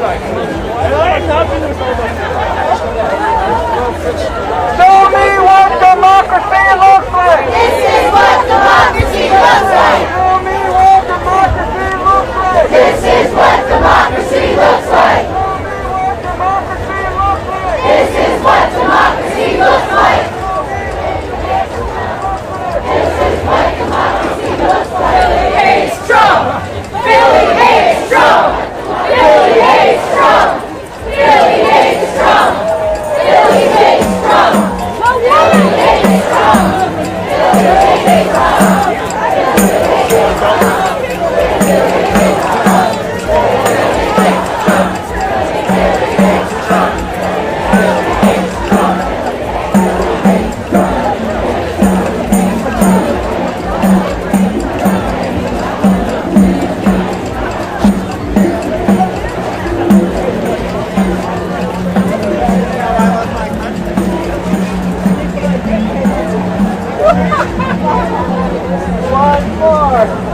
Show me what democracy looks like! This is what democracy looks like! Show me what democracy looks like! This is what democracy looks like! This is what democracy looks like! This is what democracy looks like! Billy hates Trump! Billy hates Trump! Billy hates Trump! Billy hates Trump! Billy hates Trump! Billy hates Trump! Billy hates Trump! One more!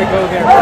Go there.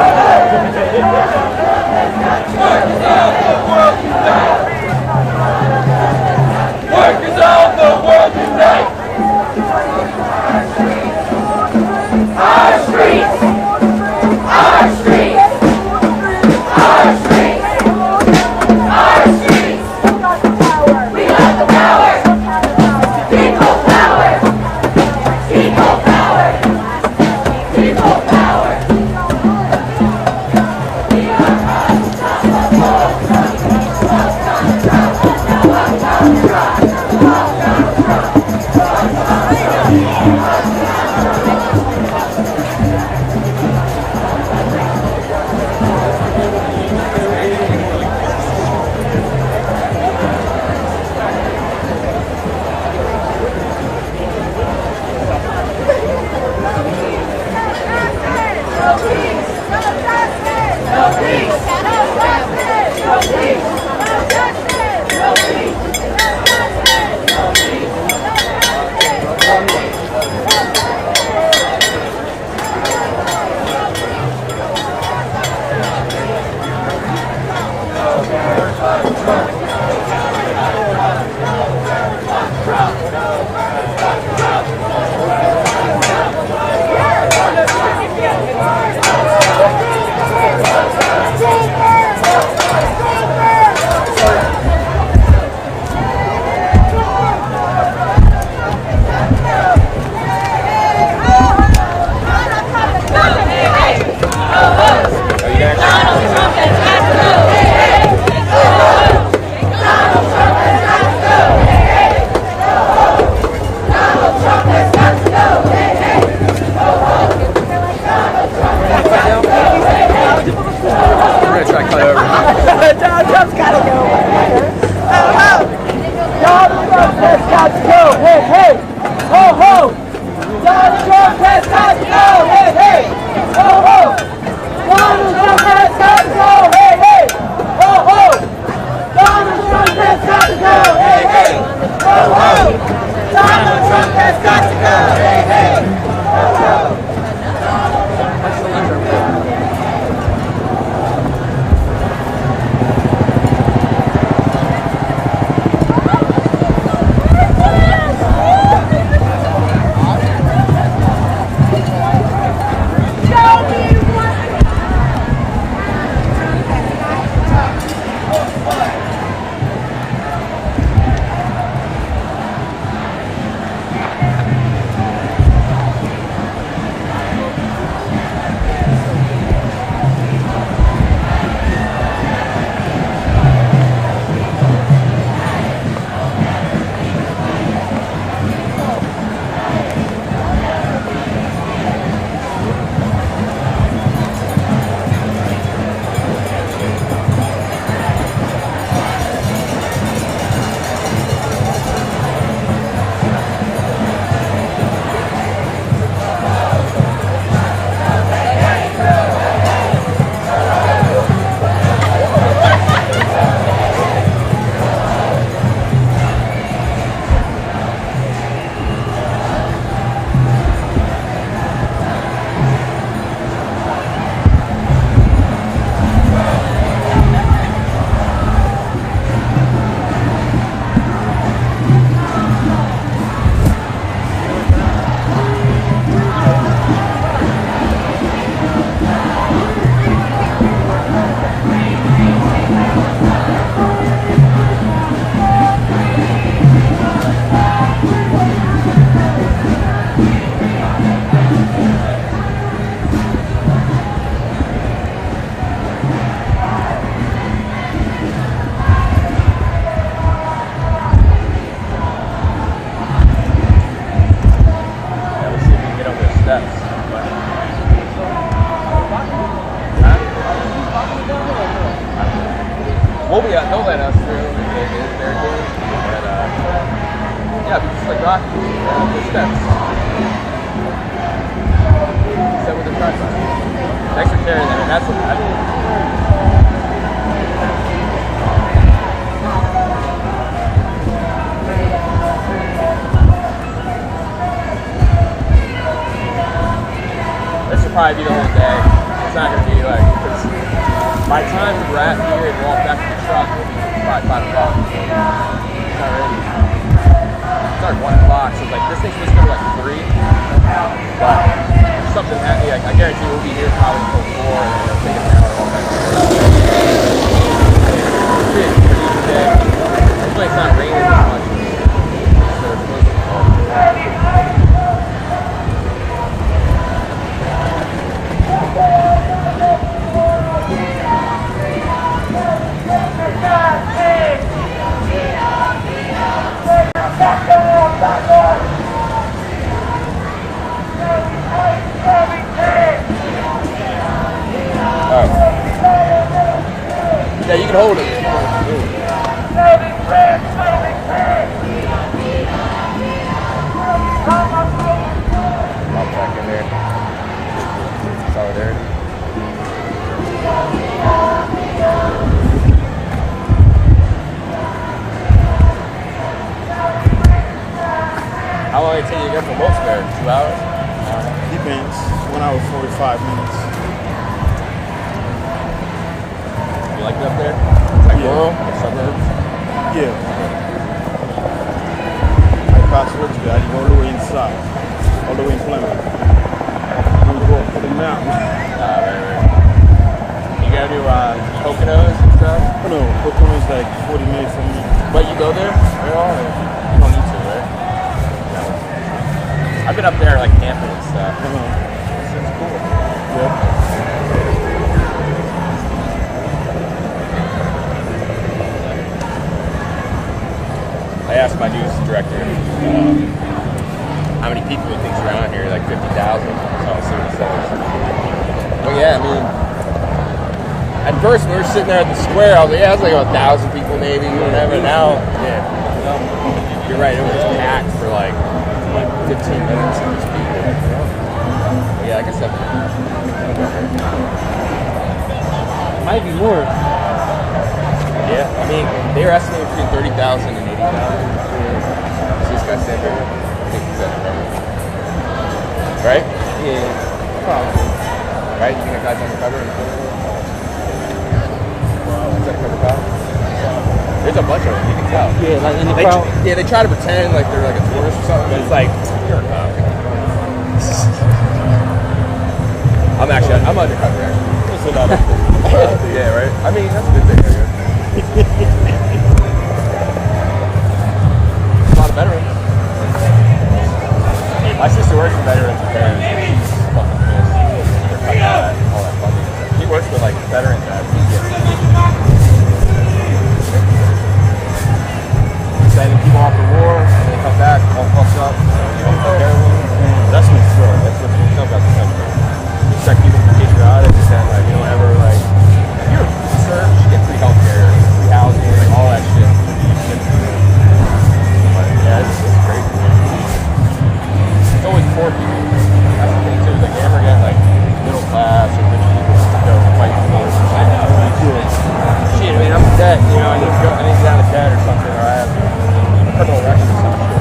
They'll let us through. It's their game. But, yeah, but just like Rocky, the steps. Set with the tripod. Thanks for sharing that. That's what I mean. This will probably be the whole day. It's not going to be like, because by the time we wrap here and walk back to the truck, it'll be probably 5 o'clock. It's not ready. It's like 1 o'clock, so it's like, this thing's supposed to go to like 3. But if something happening, like, I guarantee we'll be here probably until 4, and then it'll take an hour to walk back to the truck. It's pretty easy day. Hopefully it's not raining that much. So it's supposed to fall. Yeah, you can hold it. Pop back in there. Solidarity. How long did it take you to get from Wilkes-Barre? 2 hours? Depends. 1 hour 45 minutes. You like it up there? It's like rural, like suburbs? Yeah. I passed Wilkes-Barre. I go all the way inside. All the way in Plymouth. We go up to the mountain. Right. You gotta do Poconos and stuff? Oh, no, Poconos like 40 minutes from me. But you go there at all? Or you don't need to, right? No. I've been up there like camping and stuff. It's cool. Yeah. I asked my news director how many people he thinks around here, like 50,000. So I'll see what he says. Well, yeah, I mean, at first when we were sitting there at the square, I was like, yeah, it's like 1,000 people maybe, or whatever. Now, yeah, you're right, it was just packed for like 15 minutes of these people. But yeah, I guess that might be more. Yeah, I mean, they were estimating between 30,000 and 80,000. So this guy said, I think he's at the cover. Right? Yeah, probably. Right? You think that guy's on the cover? Is that a cover cop? There's a bunch of them, you can tell. Yeah, like in the crowd. Yeah, they try to pretend like they're like a tourist or something, but it's like, you're a cop. I'm undercover actually. That's a lot of Yeah, right? I mean, that's a good thing, I guess. A lot of veterans. My sister works for Veterans Affairs, and she's fucking pissed. They're cutting all that funding. She works for like veterans at sending people off to war, and they come back all fucked up. That's what's true. That's what's about the country. You check people from patriotic, and like you don't ever like. If you're a serve, you get free healthcare, free housing, like all that shit. But yeah, it's crazy. It's always poor people. That's the thing too. Like you never get like middle class or rich people to go fight for war. Shit, I mean, I'm in debt. You know, I need to get out of debt or something, or I have a criminal record or some shit.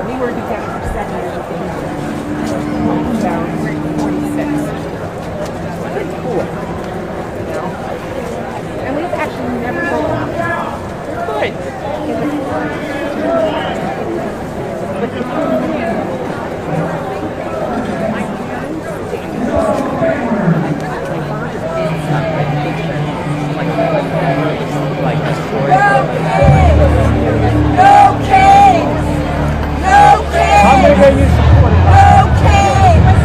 We were together for 7 years. Down 46. It's cool. You know? And we've actually never gone out. Good. No kings! No kings! How many of you support it? No kings!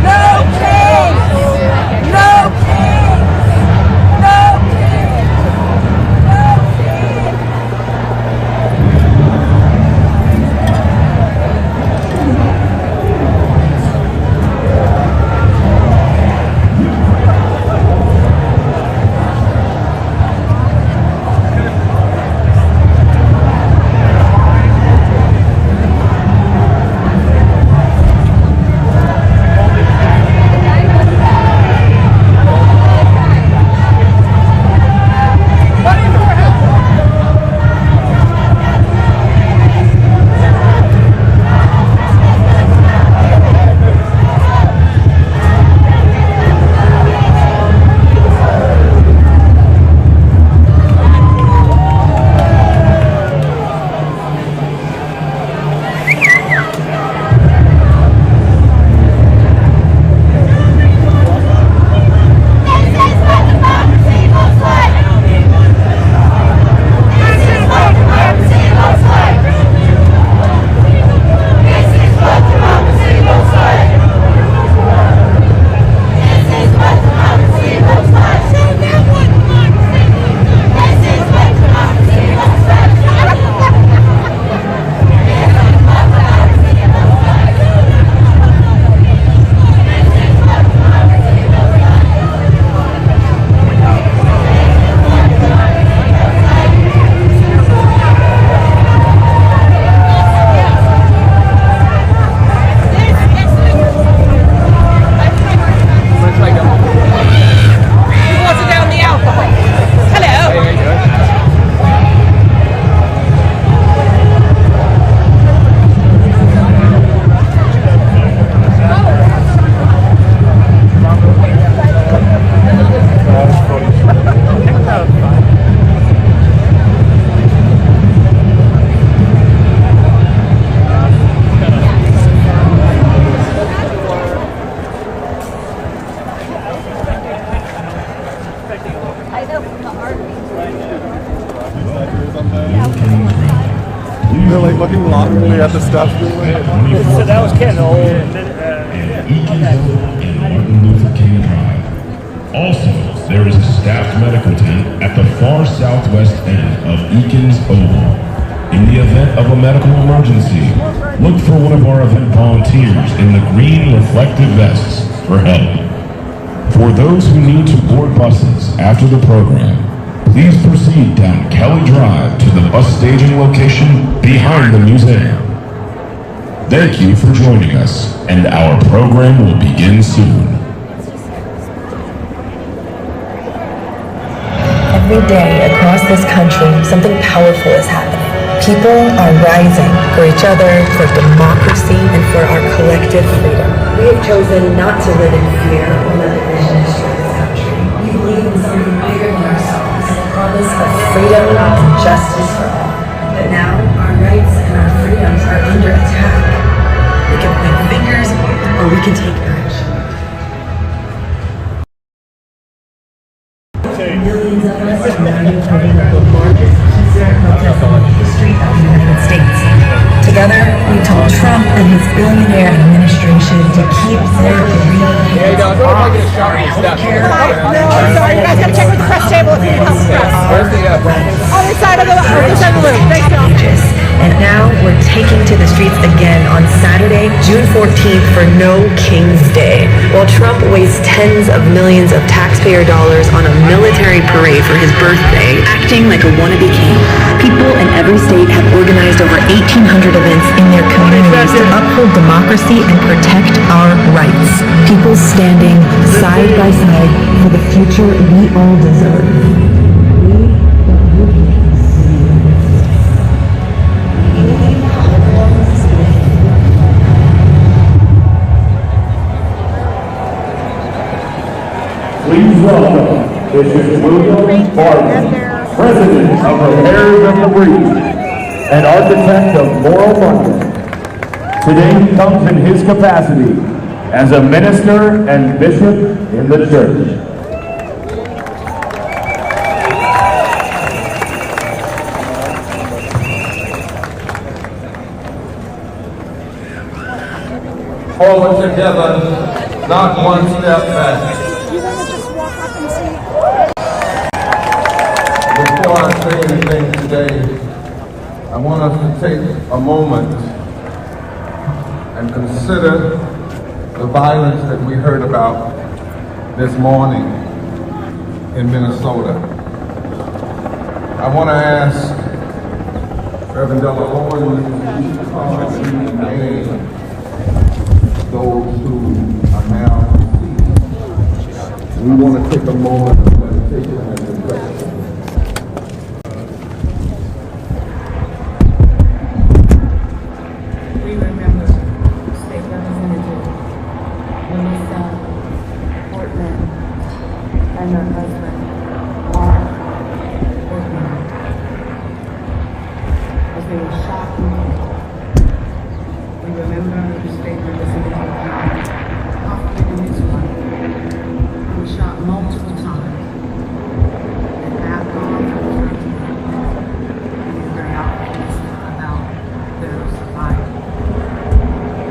No kings! No kings! No kings! No kings! They're like looking longingly at the stuff. So that was Kendall. Also, there is a staffed medical tent at the far southwest end of Eakins Oval. In the event of a medical emergency, look for one of our event volunteers in the green reflective vests for help. For those who need to board buses after the program, please proceed down Kelly Drive to the bus staging location behind the museum. Thank you for joining us, and our program will begin soon. Every day across this country, something powerful is happening. People are rising for each other, for democracy, and for our collective freedom. We have chosen not to live in fear or let division destroy this country. We believe in something bigger than ourselves, and the promise of freedom and justice for all. But now, our rights and our freedoms are under attack. We can point fingers, or we can take action. Millions of us are now holding up the largest peaceful protest in the history of the United States. Together, we told Trump and his billionaire administration to keep their greed off our healthcare. No, sorry, you guys gotta check with the press table if you need help with press. Where's the Other side of the room. Thanks, y'all. And now we're taking to the streets again on Saturday, June 14th for No King's Day. While Trump wastes tens of millions of taxpayer dollars on a military parade for his birthday, acting like a wannabe king, people in every state have organized over 1,800 events in their communities to uphold democracy and protect our rights. People standing side by side for the future we all deserve. Please welcome Bishop William Barton, President of the Heirs of the Breed and architect of moral London. Today he comes in his capacity as a minister and bishop in the church. Forward together, not one step back. Before I say anything today, I want us to take a moment and consider the violence that we heard about this morning in Minnesota. I want to ask Reverend Della Owens to call and name those who are now deceased. We want to take a moment of meditation and reflection. We remember State Representative Melissa Portman and her husband, Mark Portman, as they were shot and killed. We remember the State Representative Hoffman and his wife, who were shot multiple times. And after all, we were very optimistic about their survival.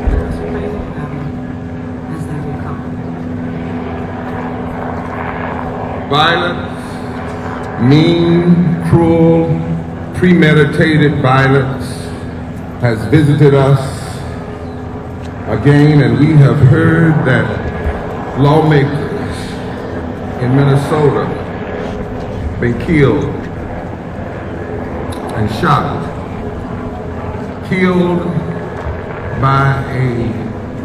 Let us pray for them as they recover. Violence, mean, cruel, premeditated violence has visited us again, and we have heard that lawmakers in Minnesota been killed and shot, killed by a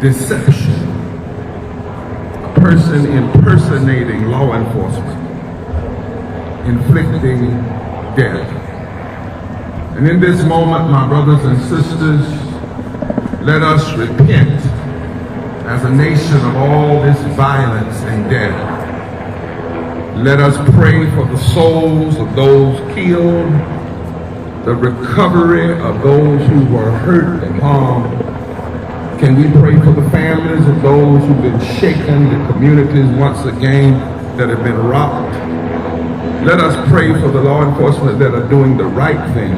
deception, a person impersonating law enforcement, inflicting death. And in this moment, my brothers and sisters, let us repent as a nation of all this violence and death. Let us pray for the souls of those killed, the recovery of those who were hurt and harmed. Can we pray for the families of those who've been shaken, the communities once again that have been rocked? Let us pray for the law enforcement that are doing the right thing.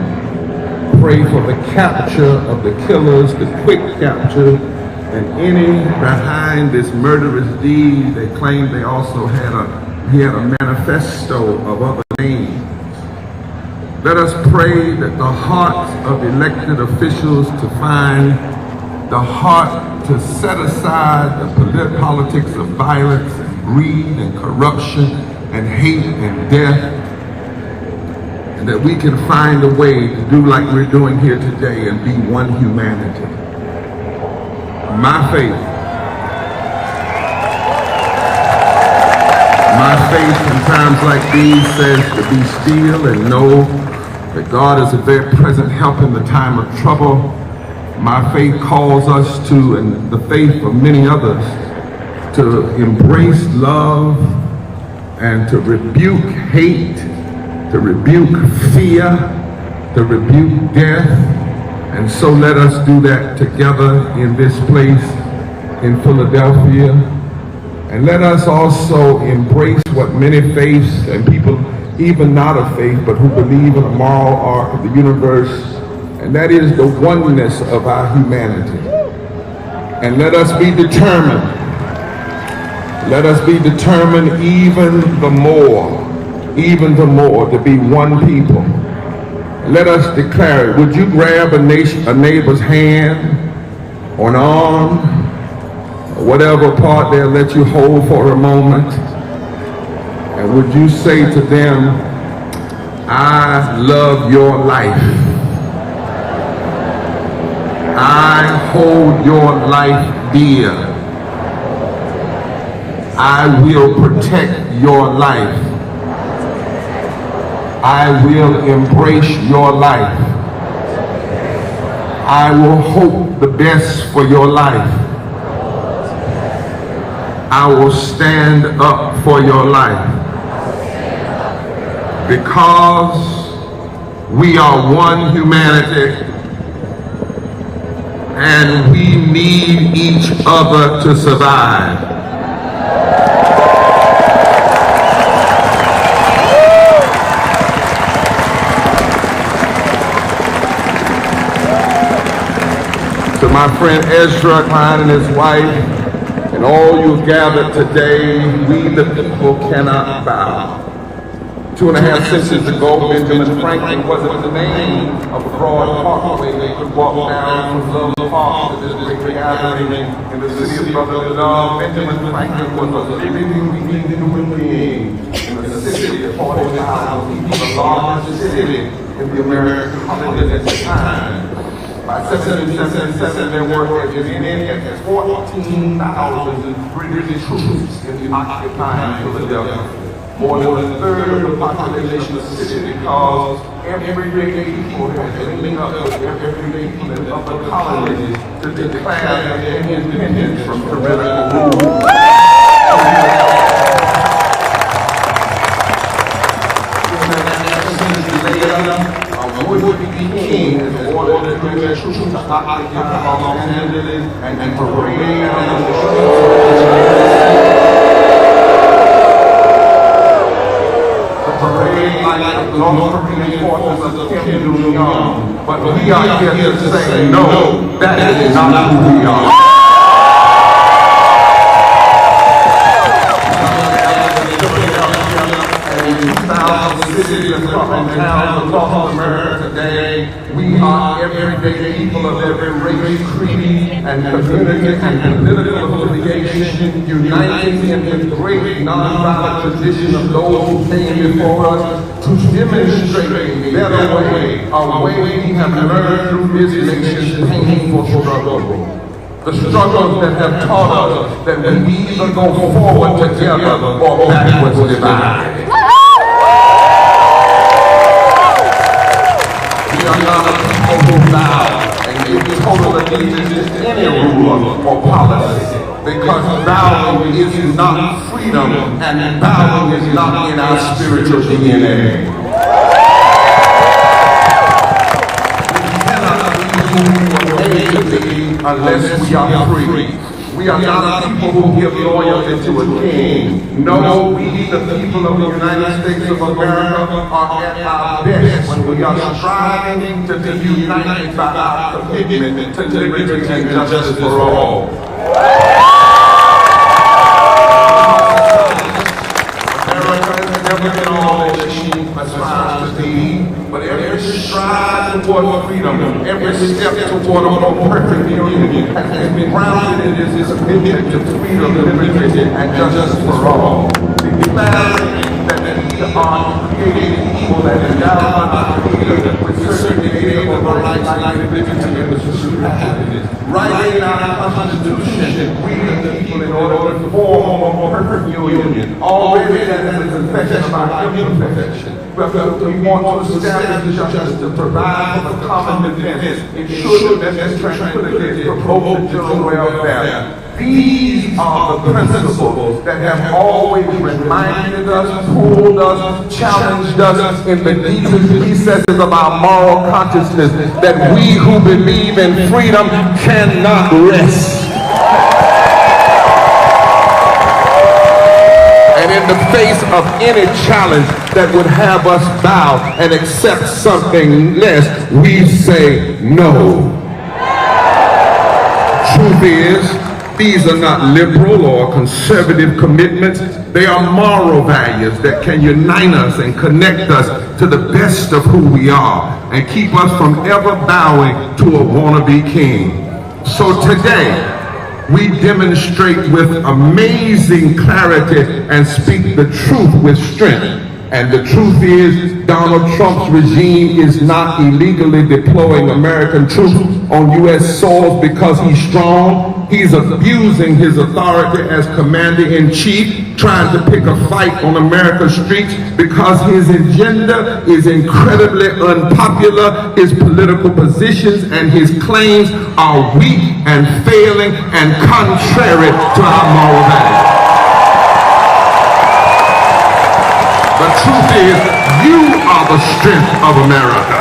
Pray for the capture of the killers, the quick capture, and any behind this murderous deed. They claim they also had a manifesto of other names. Let us pray that the hearts of elected officials to find the heart to set aside the politics of violence and greed and corruption and hate and death, and that we can find a way to do like we're doing here today and be one humanity. My faith in times like these says to be still and know that God is a very present help in the time of trouble. My faith calls us to, and the faith of many others, to embrace love and to rebuke hate, to rebuke fear, to rebuke death. And so let us do that together in this place in Philadelphia. And let us also embrace what many faiths and people, even not of faith, but who believe in the moral arc of the universe, and that is the oneness of our humanity. And let us be determined. Let us be determined even the more to be one people. let us declare it. Would you grab a neighbor's hand or an arm, or whatever part they'll let you hold for a moment, and would you say to them, I love your life. I hold your life dear. I will protect your life. I will embrace your life. I will hope the best for your life. I will stand up for your life. Because we are one humanity and we need each other to survive. To my friend Ezra Klein and his wife, and all you've gathered today, we the people cannot bow. 2.5 centuries ago, Benjamin Franklin wasn't the name of a broad parkway they could walk down from Love Park to this great gathering in the city of brotherly love. Benjamin Franklin was a living human being in the city of 40,000 people, the largest city in the American colonies at the time. By 1777, there were as many as 14,000 British troops in the occupying Philadelphia. More than a third of the population of the city, because everyday people had to link up with everyday people in other colonies to declare their independence from tyrannical rule. Would-be king is ordered to bring their troops to occupy Los Angeles and parade down the parade like the long-term forces of Kim Jong-un. But we are here to say, no, that is not who we are. Cities and towns across America today, we are everyday people of every race, creed, and community and political affiliation, uniting in the great nonviolent tradition of those who came before us to demonstrate a better way, a way we have learned through this nation's painful struggle. The struggles that have taught us that we either go forward together or backwards divided. We are not a people who bow and give total allegiance to any ruler or policy, because bowing is not freedom and bowing is not in our spiritual DNA. We cannot be who we were made to be unless we are free. We are not a people who give loyalty to a king. No, we, the people of the United States of America, are at our best when we are striving to be united by our commitment to liberty and justice for all. America has never been all that she aspires to be, but every stride toward freedom, every step toward a more perfect union has been grounded in this commitment to freedom, liberty, and justice for all. Declaring that we are created equal and endowed by the Creator with certain inalienable rights like liberty and the pursuit of happiness. Writing our Constitution, we the people, in order to form a more perfect union, already that is a confession of our imperfection. We want to establish justice, to provide for the common defense, ensure domestic tranquility, promote the general welfare. These are the principles that have always reminded us, pulled us, challenged us in the deepest recesses of our moral consciousness, that we who believe in freedom cannot rest. And in the face of any challenge that would have us bow and accept something less, we say no. Truth is, These are not liberal or conservative commitments. They are moral values that can unite us and connect us to the best of who we are and keep us from ever bowing to a wannabe king. So today, we demonstrate with amazing clarity and speak the truth with strength. And the truth is, Donald Trump's regime is not illegally deploying American troops on U.S. soil because he's strong. He's abusing his authority as commander-in-chief, trying to pick a fight on America's streets because his agenda is incredibly unpopular. His political positions and his claims are weak and failing and contrary to our moral values. The truth is, you are the strength of America.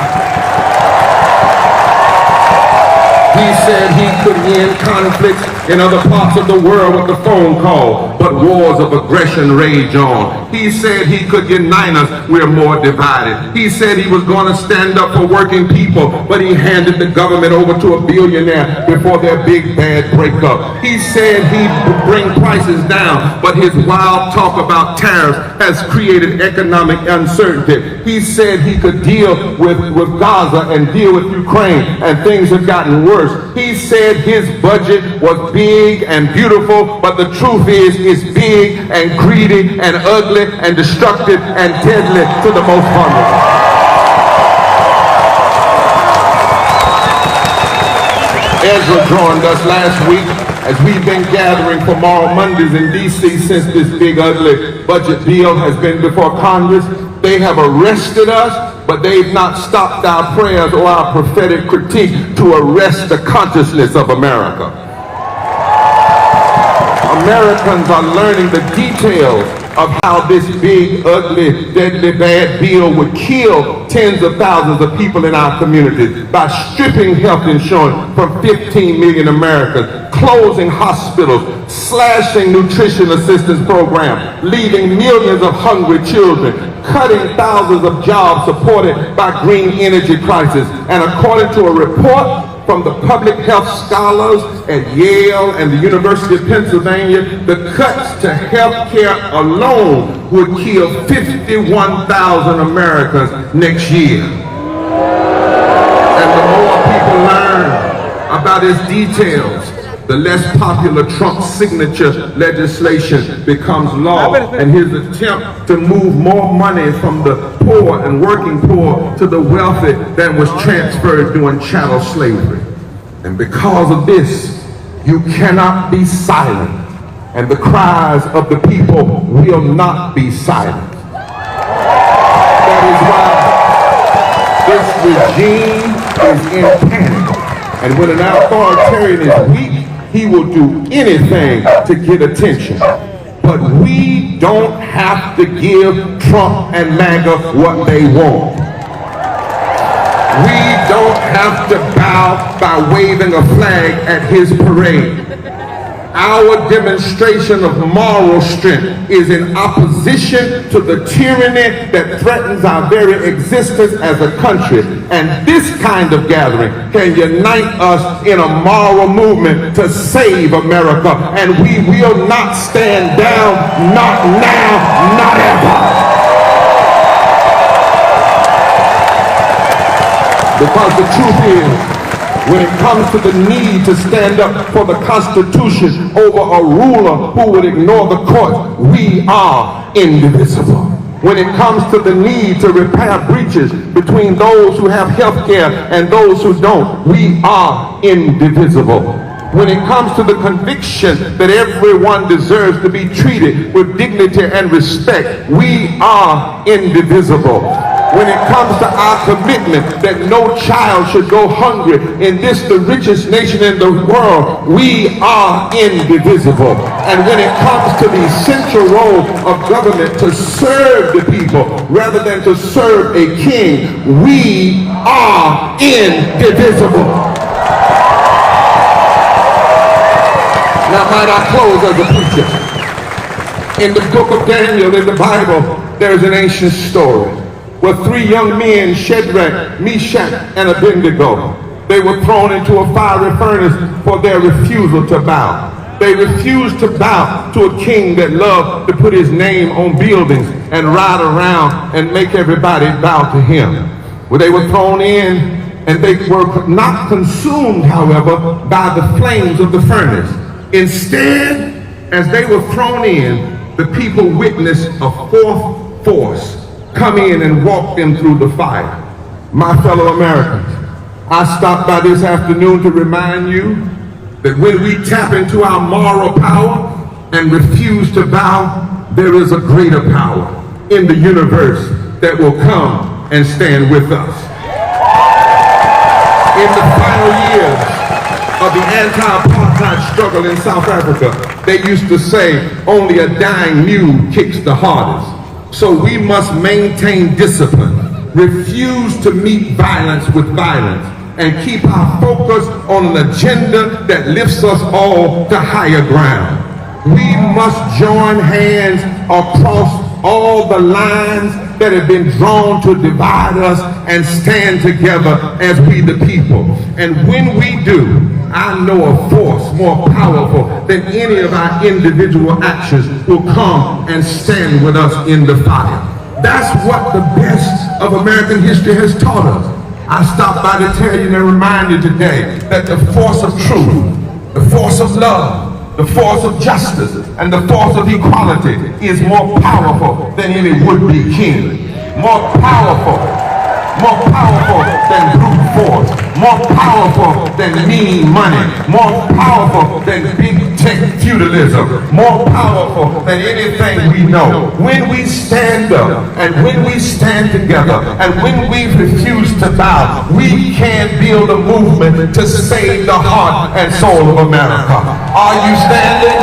He said he could end conflicts in other parts of the world with a phone call, but wars of aggression rage on. He said he could unite us, we're more divided. He said he was going to stand up for working people, but he handed the government over to a billionaire before their big bad breakup. He said he'd bring prices down, but his wild talk about tariffs has created economic uncertainty. He said he could deal with Gaza and deal with Ukraine, and things have gotten worse. He said his budget was big and beautiful, but the truth is, it's big and greedy and ugly and destructive and deadly to the most vulnerable. Ezra joined us last week as we've been gathering for Moral Mondays in D.C. since this big ugly budget deal has been before Congress. They have arrested us, but they've not stopped our prayers or our prophetic critique to arrest the consciousness of America. Americans are learning the details of how this big, ugly, deadly, bad bill would kill tens of thousands of people in our communities by stripping health insurance from 15 million Americans, closing hospitals, slashing nutrition assistance programs, leaving millions of hungry children, cutting thousands of jobs supported by green energy crisis. And according to a report from the public health scholars at Yale and the University of Pennsylvania, the cuts to health care alone would kill 51,000 Americans next year. And the more people learn about its details, the less popular Trump's signature legislation becomes law, and his attempt to move more money from the poor and working poor to the wealthy than was transferred during chattel slavery. And because of this, you cannot be silent, and the cries of the people will not be silent. That is why this regime is in panic, and when an authoritarian is weak, he will do anything to get attention. But we don't have to give Trump and MAGA what they want. We don't have to bow by waving a flag at his parade. Our demonstration of moral strength is in opposition to the tyranny that threatens our very existence as a country. And this kind of gathering can unite us in a moral movement to save America. And we will not stand down, not now, not ever. Because the truth is, when it comes to the need to stand up for the Constitution over a ruler who would ignore the court, we are indivisible. When it comes to the need to repair breaches between those who have health care and those who don't, we are indivisible. When it comes to the conviction that everyone deserves to be treated with dignity and respect, we are indivisible. When it comes to our commitment that no child should go hungry in this, the richest nation in the world, we are indivisible. And when it comes to the central role of government to serve the people rather than to serve a king, we are indivisible. Now might I close as a preacher? In the book of Daniel in the Bible, there is an ancient story where three young men, Shadrach, Meshach, and Abednego, they were thrown into a fiery furnace for their refusal to bow. They refused to bow to a king that loved to put his name on buildings and ride around and make everybody bow to him. Well, they were thrown in, and they were not consumed, however, by the flames of the furnace. Instead, as they were thrown in, the people witnessed a fourth force come in and walk them through the fire. My fellow Americans, I stopped by this afternoon to remind you that when we tap into our moral power and refuse to bow, there is a greater power in the universe that will come and stand with us. In the final years of the anti-apartheid struggle in South Africa, they used to say, only a dying mule kicks the hardest. So we must maintain discipline, refuse to meet violence with violence, and keep our focus on an agenda that lifts us all to higher ground. We must join hands across all the lines that have been drawn to divide us and stand together as we the people. And when we do, I know a force more powerful than any of our individual actions will come and stand with us in the fire. That's what the best of American history has taught us. I stopped by to tell you and remind you today that the force of truth, the force of love, the force of justice, and the force of equality is more powerful than any would-be king. More powerful than brute force, more powerful than mean money, more powerful than big tech feudalism, more powerful than anything we know. When we stand up and when we stand together and when we refuse to bow, we can build a movement to save the heart and soul of America. Are you standing?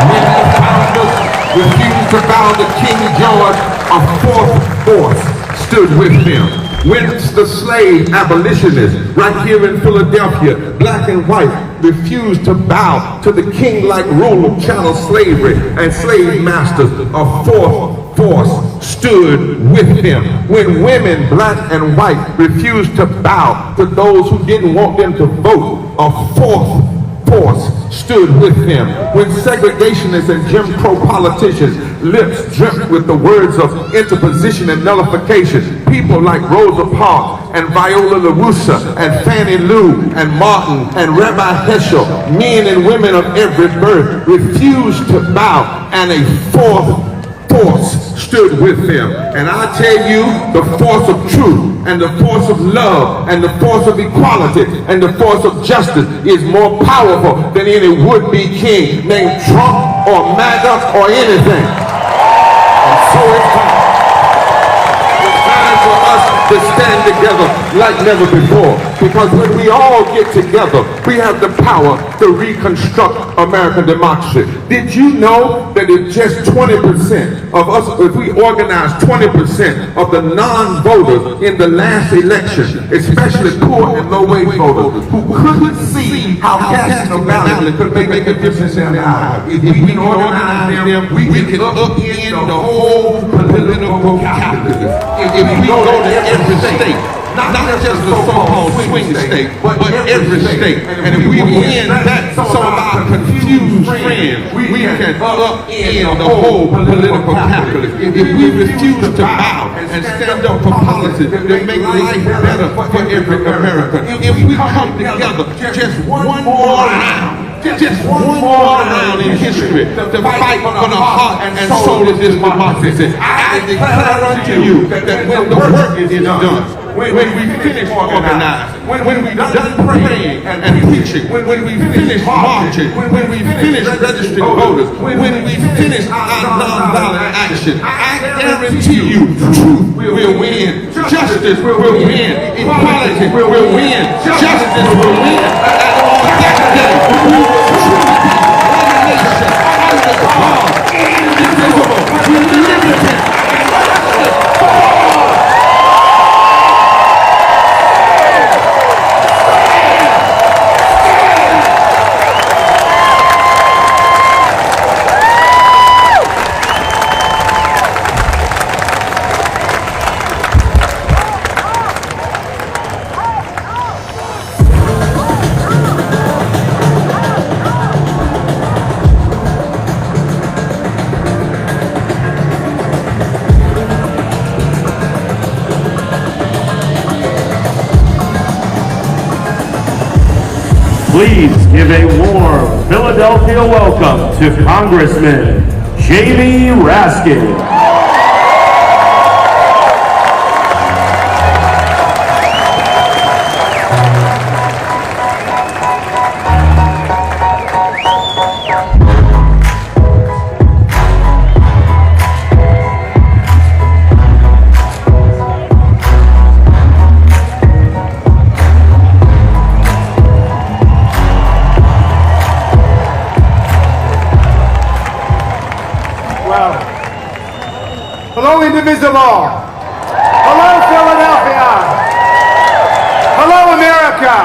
When the founders refused to bow to King George, a fourth force stood with him. When the slave abolitionists right here in Philadelphia, black and white, refused to bow to the king-like rule of chattel slavery and slave masters, a fourth force stood with him. When women, black and white, refused to bow to those who didn't want them to vote, a fourth force stood with him. When segregationists and Jim Crow politicians' lips dreamt with the words of interposition and nullification, people like Rosa Parks and Viola LaRussa and Fannie Lou and Martin and Rabbi Heschel, men and women of every birth, refused to bow, and a fourth force stood with them. And I tell you, the force of truth and the force of love and the force of equality and the force of justice is more powerful than any would-be king named Trump or MAGA or anything. And so it's time for us to stand together like never before, because when we all get together, we have the power to reconstruct American democracy. Did you know that if just 20% of us, if we organize 20% of the non-voters in the last election, especially poor and low-wage voters who couldn't see how casting a ballot could make a difference in their lives, if we can organize them, we can upend the whole political calculus. If we go to every state, not just the so-called swing state, but every state. And if we win back some of our confused friends, we can upend the whole political calculus. If we refuse to bow and stand up for policies that make life better for every American, if we come together just one more round, just one more round in history to fight for the heart and soul of this democracy, I declare unto you that when the work is done, when we finish organizing, when we done praying and preaching, when we finish marching, when we finish registering voters, when we finish our nonviolent action, I guarantee you truth will win, justice will win, equality will win, justice will win. And on that day, we will truly be one nation, under God, indivisible, with liberty and justice for all. Please give a warm Philadelphia welcome to Congressman Jamie Raskin. Hello, Indivisible. Hello, Philadelphia. Hello, America.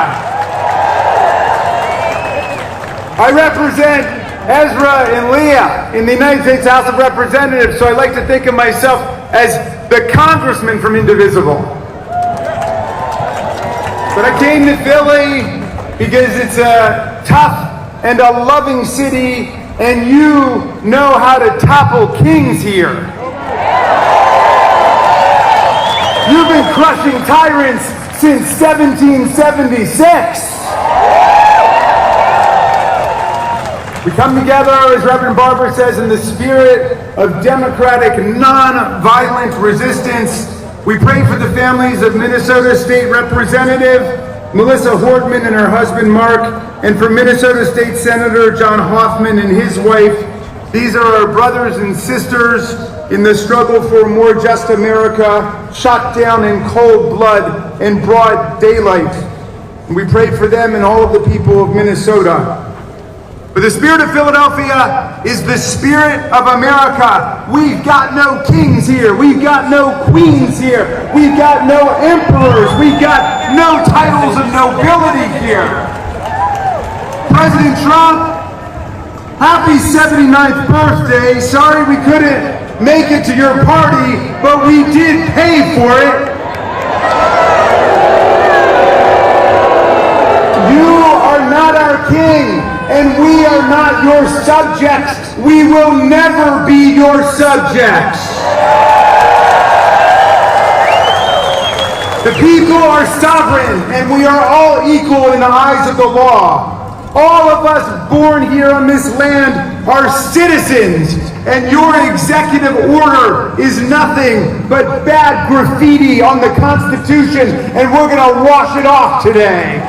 I represent Ezra and Leah in the United States House of Representatives, so I like to think of myself as the Congressman from Indivisible. But I came to Philly because it's a tough and a loving city, and you know how to topple kings here. You've been crushing tyrants since 1776. We come together, as Reverend Barber says, in the spirit of democratic, non-violent resistance. We pray for the families of Minnesota State Representative Melissa Hortman and her husband Mark, and for Minnesota State Senator John Hoffman and his wife. These are our brothers and sisters in the struggle for a more just America, shot down in cold blood and broad daylight. And we pray for them and all of the people of Minnesota. But the spirit of Philadelphia is the spirit of America. We've got no kings here. We've got no queens here. We've got no emperors. We've got no titles of nobility here. President Trump, happy 79th birthday. Sorry we couldn't make it to your party, but we did pay for it. You are not our king, and we are not your subjects. We will never be your subjects. The people are sovereign, and we are all equal in the eyes of the law. All of us born here on this land are citizens, and your executive order is nothing but bad graffiti on the Constitution, and we're going to wash it off today.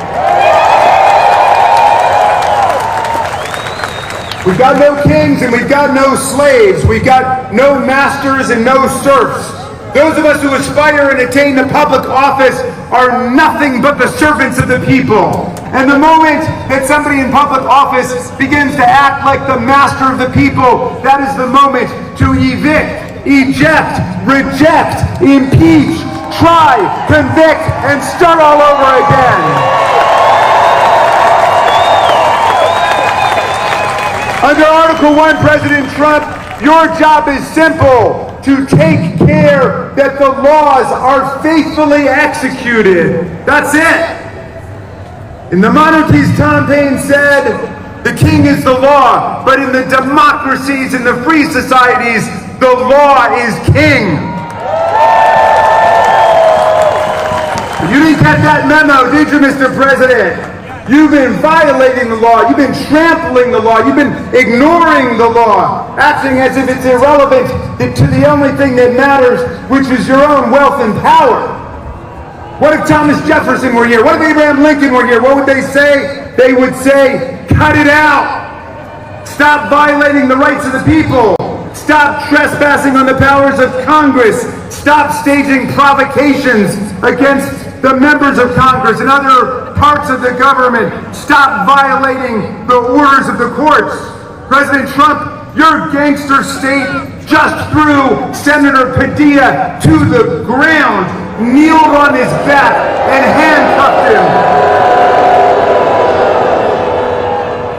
We've got no kings and we've got no slaves. We've got no masters and no serfs. Those of us who aspire and attain the public office are nothing but the servants of the people. And the moment that somebody in public office begins to act like the master of the people, that is the moment to evict, eject, reject, impeach, try, convict, and start all over again. Under Article 1, President Trump, your job is simple: to take care that the laws are faithfully executed. That's it. In the monarchies, Tom Paine said, the king is the law, but in the democracies and the free societies, the law is king. You didn't get that memo, did you, Mr. President? You've been violating the law. You've been trampling the law. You've been ignoring the law, acting as if it's irrelevant to the only thing that matters, which is your own wealth and power. What if Thomas Jefferson were here? What if Abraham Lincoln were here? What would they say? They would say, cut it out. Stop violating the rights of the people. Stop trespassing on the powers of Congress. Stop staging provocations against the members of Congress and other parts of the government. Stop violating the orders of the courts. President Trump, your gangster state just threw Senator Padilla to the ground, kneeled on his back, and handcuffed him.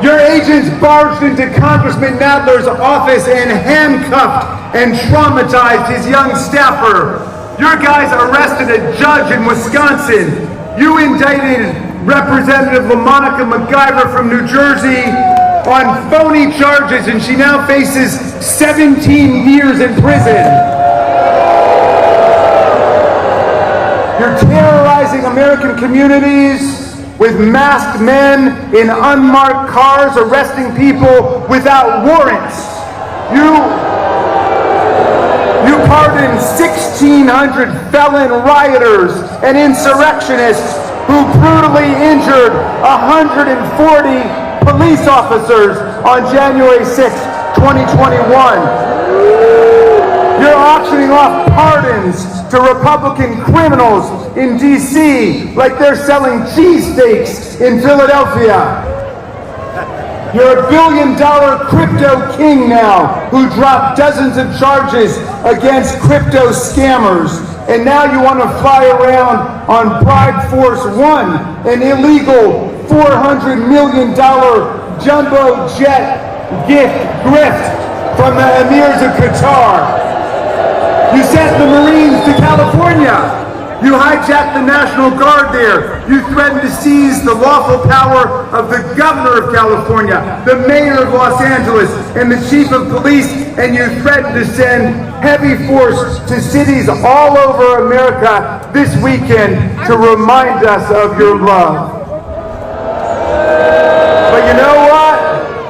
Your agents barged into Congressman Nadler's office and handcuffed and traumatized his young staffer. Your guys arrested a judge in Wisconsin. You indicted Representative LaMonica MacGyver from New Jersey on phony charges, and she now faces 17 years in prison. You're terrorizing American communities. with masked men in unmarked cars arresting people without warrants. You pardoned 1,600 felon rioters and insurrectionists who brutally injured 140 police officers on January 6, 2021. You're auctioning off pardons to Republican criminals in D.C. like they're selling cheesesteaks in Philadelphia. You're a billion-dollar crypto king now who dropped dozens of charges against crypto scammers. And now you want to fly around on Bribe Force One, an illegal $400 million jumbo jet grift from the emirs of Qatar. You sent the Marines to California. You hijacked the National Guard there. You threatened to seize the lawful power of the governor of California, the mayor of Los Angeles, and the chief of police, and you threatened to send heavy force to cities all over America this weekend to remind us of your love. But you know what?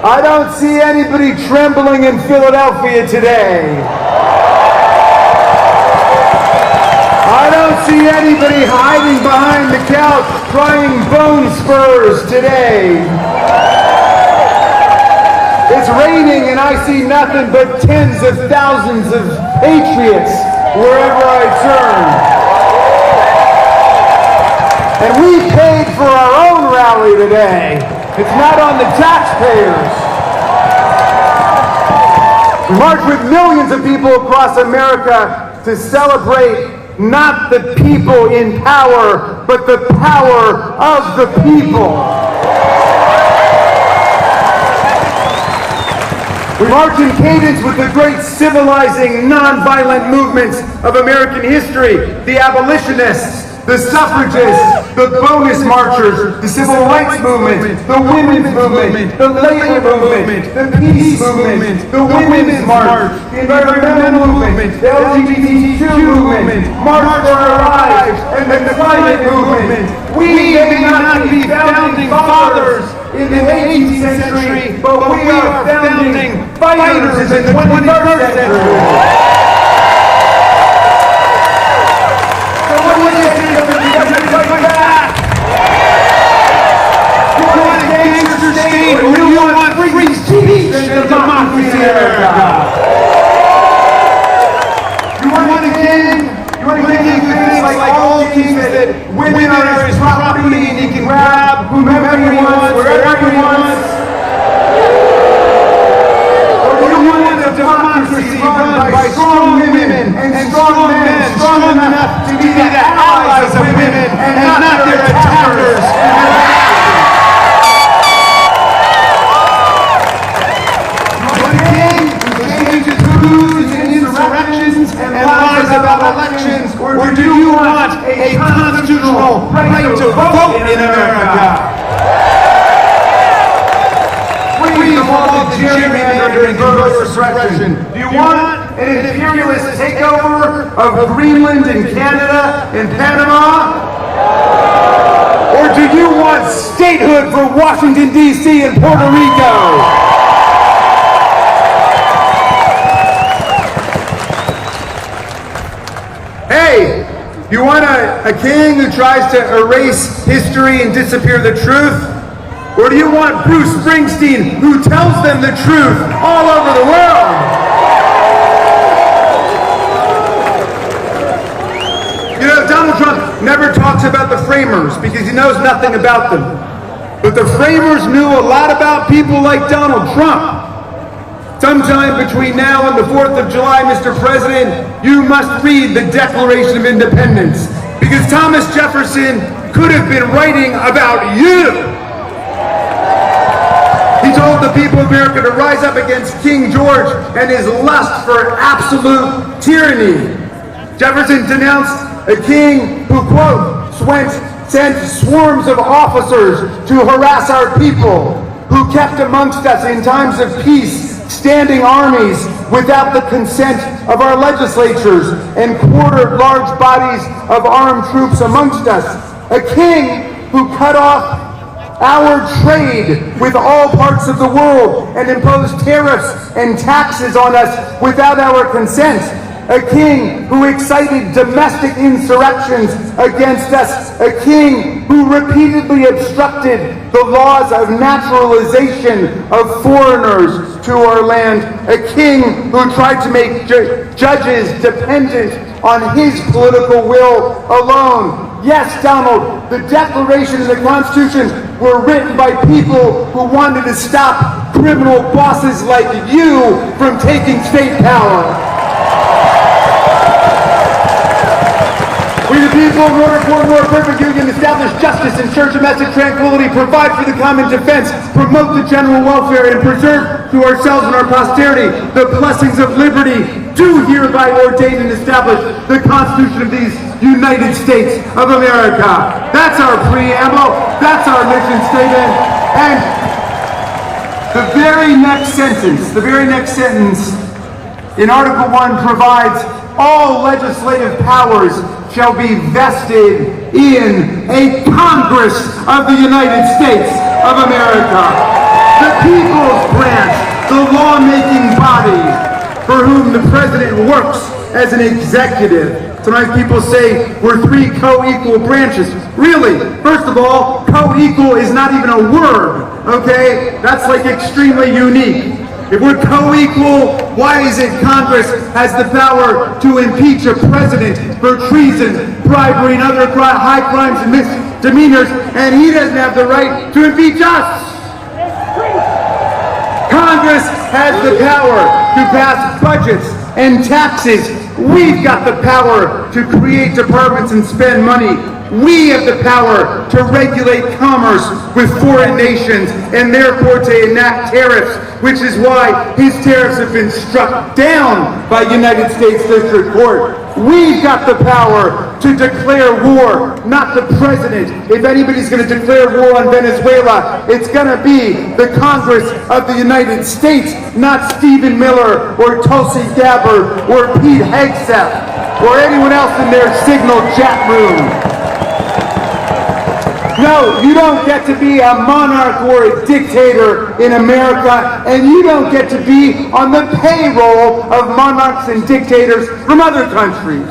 I don't see anybody trembling in Philadelphia today. I don't see anybody hiding behind the couch trying bone spurs today. It's raining and I see nothing but tens of thousands of patriots wherever I turn. And we paid for our own rally today. It's not on the taxpayers. We marched with millions of people across America to celebrate not the people in power, but the power of the people. We march in cadence with the great civilizing, nonviolent movements of American history, the abolitionists, the suffragists, the bonus marchers, the civil rights movement, the women's movement, the labor movement, the peace movement, the women's march, the environmental movement, the LGBTQ movement, March for Our Lives, and the climate movement. We may not be founding fathers in the 18th century, but we are founding fighters in the 21st century. You want free speech and democracy in America. You want a king? You want a king who thinks like all kings that women are his property and he can grab whomever he wants, wherever he wants? Or do you want a democracy run by strong women and strong men, strong enough to be the allies of women and not their attackers? And lies about elections, or do you want a constitutional right to vote in America? Free from all the gerrymandering and voter suppression. Do you want an imperialist takeover of Greenland and Canada and Panama? Or do you want statehood for Washington, D.C. and Puerto Rico? Hey, you want a king who tries to erase history and disappear the truth? Or do you want Bruce Springsteen who tells them the truth all over the world? You know, Donald Trump never talks about the framers because he knows nothing about them. But the framers knew a lot about people like Donald Trump. Sometime between now and the 4th of July, Mr. President, you must read the Declaration of Independence, because Thomas Jefferson could have been writing about you. He told the people of America to rise up against King George and his lust for absolute tyranny. Jefferson denounced a king who, quote, sent swarms of officers to harass our people, who kept amongst us in times of peace standing armies without the consent of our legislatures and quartered large bodies of armed troops amongst us. A king who cut off our trade with all parts of the world and imposed tariffs and taxes on us without our consent. A king who excited domestic insurrections against us. A king who repeatedly obstructed the laws of naturalization of foreigners to our land. A king who tried to make judges dependent on his political will alone. Yes, Donald, the Declaration and the Constitution were written by people who wanted to stop criminal bosses like you from taking state power. We the people, in order for a more perfect union, establish justice, ensure domestic tranquility, provide for the common defense, promote the general welfare, and preserve to ourselves and our posterity the blessings of liberty, do hereby ordain and establish the Constitution of these United States of America. That's our preamble. That's our mission statement. And the very next sentence in Article 1 provides all legislative powers shall be vested in a Congress of the United States of America. The people's branch, the lawmaking body for whom the president works as an executive. Sometimes people say we're three co-equal branches. Really, first of all, co-equal is not even a word, okay? That's like extremely unique. If we're co-equal, why is it Congress has the power to impeach a president for treason, bribery, and other high crimes and misdemeanors, and he doesn't have the right to impeach us? Congress has the power to pass budgets and taxes. We've got the power to create departments and spend money. We have the power to regulate commerce with foreign nations and therefore to enact tariffs, which is why his tariffs have been struck down by United States District Court. We've got the power to declare war, not the president. If anybody's going to declare war on Venezuela, it's going to be the Congress of the United States, not Stephen Miller or Tulsi Gabbard or Pete Hegseth or anyone else in their Signal chat room. No, you don't get to be a monarch or a dictator in America, and you don't get to be on the payroll of monarchs and dictators from other countries.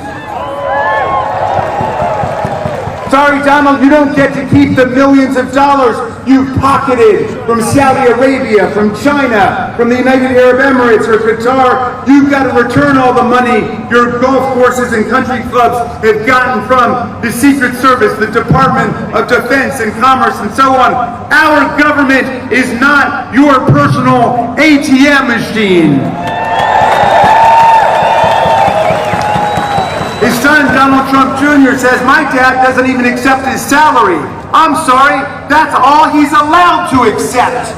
Sorry, Donald, you don't get to keep the millions of dollars you've pocketed from Saudi Arabia, from China, from the United Arab Emirates or Qatar. You've got to return all the money your golf courses and country clubs have gotten from the Secret Service, the Department of Defense and Commerce, and so on. Our government is not your personal ATM machine. His son, Donald Trump Jr., says, my dad doesn't even accept his salary. I'm sorry, that's all he's allowed to accept.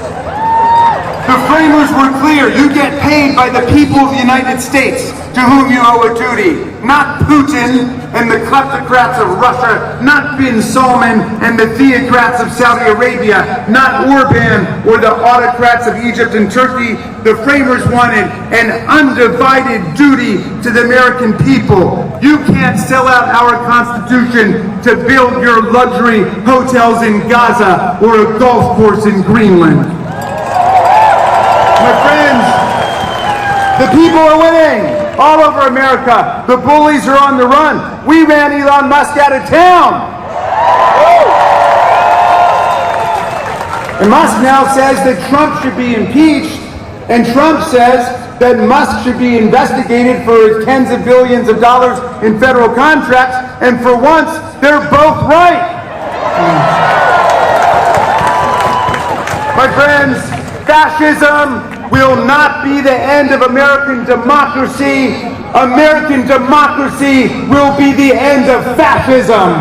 The framers were clear. You get paid by the people of the United States to whom you owe a duty. Not Putin and the kleptocrats of Russia, not bin Salman and the theocrats of Saudi Arabia, not Orban or the autocrats of Egypt and Turkey. The framers wanted an undivided duty to the American people. You can't sell out our Constitution to build your luxury hotels in Gaza or a golf course in Greenland. My friends, the people are winning all over America. The bullies are on the run. We ran Elon Musk out of town. And Musk now says that Trump should be impeached, and Trump says that Musk should be investigated for his tens of billions of dollars in federal contracts, and for once, they're both right. My friends, fascism will not be the end of American democracy. American democracy will be the end of fascism.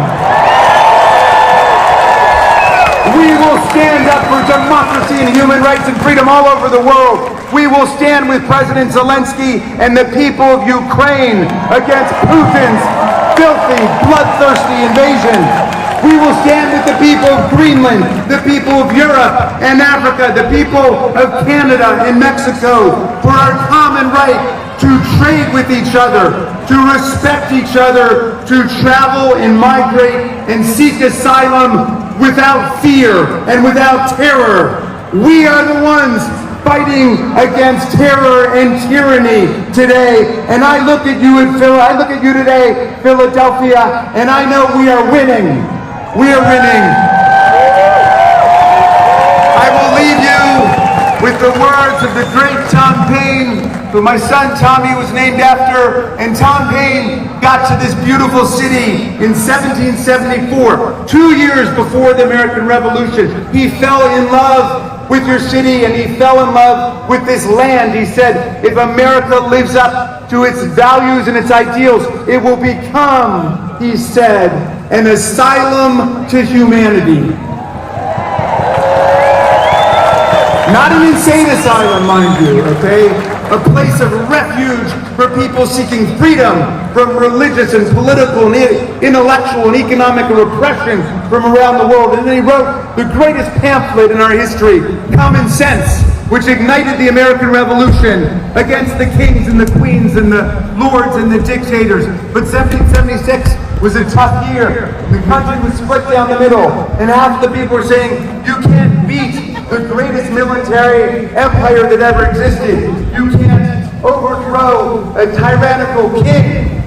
We will stand up for democracy and human rights and freedom all over the world. We will stand with President Zelensky and the people of Ukraine against Putin's filthy, bloodthirsty invasion. We will stand with the people of Greenland, the people of Europe and Africa, the people of Canada and Mexico for our common right to trade with each other, to respect each other, to travel and migrate and seek asylum without fear and without terror. We are the ones fighting against terror and tyranny today. And I look at you today, Philadelphia, and I know we are winning. We are winning. I will leave you with the words of the great Tom Paine, who my son Tommy was named after. And Tom Paine got to this beautiful city in 1774, 2 years before the American Revolution. He fell in love with your city, and he fell in love with this land. He said, if America lives up to its values and its ideals, it will become, he said, an asylum to humanity. Not an insane asylum, mind you, okay? A place of refuge for people seeking freedom from religious and political and intellectual and economic repression from around the world. And then he wrote the greatest pamphlet in our history, Common Sense, which ignited the American Revolution against the kings and the queens and the lords and the dictators. But 1776 was a tough year. The country was split down the middle, and half the people were saying, you can't beat the greatest military empire that ever existed. You can't overthrow a tyrannical king.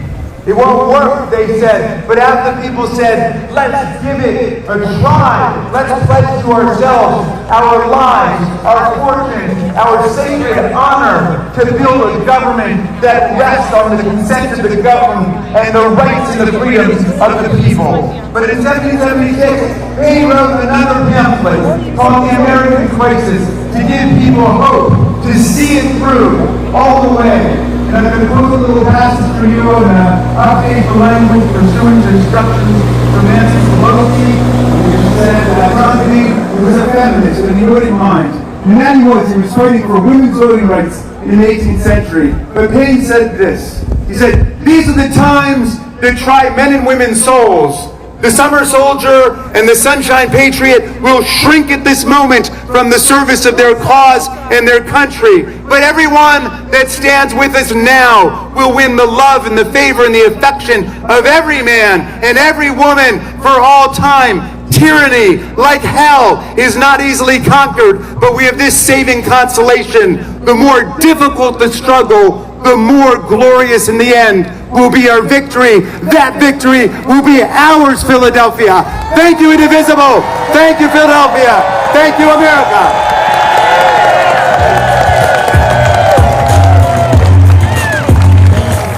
It won't work, they said. But half the people said, let's give it a try. Let's pledge to ourselves our lives, our fortune, our sacred honor to build a government that rests on the consent of the governed and the rights and the freedoms of the people. But in 1776, Paine wrote another pamphlet called The American Crisis to give people hope, to see it through all the way. And I'm going to quote a little passage for you and update the language pursuant to instructions from Nancy Pelosi, which said that Tom Paine was a feminist and he wouldn't mind. And that he was fighting for women's voting rights in the 18th century. But Paine said this. He said, these are the times that try men and women's souls. The summer soldier and the sunshine patriot will shrink at this moment from the service of their cause and their country. But everyone that stands with us now will win the love and the favor and the affection of every man and every woman for all time. Tyranny, like hell, is not easily conquered, but we have this saving consolation. The more difficult the struggle, the more glorious in the end will be our victory. That victory will be ours, Philadelphia. Thank you, Indivisible. Thank you, Philadelphia. Thank you, America.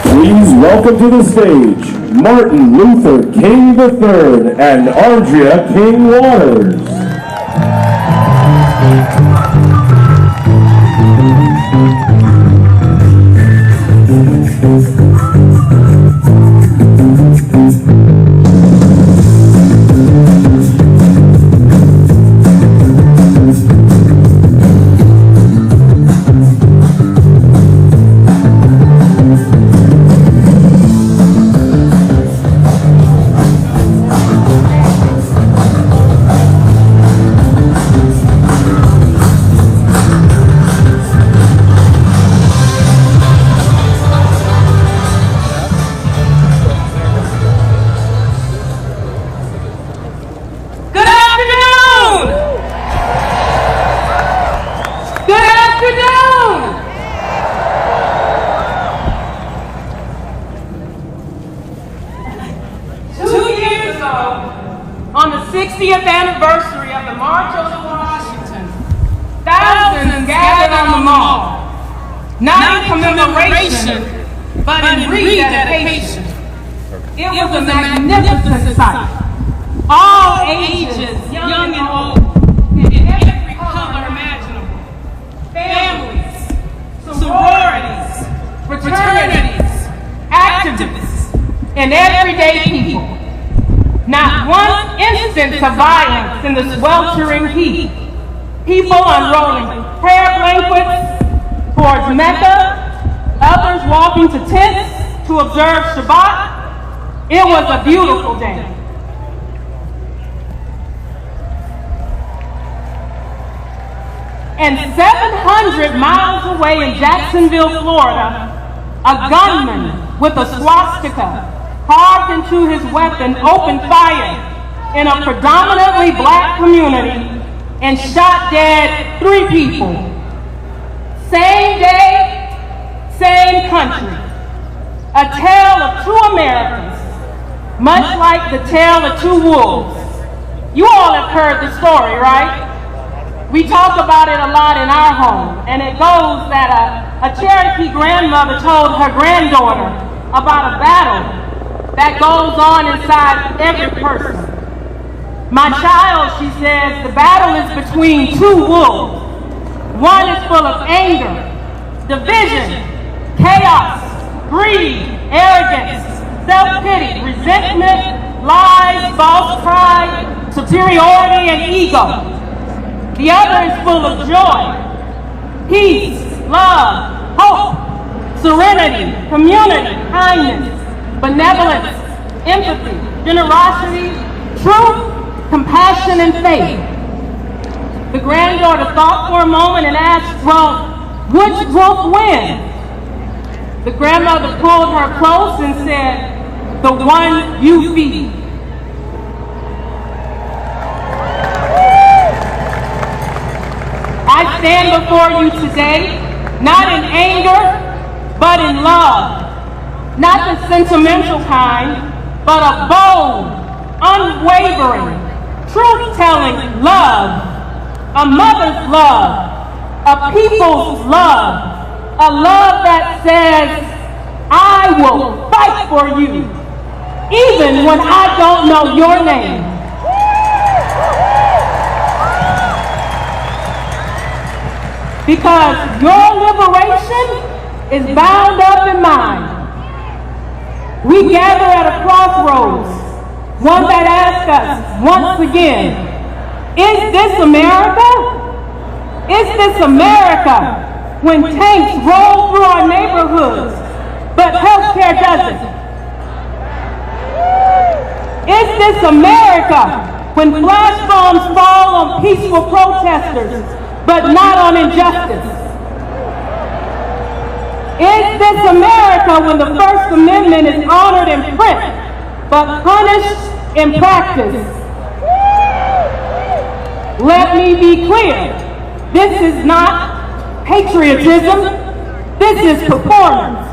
Please welcome to the stage Martin Luther King III and Andrea King Waters. On the 60th anniversary of the March on Washington, thousands gathered on the mall, not in commemoration, but in rededication. It was a magnificent sight. All ages, young and old, in every color imaginable. Families, sororities, fraternities, activists, and everyday people. Not one instance of violence in the sweltering heat. People unrolling prayer blankets towards Mecca, others walking to tents to observe Shabbat. It was a beautiful day. And 700 miles away in Jacksonville, Florida, a gunman with a swastika carved into his weapon opened fire in a predominantly black community and shot dead 3 people. Same day, same country. A tale of 2 Americas, much like the tale of 2 wolves. You all have heard the story, right? We talk about it a lot in our home, and it goes that a Cherokee grandmother told her granddaughter about a battle that goes on inside every person. My child, she says, the battle is between 2 wolves. One is full of anger, division, chaos, greed, arrogance, self-pity, resentment, lies, false pride, superiority, and ego. The other is full of joy, peace, love, hope, serenity, community, kindness, benevolence, empathy, generosity, truth, compassion, and faith. The granddaughter thought for a moment and asked, well, which wolf wins? The grandmother pulled her close and said, the one you feed. I stand before you today, not in anger, but in love. Not the sentimental kind, but a bold, unwavering, truth-telling love. A mother's love, a people's love, a love that says, I will fight for you, even when I don't know your name. Because your liberation is bound up in mine. We gather at a crossroads, one that asks us once again, is this America? Is this America when tanks roll through our neighborhoods, but healthcare doesn't? Is this America when flash bombs fall on peaceful protesters, but not on injustice? Is this America when the First Amendment is honored in print, but punished in practice? Let me be clear, this is not patriotism, this is performance.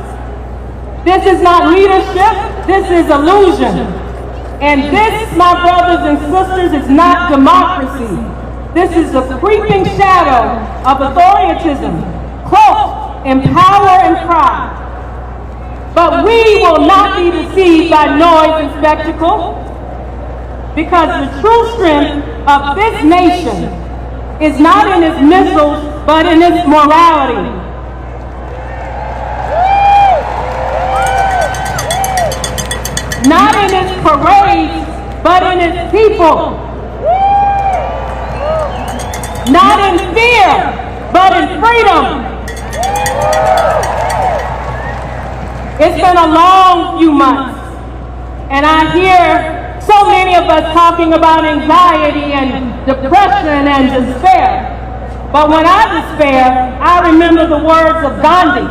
This is not leadership, this is illusion. And this, my brothers and sisters, is not democracy. This is the creeping shadow of authoritarianism, cloaked in power and pride. But we will not be deceived by noise and spectacle, because the true strength of this nation is not in its missiles, but in its morality. Not in its parades, but in its people. Not in fear, but in freedom. It's been a long few months, and I hear so many of us talking about anxiety and depression and despair. But when I despair, I remember the words of Gandhi.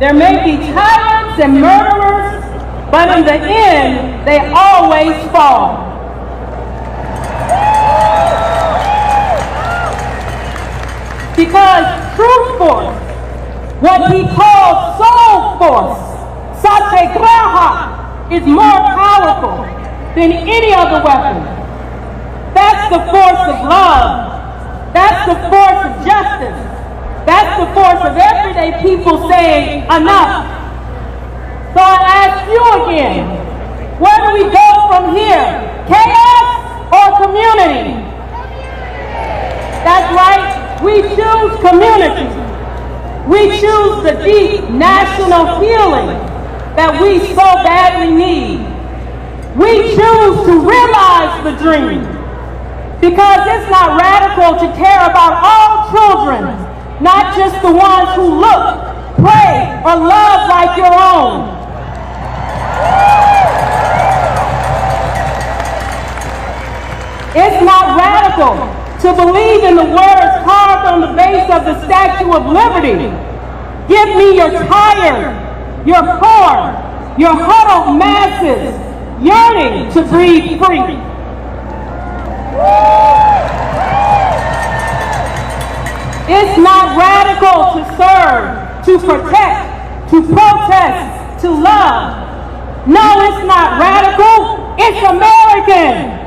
There may be tyrants and murderers, but in the end, they always fall. Because truth force, what he calls soul force, satyagraha, is more powerful than any other weapon. That's the force of love. That's the force of justice. That's the force of everyday people saying enough. So I ask you again, where do we go from here? Chaos or community? That's right, we choose community. We choose the deep national healing that we so badly need. We choose to realize the dream, because it's not radical to care about all children, not just the ones who look, pray, or love like your own. It's not radical to believe in the words carved on the base of the Statue of Liberty. Give me your tired, your poor, your huddled masses yearning to breathe free. It's not radical to serve, to protect, to protest, to love. No, it's not radical, it's American.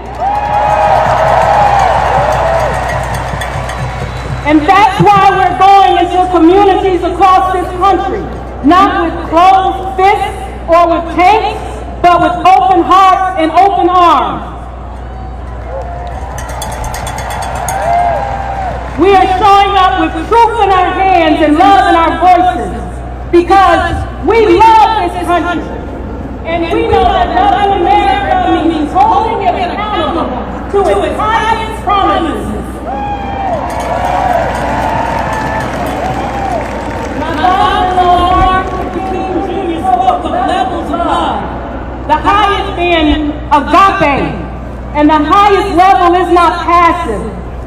And that's why we're going into communities across this country, not with closed fists or with tanks, but with open hearts and open arms. We are showing up with truth in our hands and love in our voices because we love this country. And we know that loving America means holding it accountable to its highest promises. My father-in-law, Martin Luther King Jr., spoke of levels of love. The highest being agape, and the highest level is not passive.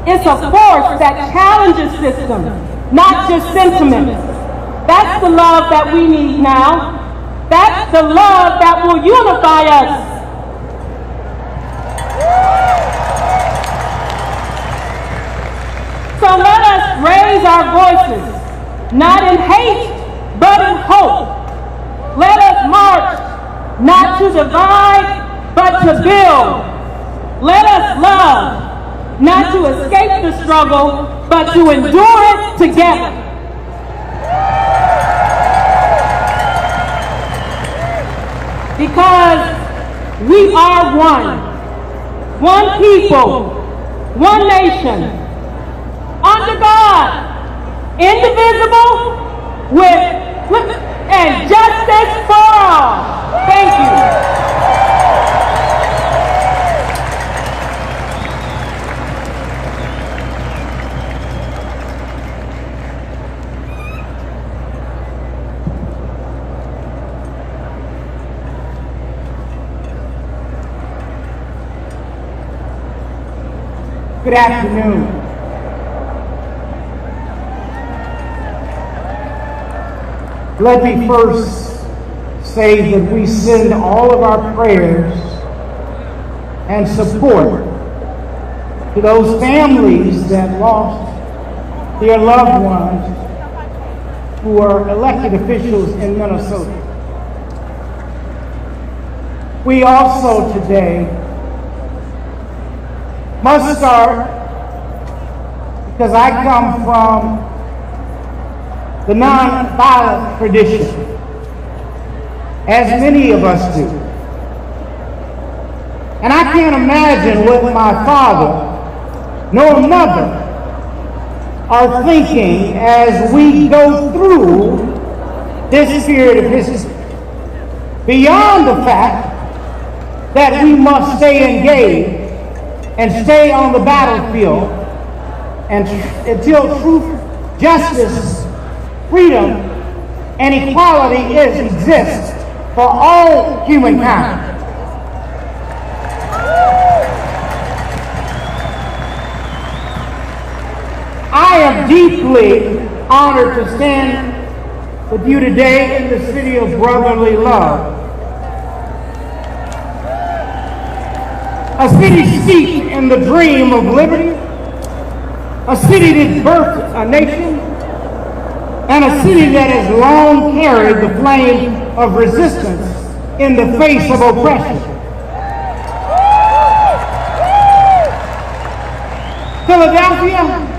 It's a force that challenges systems, not just sentiment. That's the love that we need now. That's the love that will unify us. So let us raise our voices, not in hate, but in hope. Let us march, not to divide, but to build. Let us love, not to escape the struggle, but to endure it together. Because we are one people, one nation, under God, indivisible, and justice for all. Thank you. Good afternoon. Let me first say that we send all of our prayers and support to those families that lost their loved ones who are elected officials in Minnesota. We also today must start, because I come from the nonviolent tradition, as many of us do. And I can't imagine what my father nor mother are thinking as we go through this period of history. Beyond the fact that we must stay engaged and stay on the battlefield and until truth, justice, freedom, and equality exists for all humankind. I am deeply honored to stand with you today in the city of brotherly love. A city steeped in the dream of liberty, a city that birthed a nation, and a city that has long carried the flame of resistance in the face of oppression. Philadelphia,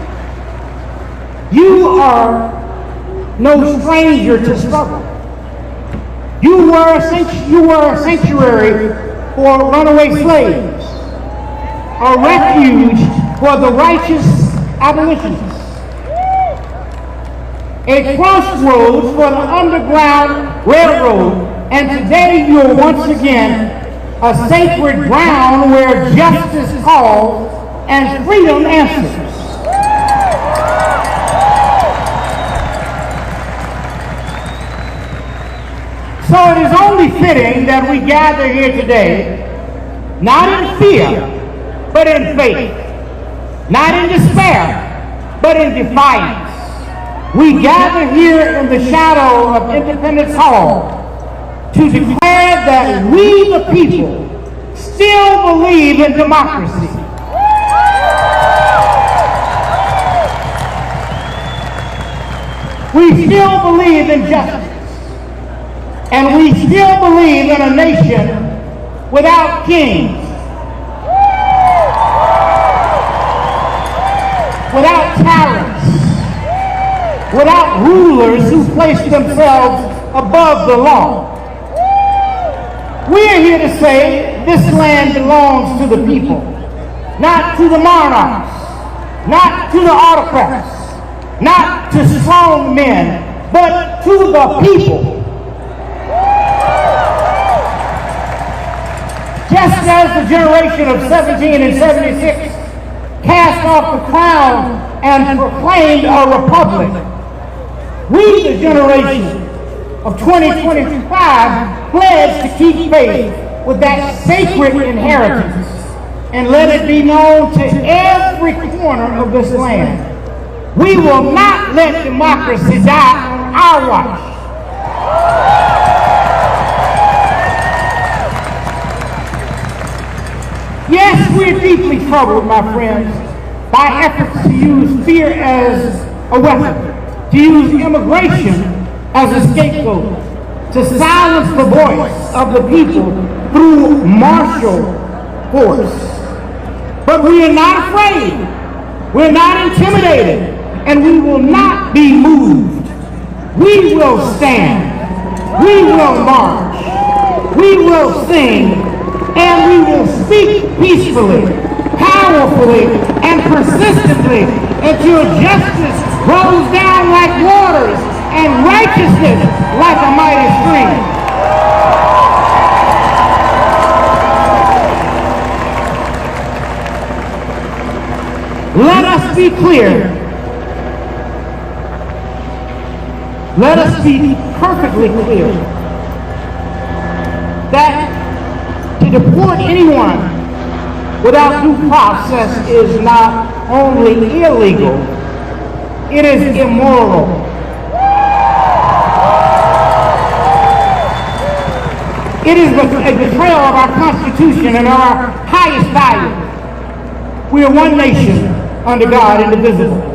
you are no stranger to struggle. You were a sanctuary for runaway slaves, a refuge for the righteous abolitionists, a crossroads for the Underground Railroad, and today you are once again a sacred ground where justice calls and freedom answers. So it is only fitting that we gather here today, not in fear, but in faith, not in despair, but in defiance. We gather here in the shadow of Independence Hall to declare that we, the people, still believe in democracy. We still believe in justice. And we still believe in a nation without kings, without tyrants, without rulers who place themselves above the law. We are here to say this land belongs to the people, not to the monarchs, not to the autocrats, not to strong men, but to the people. Just as the generation of 1776 cast off the crown and proclaimed a republic, we, the generation of 2025, pledge to keep faith with that sacred inheritance and let it be known to every corner of this land. We will not let democracy die on our watch. Yes, we're deeply troubled, my friends, by efforts to use fear as a weapon, to use immigration as a scapegoat, to silence the voice of the people through martial force. But we are not afraid, we're not intimidated, and we will not be moved. We will stand, we will march, we will sing, and we will speak peacefully, powerfully, and persistently until justice rolls down like waters and righteousness like a mighty stream. Let us be clear. Let us be perfectly clear that to deport anyone without due process is not only illegal, it is immoral. It is a betrayal of our Constitution and our highest value. We are one nation under God, indivisible,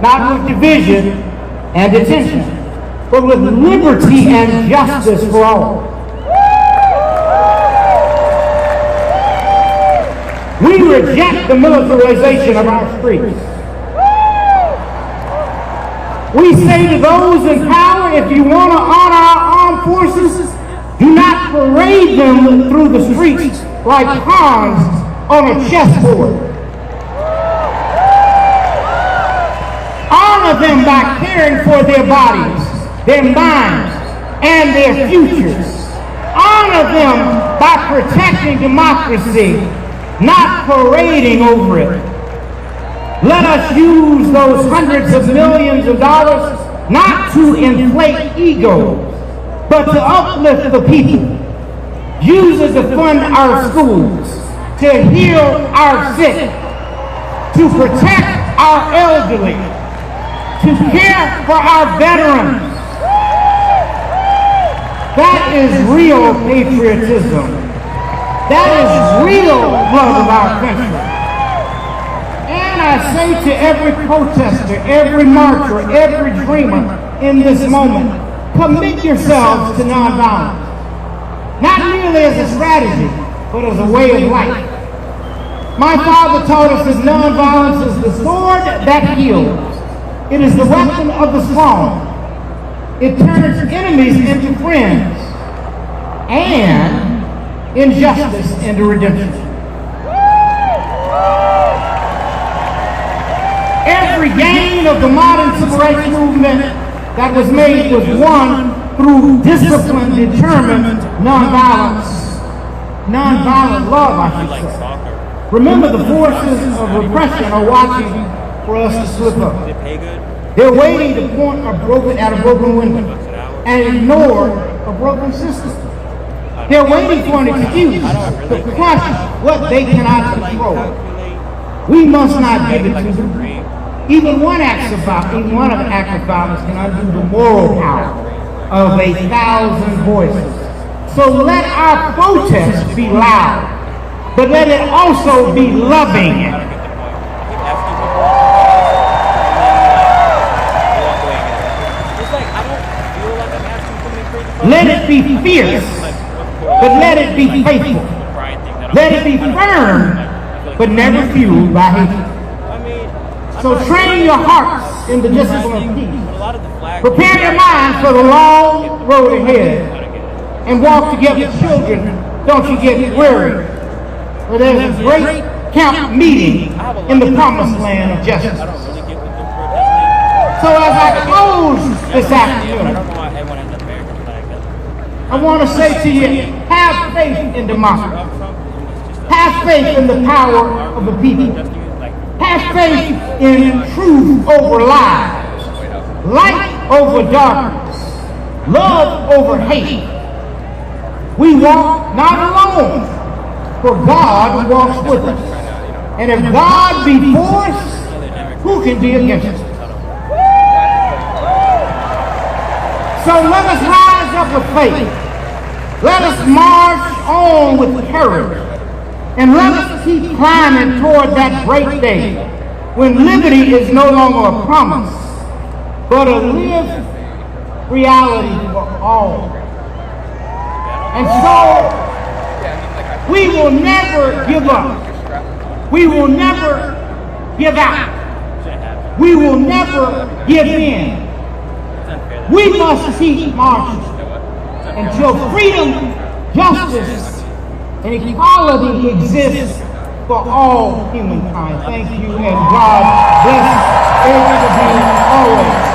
not with division and detention, but with liberty and justice for all. We reject the militarization of our streets. We say to those in power, if you want to honor our armed forces, do not parade them through the streets like pawns on a chessboard. Honor them by caring for their bodies, their minds, and their futures. Honor them by protecting democracy, not parading over it. Let us use those hundreds of millions of dollars not to inflate egos, but to uplift the people. Use it to fund our schools, to heal our sick, to protect our elderly, to care for our veterans. That is real patriotism. That is real love of our country. And I say to every protester, every marcher, every dreamer in this moment, commit yourselves to nonviolence. Not merely as a strategy, but as a way of life. My father taught us that nonviolence is the sword that heals. It is the weapon of the strong. It turns enemies into friends and injustice into redemption. Every gain of the modern civil rights movement that was made was won through disciplined, determined nonviolent love, I should say. Remember, the forces of repression are watching for us to slip up. They're waiting to point at a broken window and ignore a broken system. They're waiting for an excuse to crush what they cannot control. We must not give it to them. Even one act of violence can undo the moral power of 1,000 voices. So let our protest be loud, but let it also be loving. Let it be fierce, but let it be faithful. Let it be firm, but never fueled by hate. So train your hearts in the discipline of peace. Prepare your minds for the long road ahead. And walk together, children. Don't you get weary. For there's a great camp meeting in the promised land of justice. So as I close this afternoon, I want to say to you, have faith in democracy. Have faith in the power of the people. Have faith in truth over lies, light over darkness, love over hate. We walk not alone, for God walks with us. And if God be for us, who can be against us? So let us rise up with faith. Let us march on with courage. And let us keep climbing toward that great day when liberty is no longer a promise, but a lived reality for all. And so, we will never give up. We will never give out. We will never give in. We must keep marching until freedom, justice, and equality exists for all humankind. Thank you, and God bless everybody always.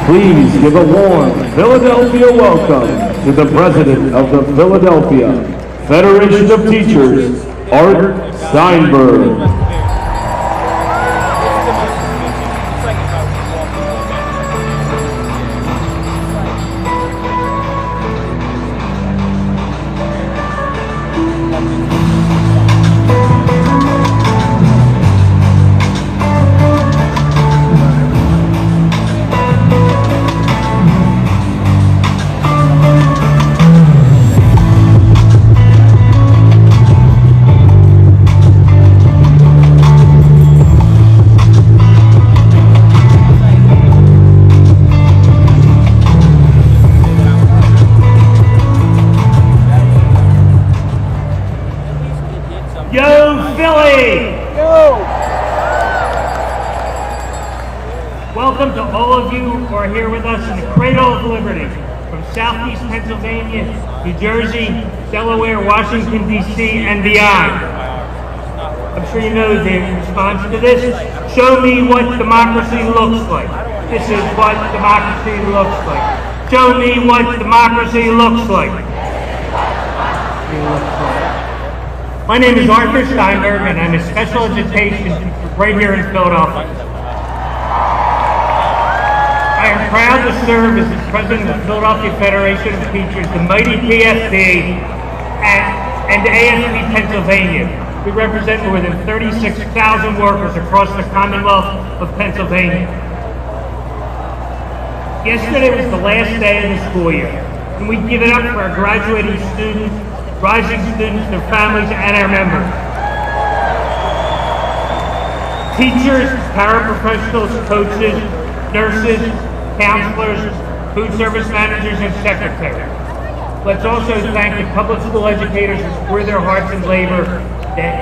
Please give a warm Philadelphia welcome to the President of the Philadelphia Federation of Teachers, Art Steinberg. Welcome to all of you who are here with us in the cradle of liberty, from Southeast Pennsylvania, New Jersey, Delaware, Washington, D.C., and beyond. I'm sure you know the response to this. Show me what democracy looks like. This is what democracy looks like. Show me what democracy looks like. My name is Arthur Steinberg, and I'm a special education right here in Philadelphia. I am proud to serve as the president of the Philadelphia Federation of Teachers, the mighty PFT, and AFP Pennsylvania. We represent more than 36,000 workers across the Commonwealth of Pennsylvania. Yesterday was the last day of the school year, and we give it up for our graduating students, rising students, their families, and our members. Teachers, paraprofessionals, coaches, nurses, counselors, food service managers, and secretaries. Let's also thank the public school educators who pour their hearts and labor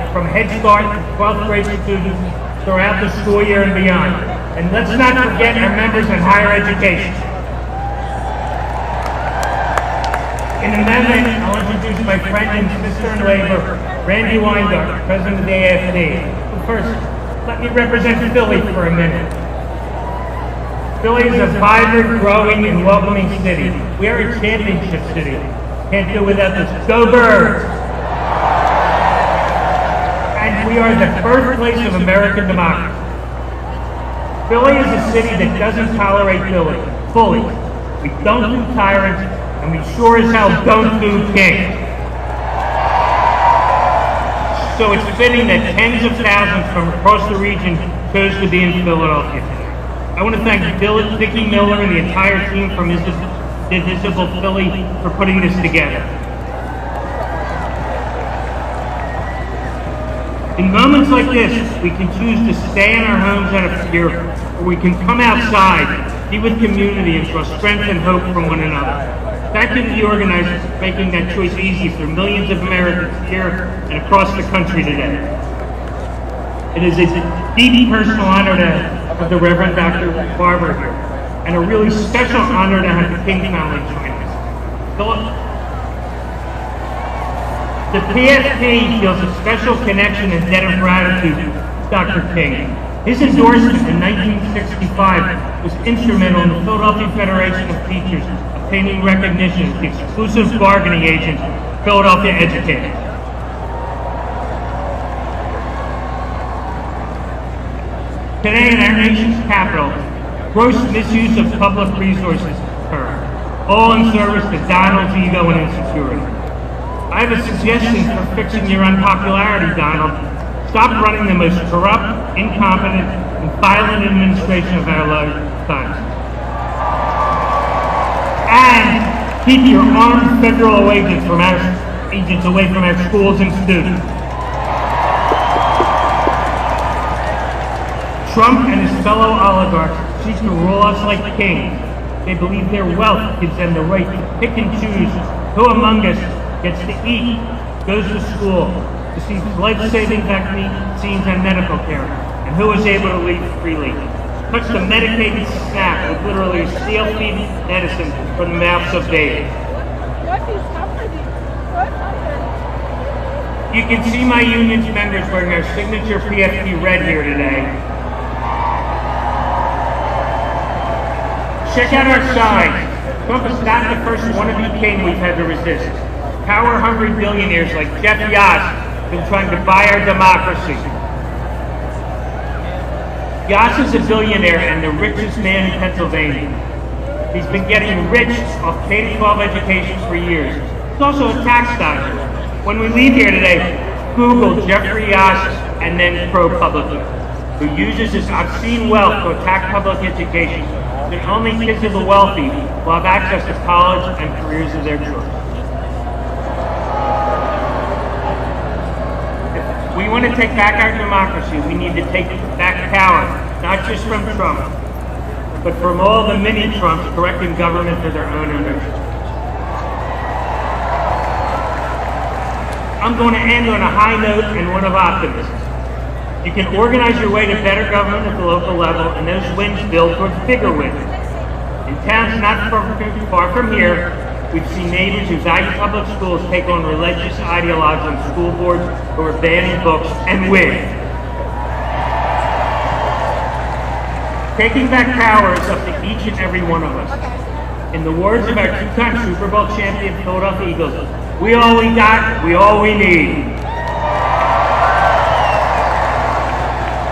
from Head Start to 12th grade students throughout the school year and beyond. And let's not forget our members in higher education. In a moment, I'll introduce my friend and sister in labor, Randy Weingarten, president of the AFD. But first, let me represent Philly for a minute. Philly is a vibrant, growing, and welcoming city. We are a championship city. Can't do without this. Go Birds! And we are the birthplace of American democracy. Philly is a city that doesn't tolerate bullies. We don't do tyrants, and we sure as hell don't do kings. So it's fitting that tens of thousands from across the region chose to be in Philadelphia. I want to thank Dickie Miller and the entire team from Indivisible Philly for putting this together. In moments like this, we can choose to stay in our homes out of fear, or we can come outside be with community, and draw strength and hope from one another. Thank you to the organizers for making that choice easy for millions of Americans here and across the country today. It is a deep personal honor to have the Reverend Dr. Barber here, and a really special honor to have the King family join us. The PFP feels a special connection and debt of gratitude to Dr. King. His endorsement in 1965 was instrumental in the Philadelphia Federation of Teachers obtaining recognition as the exclusive bargaining agent of Philadelphia educators. Today in our nation's capital, gross misuse of public resources occur, all in service to Donald's ego and insecurity. I have a suggestion for fixing your unpopularity, Donald. Stop running the most corrupt, incompetent, and violent administration of our lifetimes. And keep your armed federal agents away from our schools and students. Trump and his fellow oligarchs seek to rule us like kings. They believe their wealth gives them the right to pick and choose who among us gets to eat, goes to school, receives life-saving vaccines and medical care, and who is able to leave freely. Touch the medicated snack with literally steel-feed medicine from the mouths of babes. You can see my union's members wearing their signature PFP red here today. Check out our signs. Trump is not the first wannabe king we've had to resist. Power-hungry billionaires like Jeff Yass have been trying to buy our democracy. Yass is a billionaire and the richest man in Pennsylvania. He's been getting rich off K-12 education for years. He's also a tax dodger. When we leave here today, Google Jeffrey Yass and then ProPublica, who uses his obscene wealth to attack public education. That only kids of the wealthy will have access to college and careers of their choice. If we want to take back our democracy, we need to take back power, not just from Trump, but from all the mini-Trumps correcting government for their own ownership. I'm going to end on a high note and one of optimism. You can organize your way to better government at the local level, and those wins build towards bigger wins. In towns not far from here, we've seen neighbors who value public schools take on religious ideologues on school boards who are banning books and win. Taking back power is up to each and every one of us. In the words of our two-time Super Bowl champion Philadelphia Eagles, we all we got, we all we need.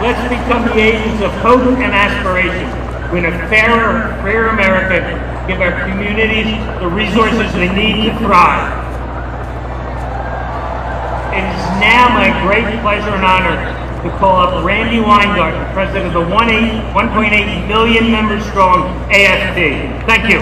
Let's become the agents of hope and aspiration. Win a fairer, freer America, give our communities the resources they need to thrive. It is now my great pleasure and honor to call up Randy Weingarten, president of the 1.8 million member strong AFD. Thank you.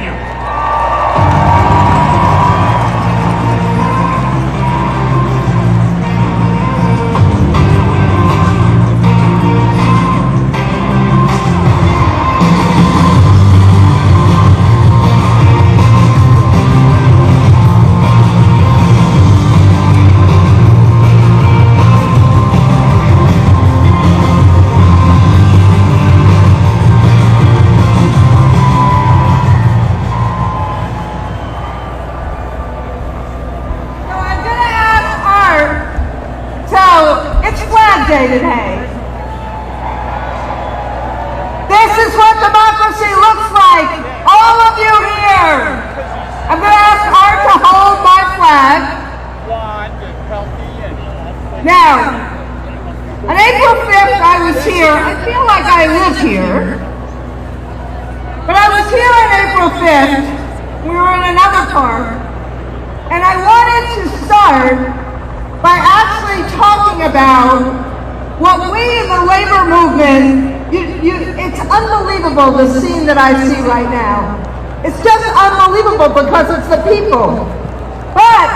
Today. This is what democracy looks like. All of you here. I'm going to ask Art to hold my flag. Now, on April 5th, I was here. I feel like I live here. But I was here on April 5th. We were in another car. And I wanted to start by actually talking about what we in the labor movement, it's unbelievable, the scene that I see right now. It's just unbelievable because it's the people. But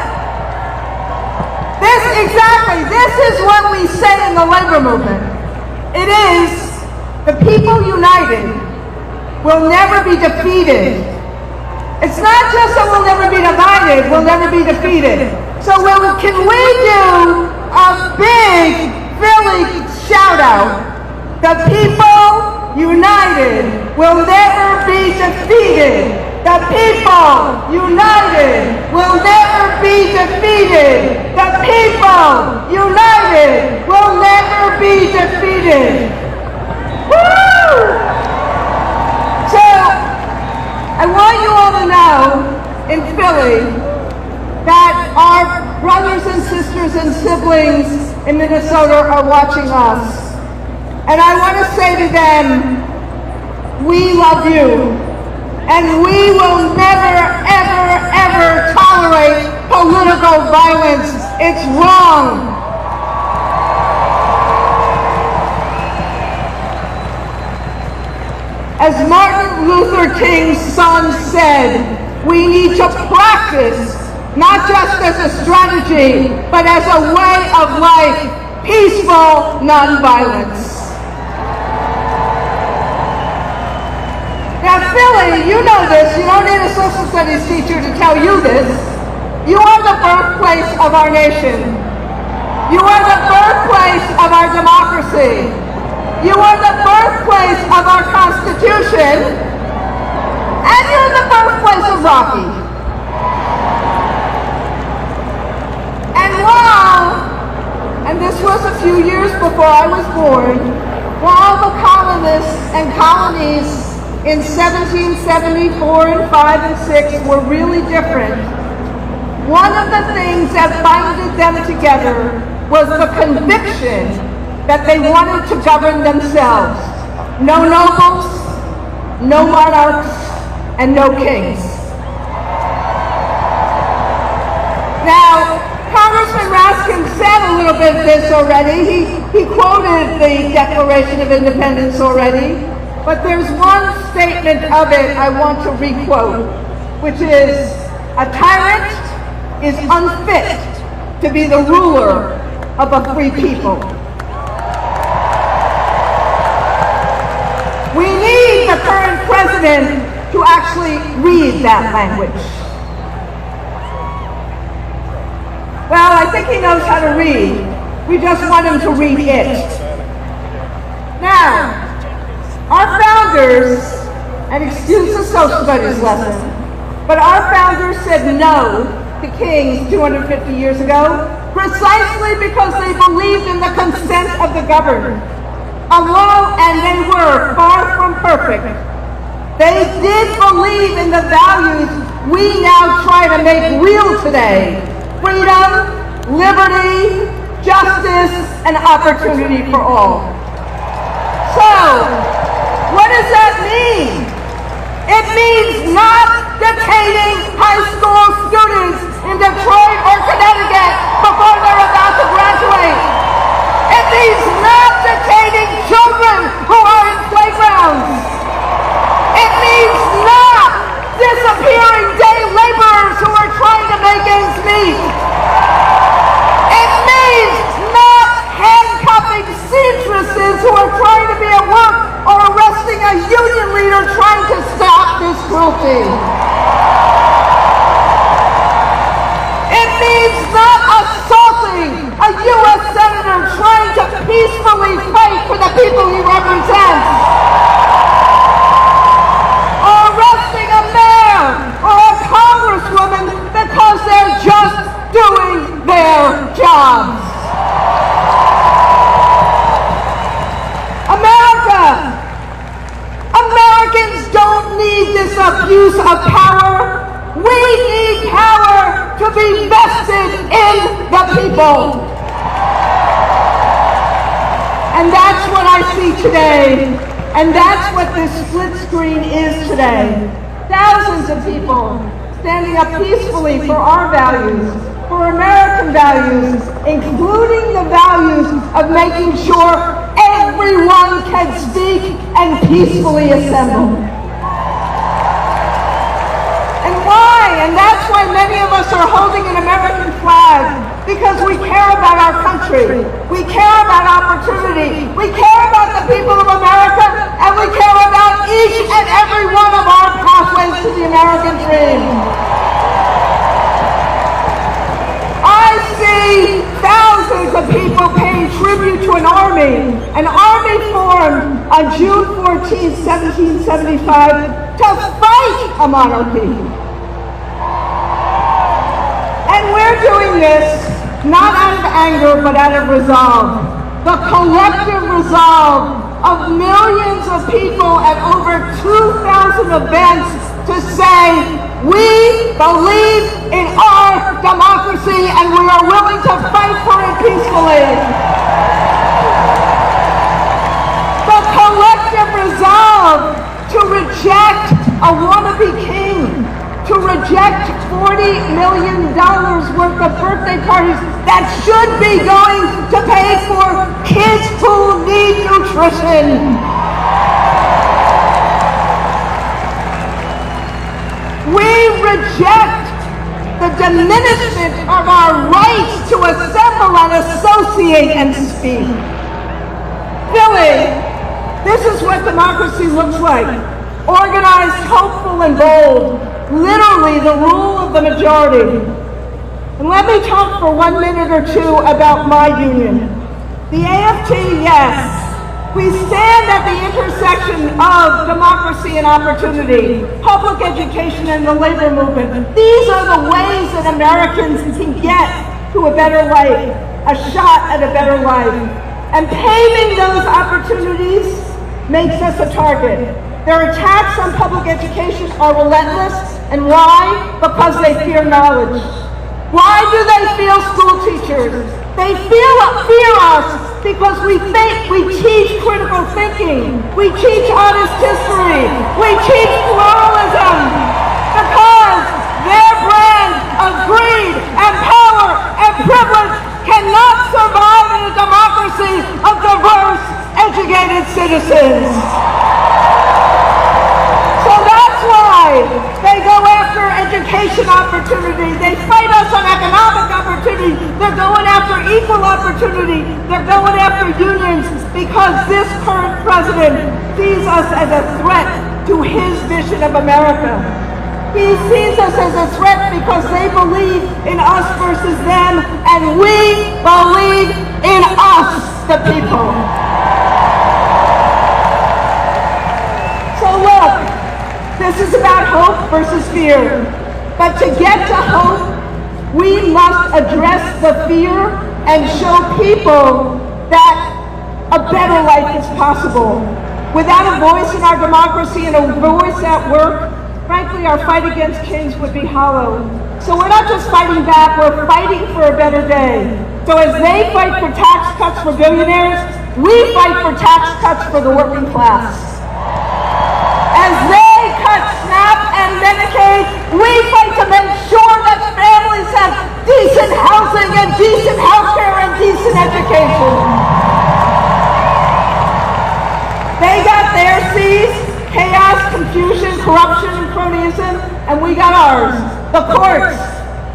this is what we say in the labor movement. It is the people united will never be defeated. It's not just that we'll never be divided, we'll never be defeated. So can we do a big Philly shout out? The people united will never be defeated. The people united will never be defeated. The people united will never be defeated. Woo! So, I want you all to know in Philly that our brothers and sisters and siblings in Minnesota are watching us. And I want to say to them, we love you. And we will never, ever, ever tolerate political violence. It's wrong. As Martin Luther King's son said, we need to practice, not just as a strategy, but as a way of life, peaceful nonviolence. Now, Philly, you know this. You don't need a social studies teacher to tell you this. You are the birthplace of our nation. You are the birthplace of our democracy. You are the birthplace of our Constitution. And you're the birthplace of Rocky. And this was a few years before I was born, while the colonists and colonies in 1774 and 5 and 6 were really different, one of the things that binded them together was the conviction that they wanted to govern themselves. No nobles, no monarchs, and no kings. Now, Congressman Raskin said a little bit of this already. He quoted the Declaration of Independence already. But there's one statement of it I want to requote, which is, a tyrant is unfit to be the ruler of a free people. We need the current president to actually read that language. Well, I think he knows how to read. We just want him to read it. Now, our founders, and excuse the social studies lesson, but our founders said no to kings 250 years ago precisely because they believed in the consent of the governed. Although, and they were far from perfect, they did believe in the values we now try to make real today: freedom, liberty, justice, and opportunity for all. So, what does that mean? It means not detaining high school students in Detroit or Connecticut before they're about to graduate. It means not detaining children who are in playgrounds. It means not disappearing day laborers who are trying to make ends meet. It means not handcuffing seamstresses who are trying to be at work or arresting a union leader trying to stop this cruelty. It means not assaulting a U.S. senator trying to peacefully fight for the people he represents. Or arresting a mayor or a congresswoman because they're just doing their jobs. Americans don't need this abuse of power. We need power to be vested in the people. And that's what I see today. And that's what this split screen is today. Thousands of people standing up peacefully for our values, for American values, including the values of making sure everyone can speak and peacefully assemble. And why? And that's why many of us are holding an American flag, because we care about our country. We care about opportunity. We care about the people of America, and we care about each and every tribute to an army formed on June 14, 1775 to fight a monarchy. And we're doing this not out of anger, but out of resolve. The collective resolve of millions of people at over 2,000 events to say, we believe in our democracy and we are willing to fight for it peacefully. The collective resolve to reject a wannabe king, to reject $40 million worth of birthday parties that should be going to pay for kids who need nutrition. We reject the diminishment of our rights to assemble and associate and speak. Philly, this is what democracy looks like. Organized, hopeful, and bold. Literally the rule of the majority. And let me talk for 1 minute or two about my union. The AFT, yes. We stand at the intersection of democracy and opportunity, public education and the labor movement. These are the ways that Americans can get to a better life, a shot at a better life. And paving those opportunities makes us a target. Their attacks on public education are relentless. And why? Because they fear knowledge. Why do they fear school teachers? They fear us because we teach critical thinking. We teach honest history. We teach pluralism. Because their brand of greed and power and privilege cannot survive in a democracy of diverse, educated citizens. So that's why they go after education opportunity. They fight us on economic opportunity. They're going after equal opportunity. They're going after unions because this current president sees us as a threat to his vision of America. He sees us as a threat because they believe in us versus them, and we believe in us, the people. So look, this is about hope versus fear. But to get to hope, we must address the fear and show people that a better life is possible. Without a voice in our democracy and a voice at work, frankly, our fight against kings would be hollow. So we're not just fighting back, we're fighting for a better day. So as they fight for tax cuts for billionaires, we fight for tax cuts for the working class. As they cut SNAP and Medicaid, we fight to make sure that families have decent housing and decent health care and decent education. They got their C's, chaos, confusion, corruption, and cronyism, and we got ours. The courts,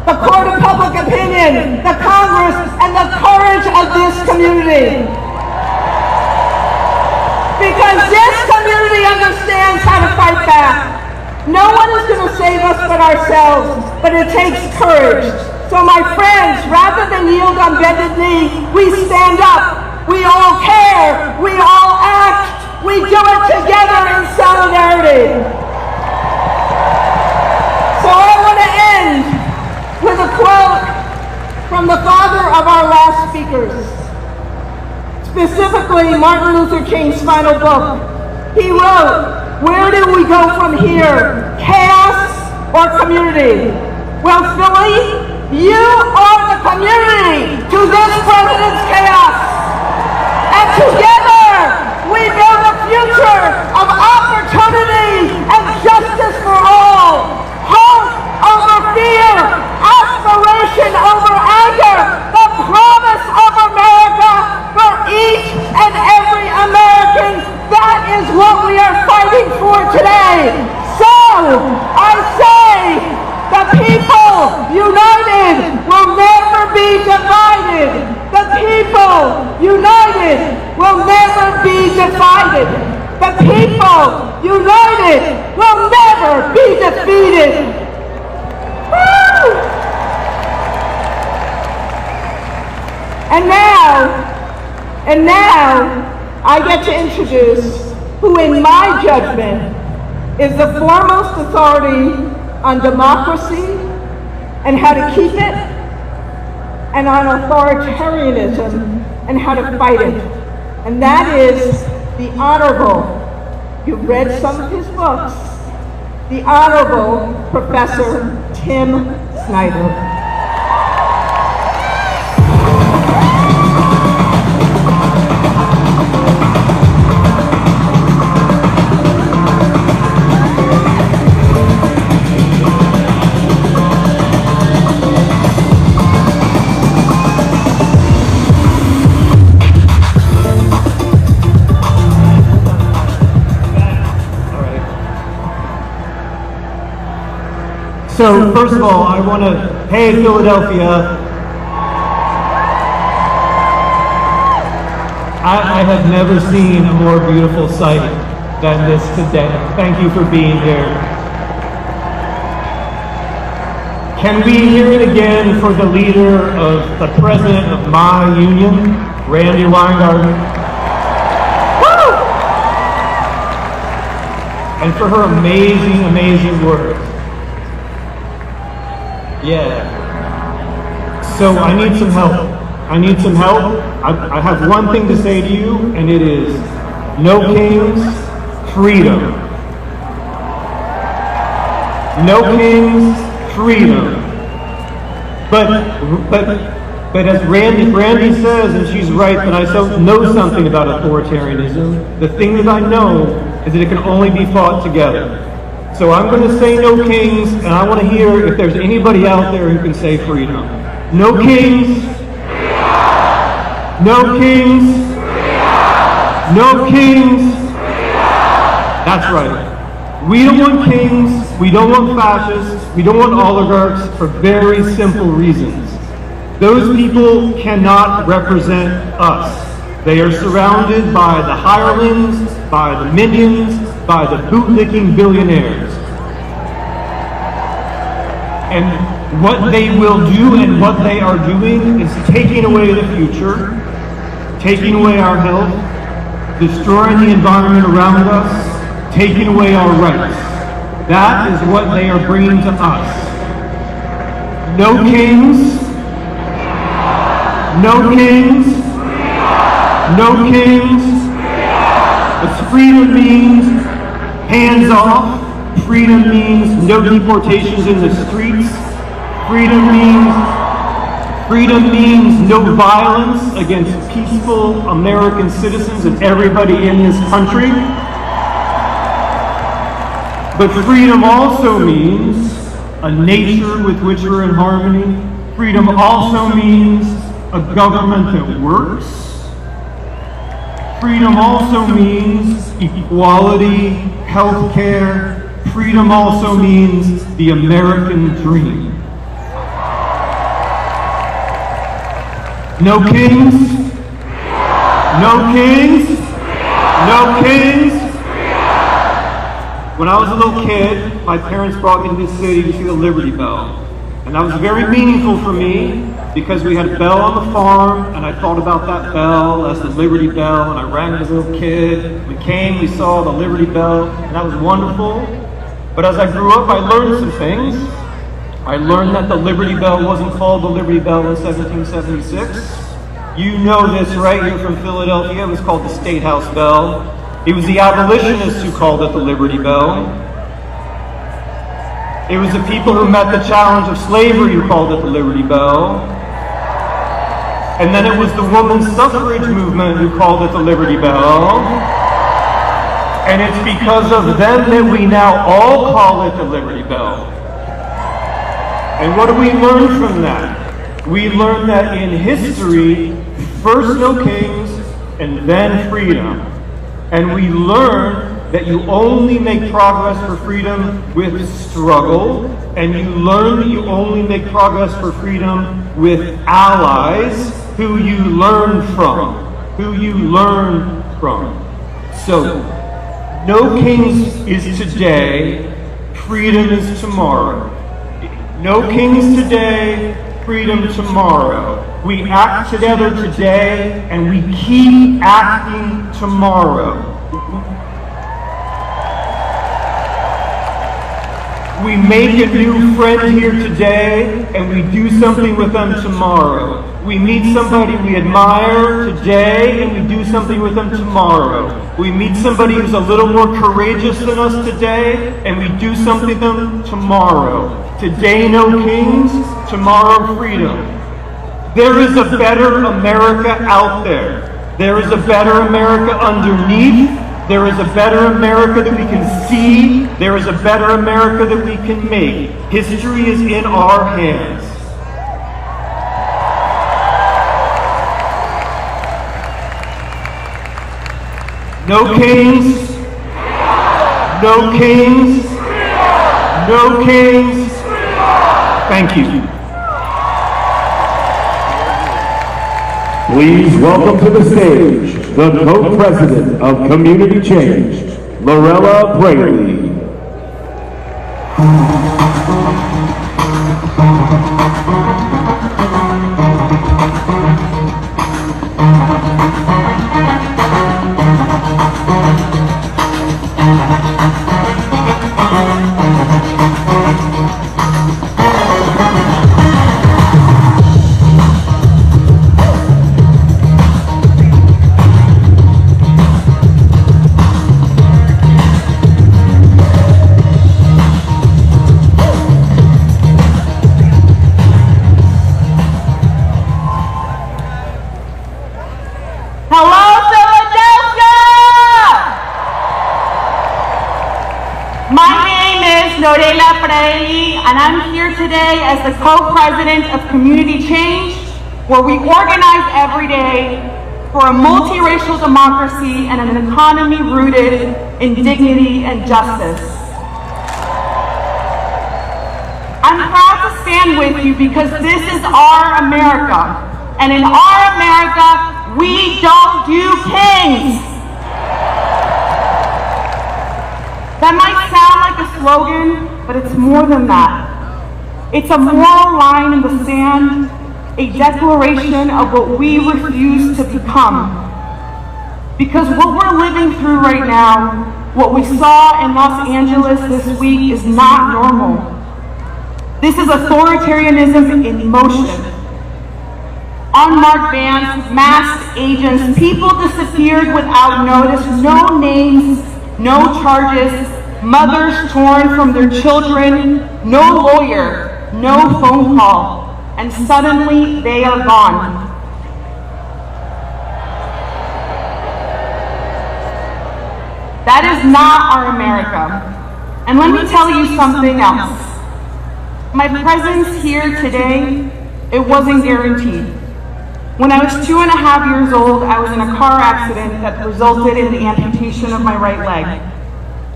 the court of public opinion, the Congress, and the courage of this community. Because this community understands how to fight back. No one is going to save us but ourselves, but it takes courage. So my friends, rather than yield on bended knee, we stand up. We all care. We all act. We do it together in solidarity. So I want to end with a quote from the father of our last speakers. Specifically, Martin Luther King's final book. He wrote, "Where do we go from here? Chaos or community?" Well, Philly, you are the community to this president's chaos. And together, we build a future of opportunity and justice for all. Hope over fear, aspiration over anger, the promise of America for each and every American. That is what we are fighting for today. So, I say, the people united will never be divided. The people united will never be divided. The people united will never be defeated. Woo! And now, And now, I get to introduce who, in my judgment, is the foremost authority on democracy and how to keep it, and on authoritarianism and how to fight it. And that is the Honorable, you've read some of his books, the Honorable Professor Tim Snyder. So first of all, I want to, hey Philadelphia, I have never seen a more beautiful sight than this today. Thank you for being here. Can we hear it again for the leader of the president of my union, Randy Weingarten? Woo! And for her amazing, amazing words. Yeah. So I need some help. I need some help. I have one thing to say to you, and it is no kings, freedom. No kings, freedom. But as Randy says, and she's right, that I know something about authoritarianism. The thing that I know is that it can only be fought together. So I'm going to say no kings, and I want to hear if there's anybody out there who can say freedom. No kings. No kings. No kings. That's right. We don't want kings. We don't want fascists. We don't want oligarchs for very simple reasons. Those people cannot represent us. They are surrounded by the hirelings, by the minions, by the bootlicking billionaires. And what they will do and what they are doing is taking away the future, taking away our health, destroying the environment around us, taking away our rights. That is what they are bringing to us. No kings, no kings, no kings. But freedom means hands off. Freedom means no deportations in the streets. Freedom means no violence against peaceful American citizens and everybody in this country. But freedom also means a nature with which we're in harmony. Freedom also means a government that works. Freedom also means equality, health care. Freedom also means the American dream. No kings, no kings, no kings. When I was a little kid, my parents brought me to this city to see the Liberty Bell. And that was very meaningful for me because we had a bell on the farm, and I thought about that bell as the Liberty Bell, and I rang as a little kid. We came, we saw the Liberty Bell, and that was wonderful. But as I grew up, I learned some things. I learned that the Liberty Bell wasn't called the Liberty Bell in 1776. You know this, right? You're from Philadelphia. It was called the State House Bell. It was the abolitionists who called it the Liberty Bell. It was the people who met the challenge of slavery who called it the Liberty Bell. And then it was the women's suffrage movement who called it the Liberty Bell. And it's because of them that we now all call it the Liberty Bell. And what do we learn from that? We learn that in history, first no kings and then freedom. And we learn that you only make progress for freedom with struggle, and you learn that you only make progress for freedom with allies who you learn from. So, no kings is today, freedom is tomorrow. No kings today, freedom tomorrow. We act together today, and we keep acting tomorrow. We make a new friend here today, and we do something with them tomorrow. We meet somebody we admire today, and we do something with them tomorrow. We meet somebody who's a little more courageous than us today, and we do something with them tomorrow. Today, no kings, tomorrow, freedom. There is a better America out there. There is a better America underneath. There is a better America that we can see. There is a better America that we can make. History is in our hands. No kings. No kings. No kings. Thank you. Please welcome to the stage the Co-President of Community Change, Lorella Braley. And I'm here today as the co-president of Community Change, where we organize every day for a multiracial democracy and an economy rooted in dignity and justice. I'm proud to stand with you because this is our America. And in our America, we don't do kings. That might sound like a slogan, but it's more than that. It's a moral line in the sand, a declaration of what we refuse to become. Because what we're living through right now, what we saw in Los Angeles this week, is not normal. This is authoritarianism in motion. Unmarked vans, masked agents, people disappeared without notice, no names, no charges, mothers torn from their children, no lawyer, no phone call, and suddenly they are gone. That is not our America. And let me tell you something else. My presence here today, it wasn't guaranteed. When I was 2.5 years old, I was in a car accident that resulted in the amputation of my right leg.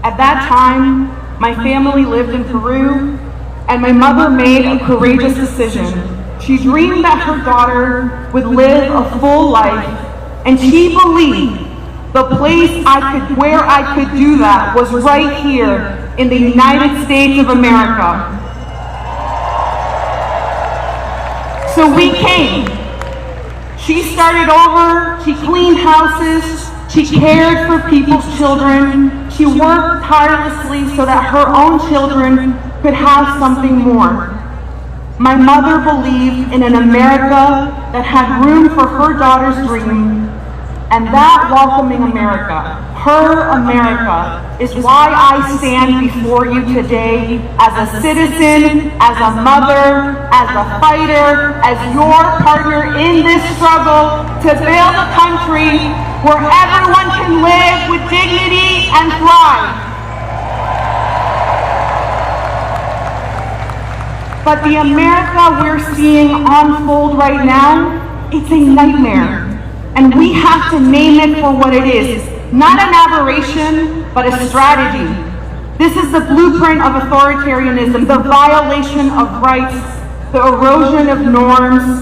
At that time, my family lived in Peru, and my mother made a courageous decision. She dreamed that her daughter would live a full life, and she believed the place where I could do that was right here in the United States of America. So we came. She started over, she cleaned houses, she cared for people's children, she worked tirelessly so that her own children could have something more. My mother believed in an America that had room for her daughter's dream, and that welcoming America, her America, is why I stand before you today as a citizen, as a mother, as a fighter, as your partner in this struggle to build a country where everyone can live with dignity and thrive. But the America we're seeing unfold right now, it's a nightmare. And we have to name it for what it is. Not an aberration, but a strategy. This is the blueprint of authoritarianism, the violation of rights, the erosion of norms,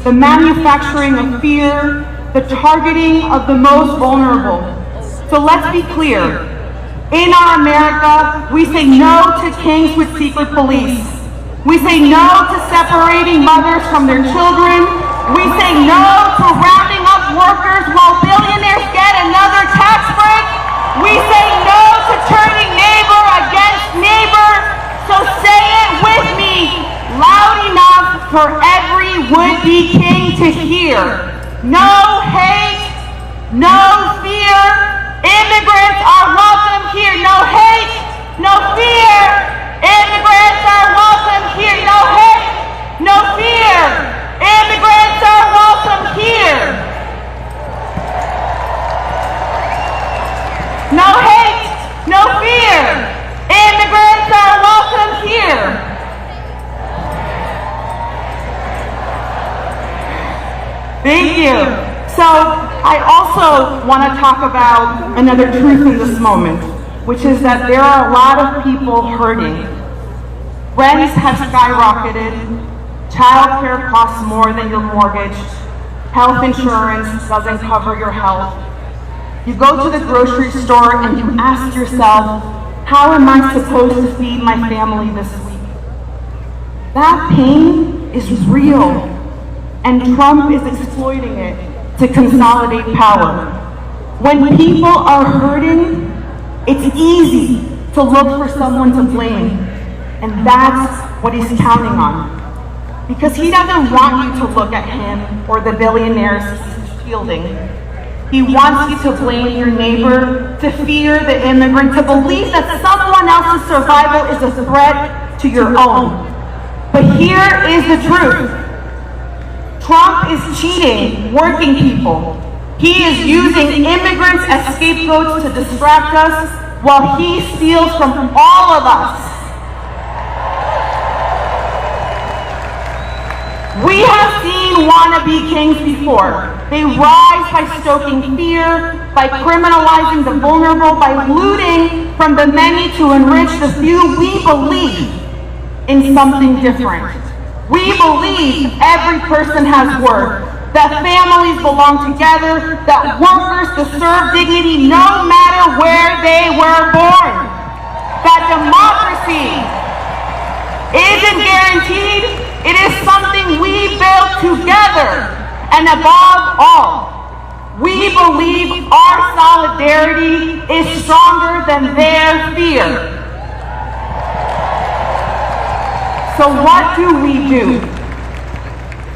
the manufacturing of fear, the targeting of the most vulnerable. So let's be clear. In our America, we say no to kings with secret police. We say no to separating mothers from their children. We say no to rounding up workers while billionaires get another tax break. We say no to turning neighbor against neighbor. So say it with me, loud enough for every would-be king to hear. No hate, no fear. Immigrants are welcome here. No hate, no fear. Immigrants are welcome here. No hate, no fear. Immigrants are welcome here. No hate, no fear. Immigrants are welcome here. Thank you. So I also want to talk about another truth in this moment, which is that there are a lot of people hurting. Rents have skyrocketed. Childcare costs more than your mortgage. Health insurance doesn't cover your health. You go to the grocery store and you ask yourself, how am I supposed to feed my family this week? That pain is real, and Trump is exploiting it to consolidate power. When people are hurting, it's easy to look for someone to blame, and that's what he's counting on. Because he doesn't want you to look at him or the billionaires he's shielding. He wants you to blame your neighbor, to fear the immigrant, to believe that someone else's survival is a threat to your own. But here is the truth. Trump is cheating working people. He is using immigrants as scapegoats to distract us while he steals from all of us. We have seen wannabe kings before. They rise by stoking fear, by criminalizing the vulnerable, by looting from the many to enrich the few. We believe in something different. We believe every person has worth, that families belong together, that workers deserve dignity no matter where they were born, that democracy isn't guaranteed. It is something we build together, and above all, we believe our solidarity is stronger than their fear. So what do?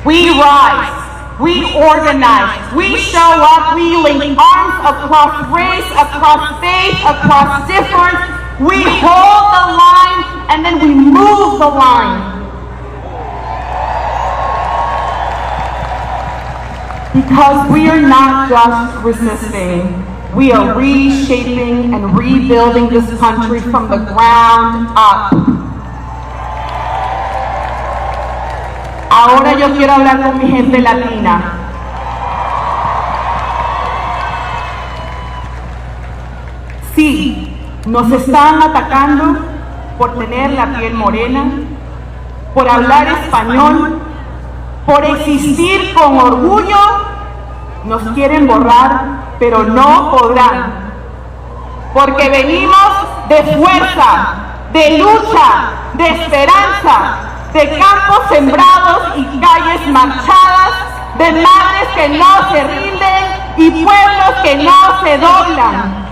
We rise, we organize, we show up, we link arms across race, across faith, across difference. We hold the line, and then we move the line. Because we are not just resisting, we are reshaping and rebuilding this country from the ground up. Ahora yo quiero hablar con mi gente latina. Sí, nos están atacando por tener la piel morena, por hablar español, por existir con orgullo. Nos quieren borrar, pero no podrán. Porque venimos de fuerza, de lucha, de esperanza, de campos sembrados y calles marchadas, de madres que no se rinden y pueblos que no se doblan.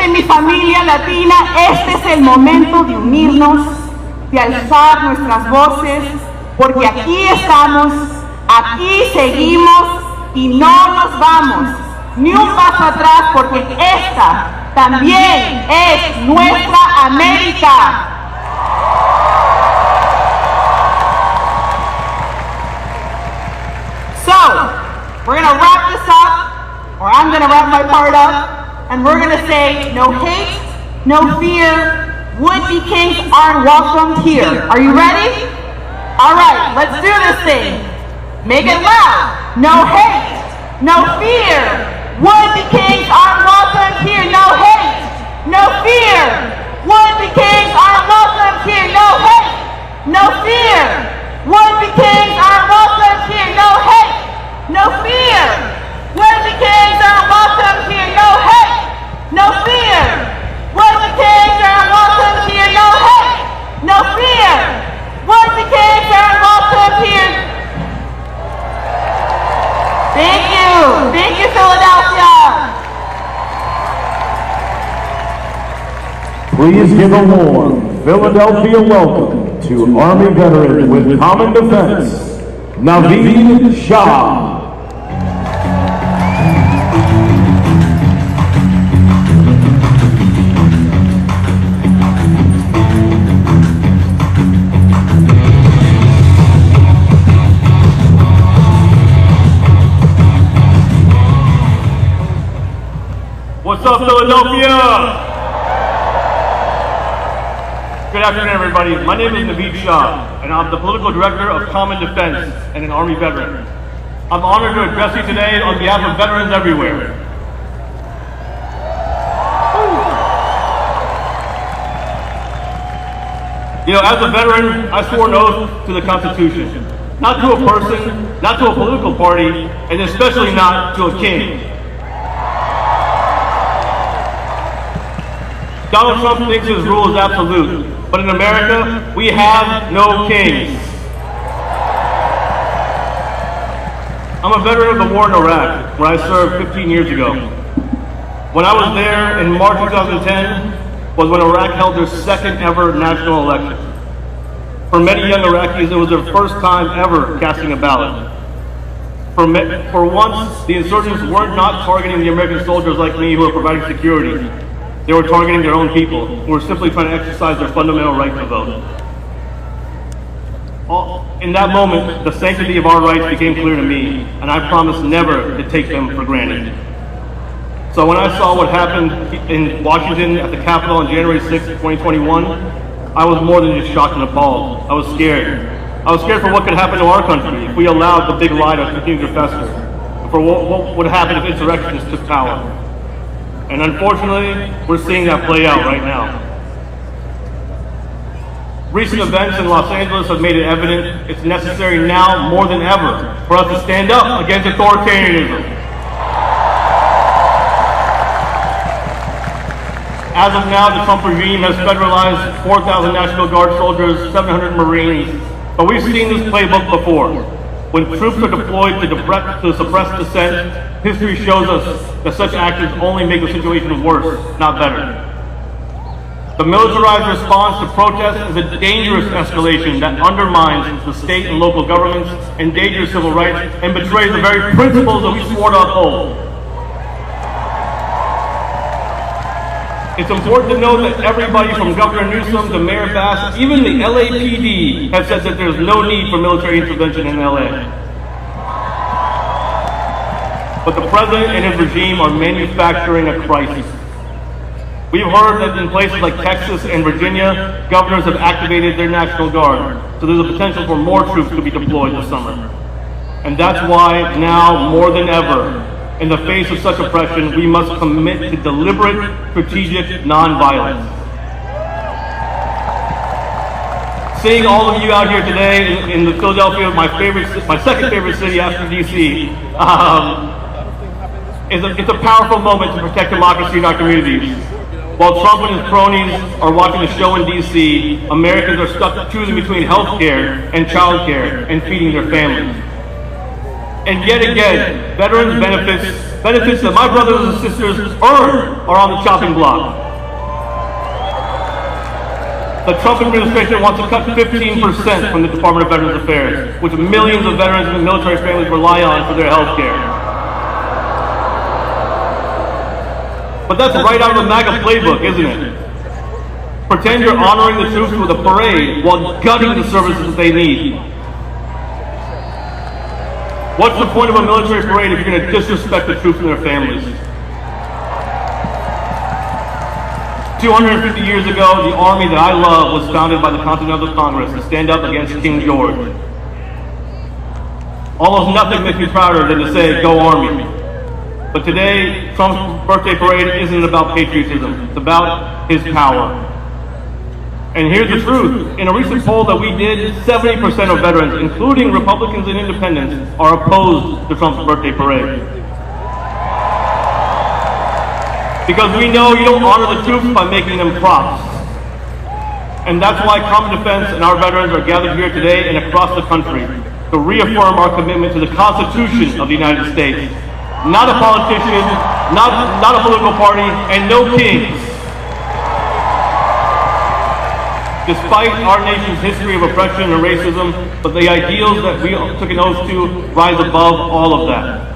Mi familia latina, este es el momento de unirnos, de alzar nuestras voces, porque aquí estamos, aquí seguimos y no nos vamos, ni un paso atrás, porque esta también es nuestra América. So, we're going to wrap this up, or I'm going to wrap my part up. And we're going to say, no hate, no fear, would-be kings aren't welcome here. Are you ready? All right, let's do this thing. Make it loud. No hate, no fear, would-be kings aren't welcome here. No hate, no fear, would-be kings aren't welcome here. No hate, no fear, would-be kings aren't welcome here. No hate, no fear, would-be kings aren't welcome here. No hate. No fear! What the kings are you. Thank you, Philadelphia. Please give a warm Philadelphia welcome to Army veteran with Common Defense, Naveed Shah. What's up, Philadelphia? Good afternoon, everybody. My name is Naveed Shah, and I'm the political director of Common Defense and an Army veteran. I'm honored to address you today on behalf of veterans everywhere. You know, as a veteran, I swore an oath to the Constitution. Not to a person, not to a political party, and especially not to a king. Donald Trump thinks his rule is absolute, but in America, we have no kings. I'm a veteran of the war in Iraq, where I served 15 years ago. When I was there in March 2010 was when Iraq held their second ever national election. For many young Iraqis, it was their first time ever casting a ballot. For once, the insurgents weren't not targeting the American soldiers like me who were providing security. They were targeting their own people, who were simply trying to exercise their fundamental right to vote. In that moment, the sanctity of our rights became clear to me, and I promised never to take them for granted. So when I saw what happened in Washington at the Capitol on January 6, 2021, I was more than just shocked and appalled. I was scared. I was scared for what could happen to our country if we allowed the big lie to continue to fester, and for what would happen if insurrectionists took power. And unfortunately, we're seeing that play out right now. Recent events in Los Angeles have made it evident it's necessary now more than ever for us to stand up against authoritarianism. As of now, the Trump regime has federalized 4,000 National Guard soldiers, 700 Marines, but we've seen this playbook before. When troops are deployed to suppress dissent, history shows us that such actions only make the situation worse, not better. The militarized response to protests is a dangerous escalation that undermines the state and local governments, endangers civil rights, and betrays the very principles that we swore to uphold. It's important to note that everybody from Governor Newsom to Mayor Bass, even the LAPD, have said that there's no need for military intervention in LA. But the president and his regime are manufacturing a crisis. We've heard that in places like Texas and Virginia, governors have activated their National Guard, so there's a potential for more troops to be deployed this summer. And that's why now, more than ever, in the face of such oppression, we must commit to deliberate, strategic nonviolence. Seeing all of you out here today in the Philadelphia, my second favorite city after DC, it's a powerful moment to protect democracy in our communities. While Trump and his cronies are watching the show in DC, Americans are stuck choosing between health care and child care and feeding their families. And yet again, veterans' benefits that my brothers and sisters earn are on the chopping block. The Trump administration wants to cut 15% from the Department of Veterans Affairs, which millions of veterans and military families rely on for their health care. But that's right out of the MAGA playbook, isn't it? Pretend you're honoring the troops with a parade while gutting the services that they need. What's the point of a military parade if you're going to disrespect the troops and their families? 250 years ago, the army that I love was founded by the Continental Congress to stand up against King George. Almost nothing makes me prouder than to say, "Go Army." But today, Trump's birthday parade isn't about patriotism. It's about his power. And here's the truth. In a recent poll that we did, 70% of veterans, including Republicans and independents, are opposed to Trump's birthday parade. Because we know you don't honor the troops by making them props. And that's why Common Defense and our veterans are gathered here today and across the country to reaffirm our commitment to the Constitution of the United States not a politician, not a political party, and no kings. Despite our nation's history of oppression and racism, but the ideals that we took an oath to rise above all of that.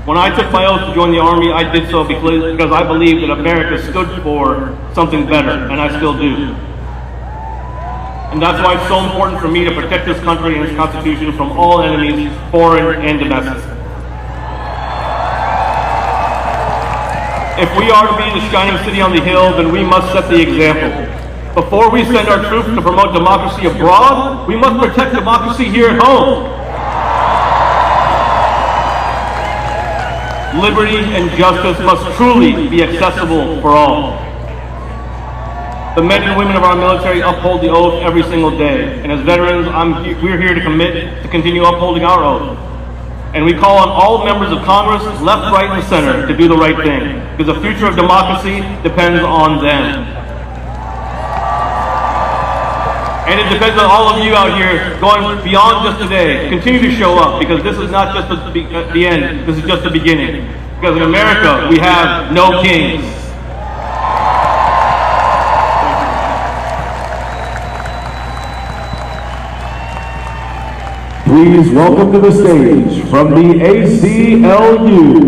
When I took my oath to join the Army, I did so because I believed that America stood for something better, and I still do. And that's why it's so important for me to protect this country and its Constitution from all enemies, foreign and domestic. If we are to be the shining city on the hill, then we must set the example. Before we send our troops to promote democracy abroad, we must protect democracy here at home. Liberty and justice must truly be accessible for all. The men and women of our military uphold the oath every single day, and as veterans, we're here to commit to continue upholding our oath. And we call on all members of Congress, left, right, and center, to do the right thing, because the future of democracy depends on them. And it depends on all of you out here going beyond just today. Continue to show up, because this is not just the end, this is just the beginning. Because in America, we have no kings. Please welcome to the stage from the ACLU,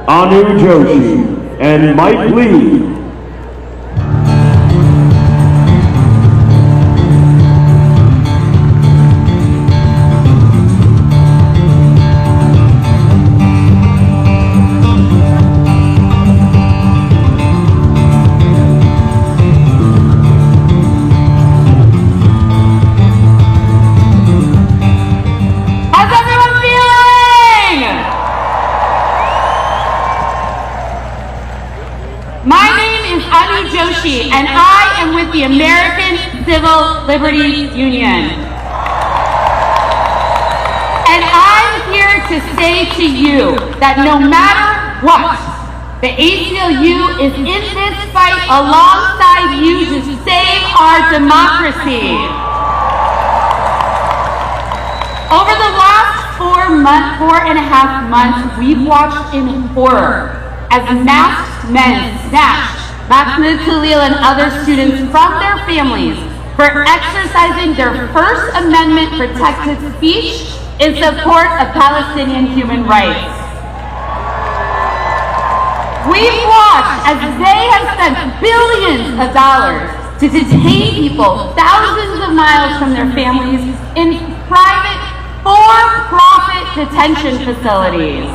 Anu Joshi and Mike Lee. And I am with the American Civil Liberties Union. And I'm here to say to you that no matter what, the ACLU is in this fight alongside you to save our democracy. Over the last 4.5 months, we've watched in horror as masked men snatched Mahmoud Khalil and other students from their families for exercising their First Amendment protected speech in support of Palestinian human rights. We've watched as they have spent billions of dollars to detain people thousands of miles from their families in private, for-profit detention facilities.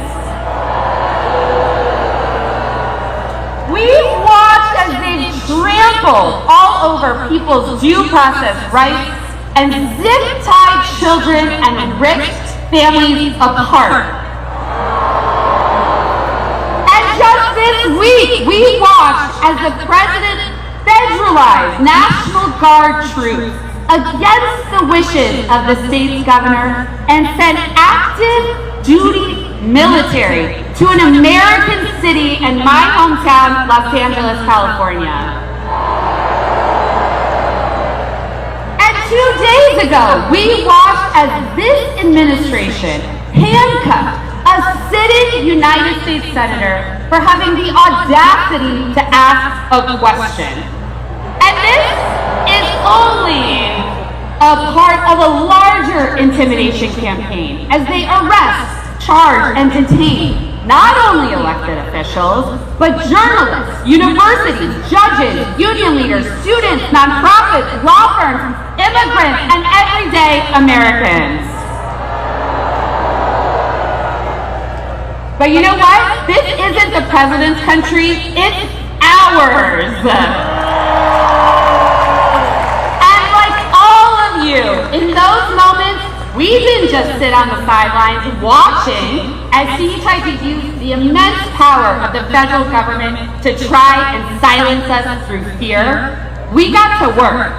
We've watched as they've trampled all over people's due process rights and zip-tied children and ripped families apart. And just this week, we watched as the president federalized National Guard troops against the wishes of the state's governor and sent active duty military to an American city in my hometown, Los Angeles, California. And 2 days ago, we watched as this administration handcuffed a sitting United States Senator for having the audacity to ask a question. And this is only a part of a larger intimidation campaign as they arrest, charge, and detain not only elected officials, but journalists, universities, judges, union leaders, students, nonprofits, law firms, immigrants, and everyday Americans. But you know what? This isn't the president's country, it's ours. And like all of you, in those moments, we didn't just sit on the sidelines watching as he tried to use the immense power of the federal government to try and silence us through fear. We got to work.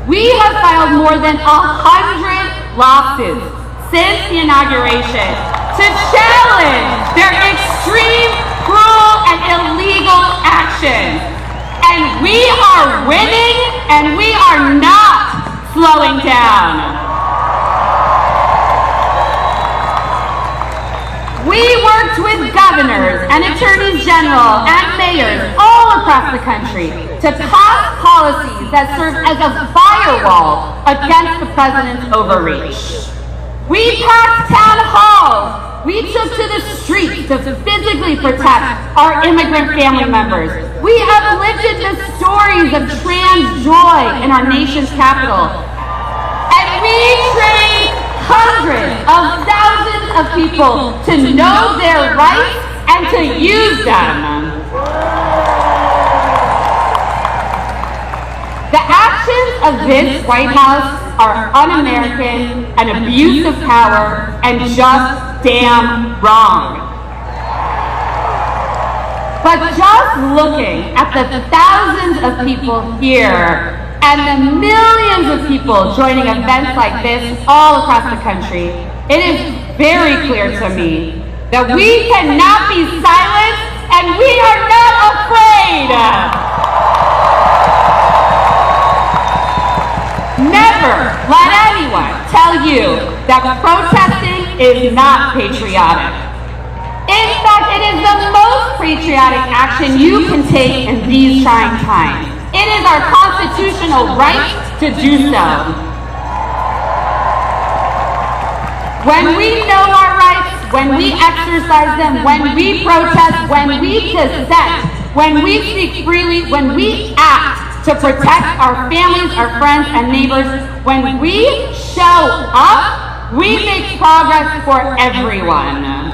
We have filed more than 100 lawsuits since the inauguration to challenge their extreme, cruel, and illegal actions. And we are winning, and we are not slowing down. We were worked with governors and attorneys general and mayors all across the country to pass policies that serve as a firewall against the president's overreach. We passed town halls. We took to the streets to physically protect our immigrant family members. We uplifted the stories of trans joy in our nation's capital. And we trained hundreds of thousands of people to know their rights and to use them. The actions of this White House are un-American, an abuse of power, and just damn wrong. But just looking at the thousands of people here and the millions of people joining events like this all across the country, it is very clear to me that we cannot be silent and we are not afraid. Never let anyone tell you that protesting is not patriotic. In fact, it is the most patriotic action you can take in these trying times. It is our constitutional right to do so. When we know our rights, when we exercise them, when we protest, when we dissent, when we speak freely, when we act to protect our families, our friends, and neighbors, when we show up, we make progress for everyone.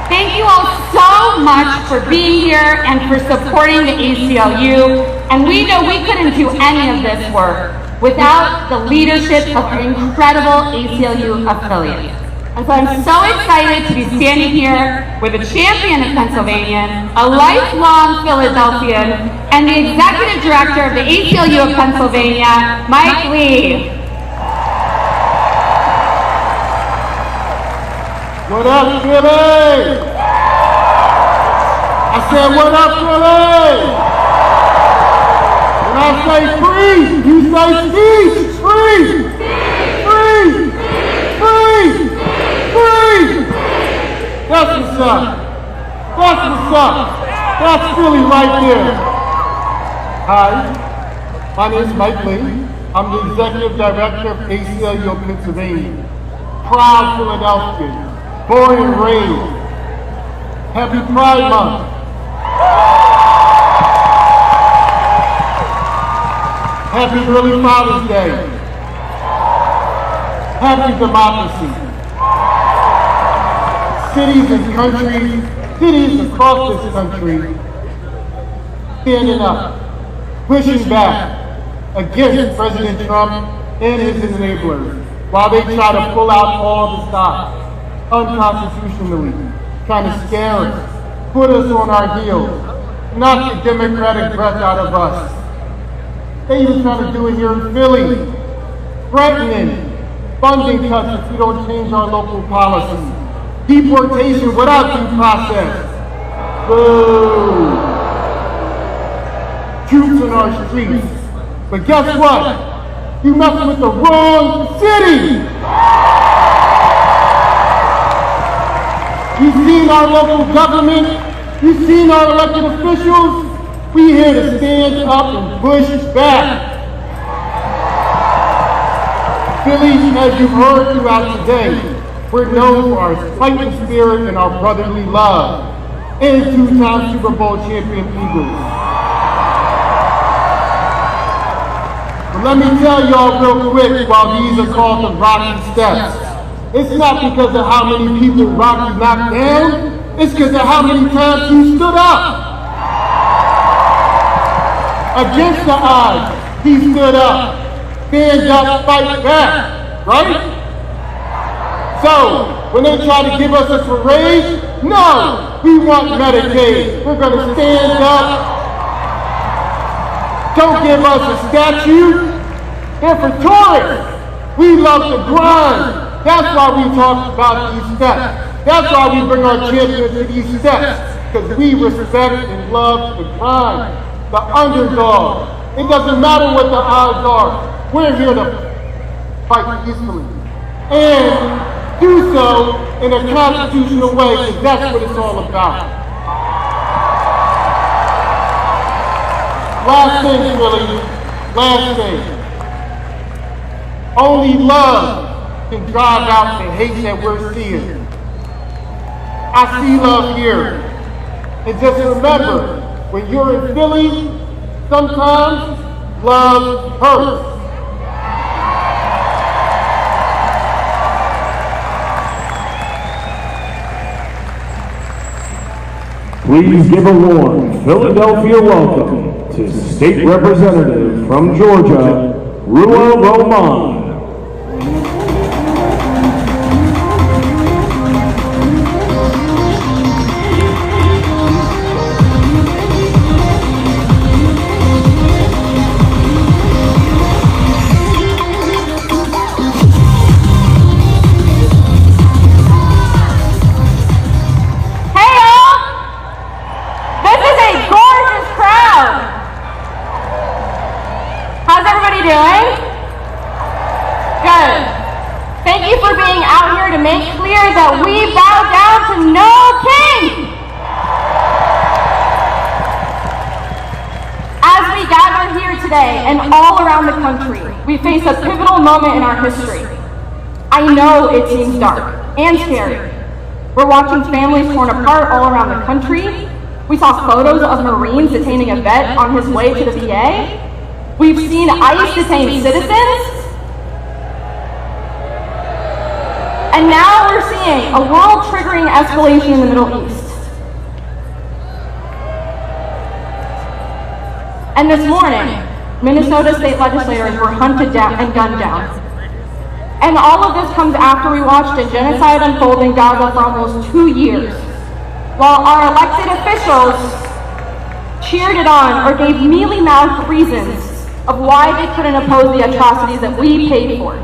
Thank you all so much for being here and for supporting the ACLU. And we know we couldn't do any of this work without the leadership of our incredible ACLU affiliates. And so I'm so excited to be standing here with a champion of Pennsylvania, a lifelong Philadelphian, and the executive director of the ACLU of Pennsylvania, Mike Lee. What up, Philly? I said, what up, Philly? When I say free, you say speech. Free! Free! Free! Free! That's what's up. That's what's up. That's Philly right there. Hi, my name is Mike Lee. I'm the executive director of ACLU of Pennsylvania. Proud Philadelphian. Born and raised. Happy Pride Month. Happy early Father's Day. Happy democracy. Cities and countries, cities across this country, standing up, pushing back against President Trump and his enablers while they try to pull out all the stops unconstitutionally, trying to scare us, put us on our heels, knock the democratic breath out of us. They even trying to do it here in Philly, threatening funding cuts if we don't change our local policies, deportation without due process. Boo! Troops in our streets. But guess what? You messing with the wrong city! You've seen our local government, you've seen our elected officials. We here to stand up and push back. Philly, as you've heard throughout today, we're known for our fighting spirit and our brotherly love, and two-time Super Bowl champion Eagles. But let me tell y'all real quick while these are called the Rocky Steps. It's not because of how many people Rocky knocked down, it's because of how many times he stood up. Against the odds, he stood up. Stand up, fight back, right? So, when they try to give us a parade, no, we want Medicaid. We're going to stand up. Don't give us a statue. They're for tourists. We love to grind. That's why we talk about these steps. That's why we bring our champions to these steps. Because we respect and love the grind, the underdog. It doesn't matter what the odds are. We're here to fight peacefully. And do so in a constitutional way, because that's what it's all about. Last thing, Philly, last thing. Only love can drive out the hate that we're seeing. I see love here. And just remember, when you're in Philly, sometimes love hurts. Please give a warm Philadelphia welcome to State Representative from Georgia, Ruo Roman. And all around the country, we face a pivotal moment in our history. I know it seems dark and scary. We're watching families torn apart all around the country. We saw photos of Marines detaining a vet on his way to the VA. We've seen ICE detain citizens. And now we're seeing a world-triggering escalation in the Middle East. And this morning, Minnesota state legislators were hunted down and gunned down. And all of this comes after we watched a genocide unfold in Gaza for almost 2 years, while our elected officials cheered it on or gave mealy-mouthed reasons of why they couldn't oppose the atrocities that we paid for.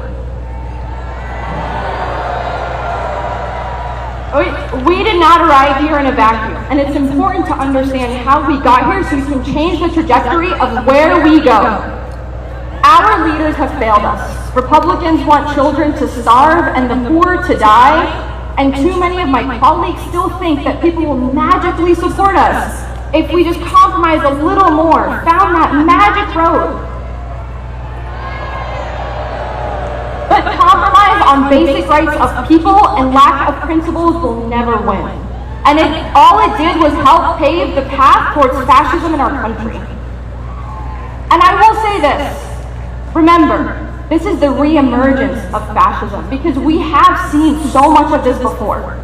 We did not arrive here in a vacuum, and it's important to understand how we got here so we can change the trajectory of where we go. Our leaders have failed us. Republicans want children to starve and the poor to die, and too many of my colleagues still think that people will magically support us if we just compromise a little more, found that magic road. But compromise on basic rights of people and lack of principles will never win. And all it did was help pave the path towards fascism in our country. And I will say this, remember, this is the re-emergence of fascism because we have seen so much of this before.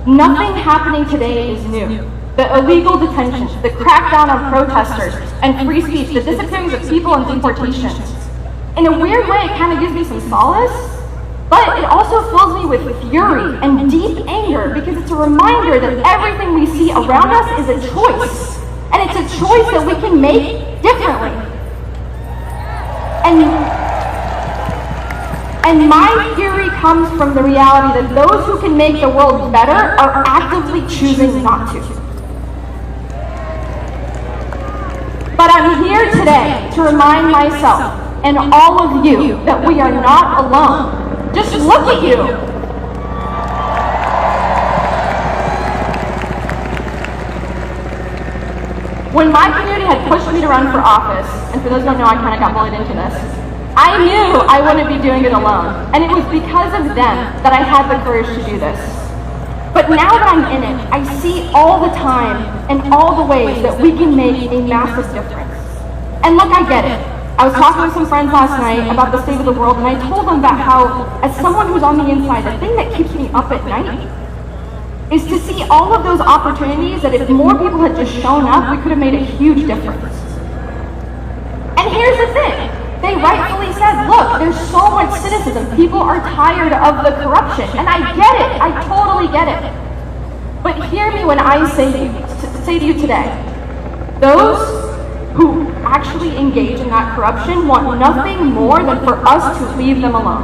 Nothing happening today is new. The illegal detentions, the crackdown on protesters and free speech, the disappearance of people and deportations. In a weird way, it kind of gives me some solace, but it also fills me with fury and deep anger because it's a reminder that everything we see around us is a choice, and it's a choice that we can make differently. And my fury comes from the reality that those who can make the world better are actively choosing not to. But I'm here today to remind myself and all of you that we are not alone. Just look at you. When my community had pushed me to run for office, and for those who don't know, I kind of got bullied into this, I knew I wouldn't be doing it alone. And it was because of them that I had the courage to do this. But now that I'm in it, I see all the time and all the ways that we can make a massive difference. And look, I get it. I was talking with some friends last night about the state of the world, and I told them about how, as someone who's on the inside, the thing that keeps me up at night is to see all of those opportunities that if more people had just shown up, we could have made a huge difference. And here's the thing. They rightfully said, look, there's so much cynicism. People are tired of the corruption. And I get it. I totally get it. But hear me when I say to you today, those who actually engage in that corruption want nothing more than for us to leave them alone.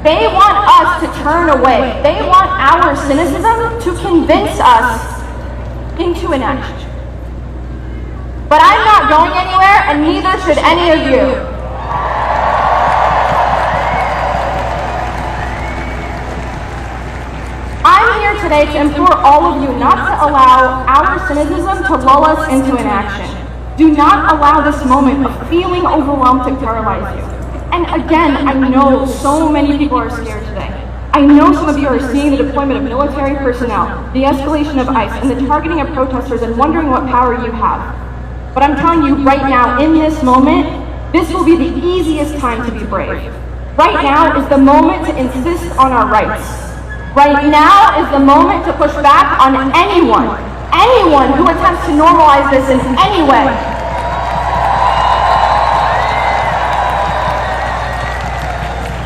They want us to turn away. They want our cynicism to convince us into inaction. But I'm not going anywhere, and neither should any of you. today to implore all of you not to allow our cynicism to lull us into inaction. Do not allow this moment of feeling overwhelmed to paralyze you. And again, I know so many people are scared today. I know some of you are seeing the deployment of military personnel, the escalation of ICE, and the targeting of protesters and wondering what power you have. But I'm telling you right now, in this moment, this will be the easiest time to be brave. Right now is the moment to insist on our rights. Right now is the moment to push back on anyone who attempts to normalize this in any way.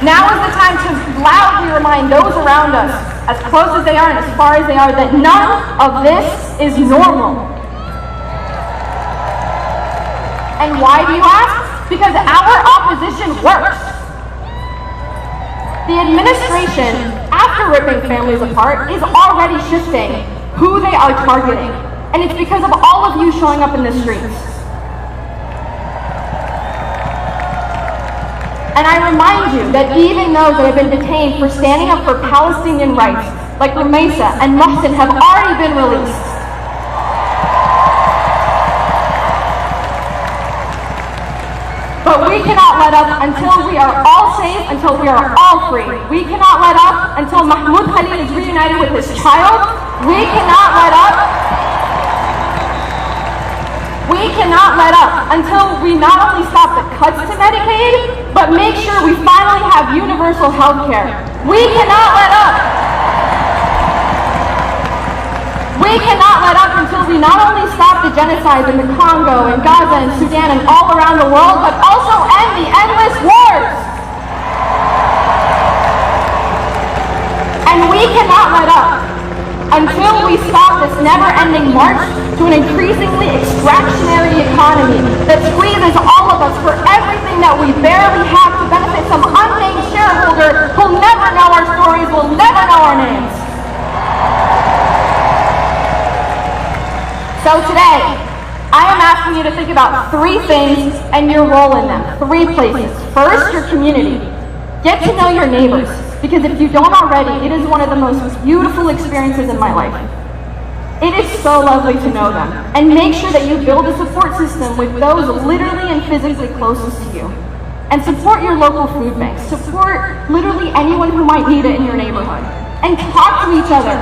Now is the time to loudly remind those around us, as close as they are and as far as they are, that none of this is normal. And why, do you ask? Because our opposition works. The administration, after ripping families apart, is already shifting who they are targeting. And it's because of all of you showing up in the streets. And I remind you that even those that have been detained for standing up for Palestinian rights, like Rumeysa and Mohsen, have already been released. But we cannot let up until we are all safe, until we are all free. We cannot let up until Mahmoud Khalil is reunited with his child. We cannot let up. We cannot let up until we not only stop the cuts to Medicaid, but make sure we finally have universal health care. We cannot let up. We cannot let up until we not only stop the genocides in the Congo and Gaza and Sudan and all around the world, but also end the endless wars. And we cannot let up until we stop this never-ending march to an increasingly extractionary economy that squeezes all of us for everything that we barely have to benefit some unnamed shareholder who'll never know our stories, will never know our names. So today, I am asking you to think about 3 things and your role in them. 3 places. First, your community. Get to know your neighbors, because if you don't already, it is one of the most beautiful experiences in my life. It is so lovely to know them. And make sure that you build a support system with those literally and physically closest to you. And support your local food banks. Support literally anyone who might need it in your neighborhood. And talk to each other.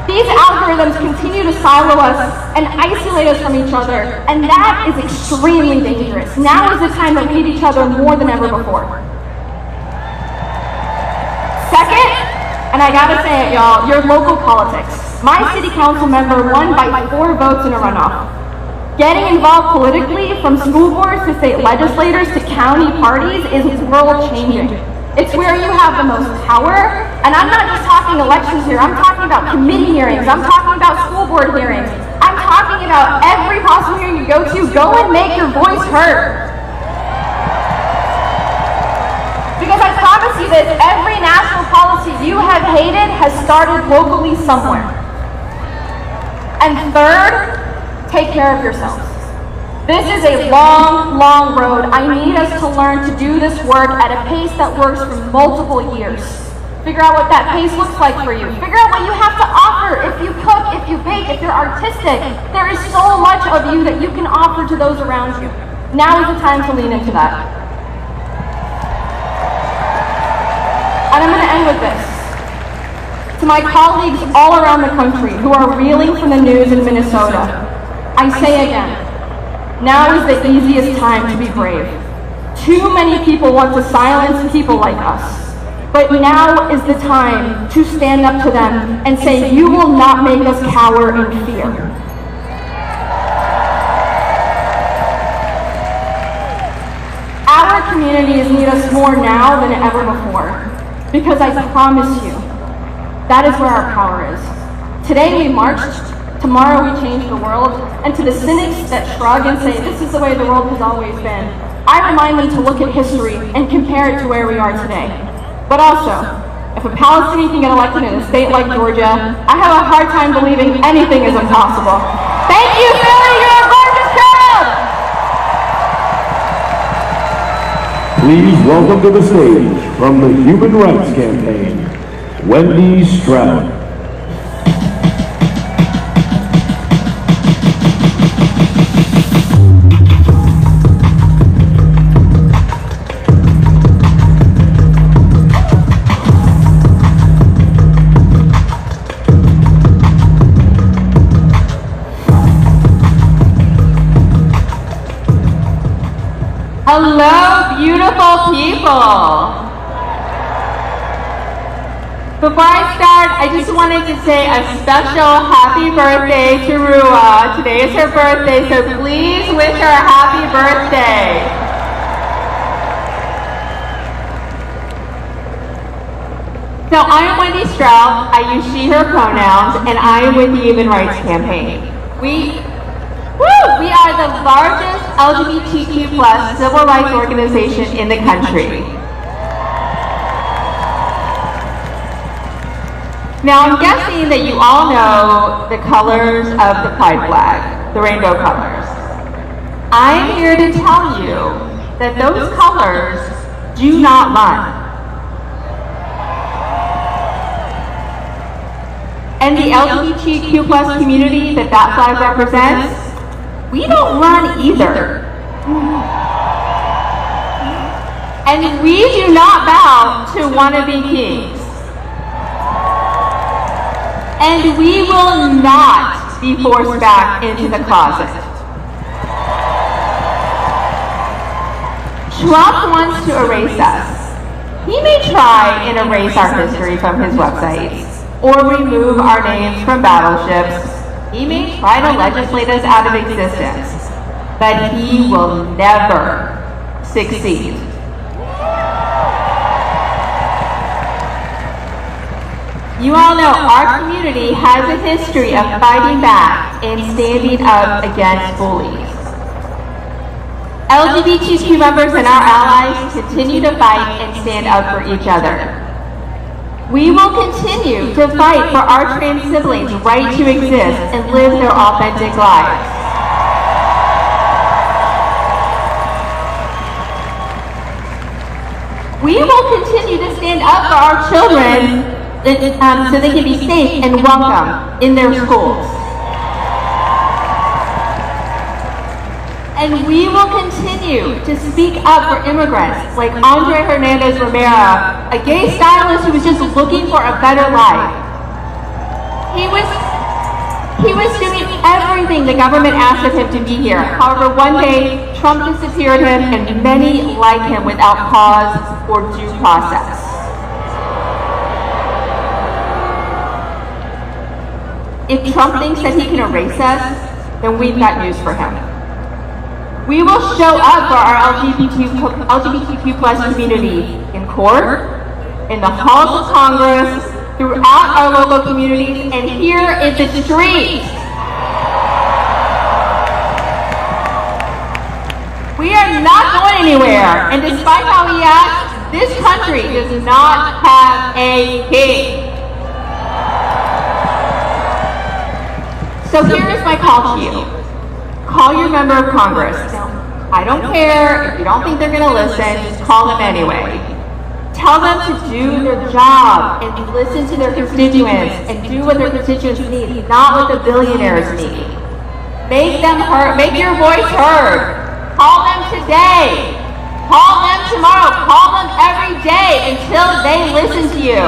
These algorithms continue to silo us and isolate us from each other, and that is extremely dangerous. Now is the time that we need each other more than ever before. Second, and I gotta say it, y'all, your local politics. My city council member won by 4 votes in a runoff. Getting involved politically, from school boards to state legislators to county parties, is world-changing. It's where you have the most power, and I'm not just talking elections here, I'm talking about committee hearings, I'm talking about school board hearings, I'm talking about every possible hearing you go and make your voice heard. Because I promise you this, every national policy you have hated has started locally somewhere. And third, take care of yourselves. This is a long, long road. I need us to learn to do this work at a pace that works for multiple years. Figure out what that pace looks like for you. Figure out what you have to offer. If you cook, if you bake, if you're artistic, there is so much of you that you can offer to those around you. Now is the time to lean into that. And I'm going to end with this. To my colleagues all around the country who are reeling from the news in Minnesota, I say again, now is the easiest time to be brave. Too many people want to silence people like us. But now is the time to stand up to them and say, you will not make us cower in fear. Our communities need us more now than ever before. Because I promise you, that is where our power is. Today we marched. Tomorrow we change the world, and to the cynics that shrug and say, this is the way the world has always been, I remind them to look at history and compare it to where we are today. But also, if a Palestinian can get elected in a state like Georgia, I have a hard time believing anything is impossible. Thank you, Philly, you're a gorgeous crowd! Please welcome to the stage, from the Human Rights Campaign, Wendy Stroud. Hello, beautiful people. Before I start, I just wanted to say a special happy birthday to Ruo. Today is her birthday, so please wish her a happy birthday. So I'm Wendy Stroud. I use she, her pronouns, and I am with the Human Rights Campaign. We are the largest LGBTQ+ civil rights organization in the country. Now I'm guessing that you all know the colors of the Pride flag, the rainbow colors. I'm here to tell you that those colors do not run. And the LGBTQ+ community that flag represents, we don't run either. And we do not bow to wannabe kings. And we will not be forced back into the closet. Trump wants to erase us. He may try and erase our history from his website, or remove our names from battleships. He may try to legislate us out of existence, but he will never succeed. You all know our community has a history of fighting back and standing up against bullies. LGBTQ members and our allies continue to fight and stand up for each other. We will continue to fight for our trans siblings' right to exist and live their authentic lives. We will continue to stand up for our children so they can be safe and welcome in their schools. And we will continue to speak up for immigrants like Andre Hernandez Romero, a gay stylist who was just looking for a better life. He was doing everything the government asked of him to be here. However, one day, Trump disappeared him and many like him without cause or due process. If Trump thinks that he can erase us, then we've got news for him. We will show up for our LGBTQ+ community in court, in the halls of Congress, throughout our local communities, and here in the streets. We are not going anywhere, and despite how he acts, this country does not have a king. So here is my call to you. Call your member of Congress. I don't care if you don't think they're going to listen, just call them anyway. Tell them to do their job and listen to their constituents and do what their constituents need, not what the billionaires need. Make them heard, make your voice heard. Call them today. Call them tomorrow. Call them every day until they listen to you.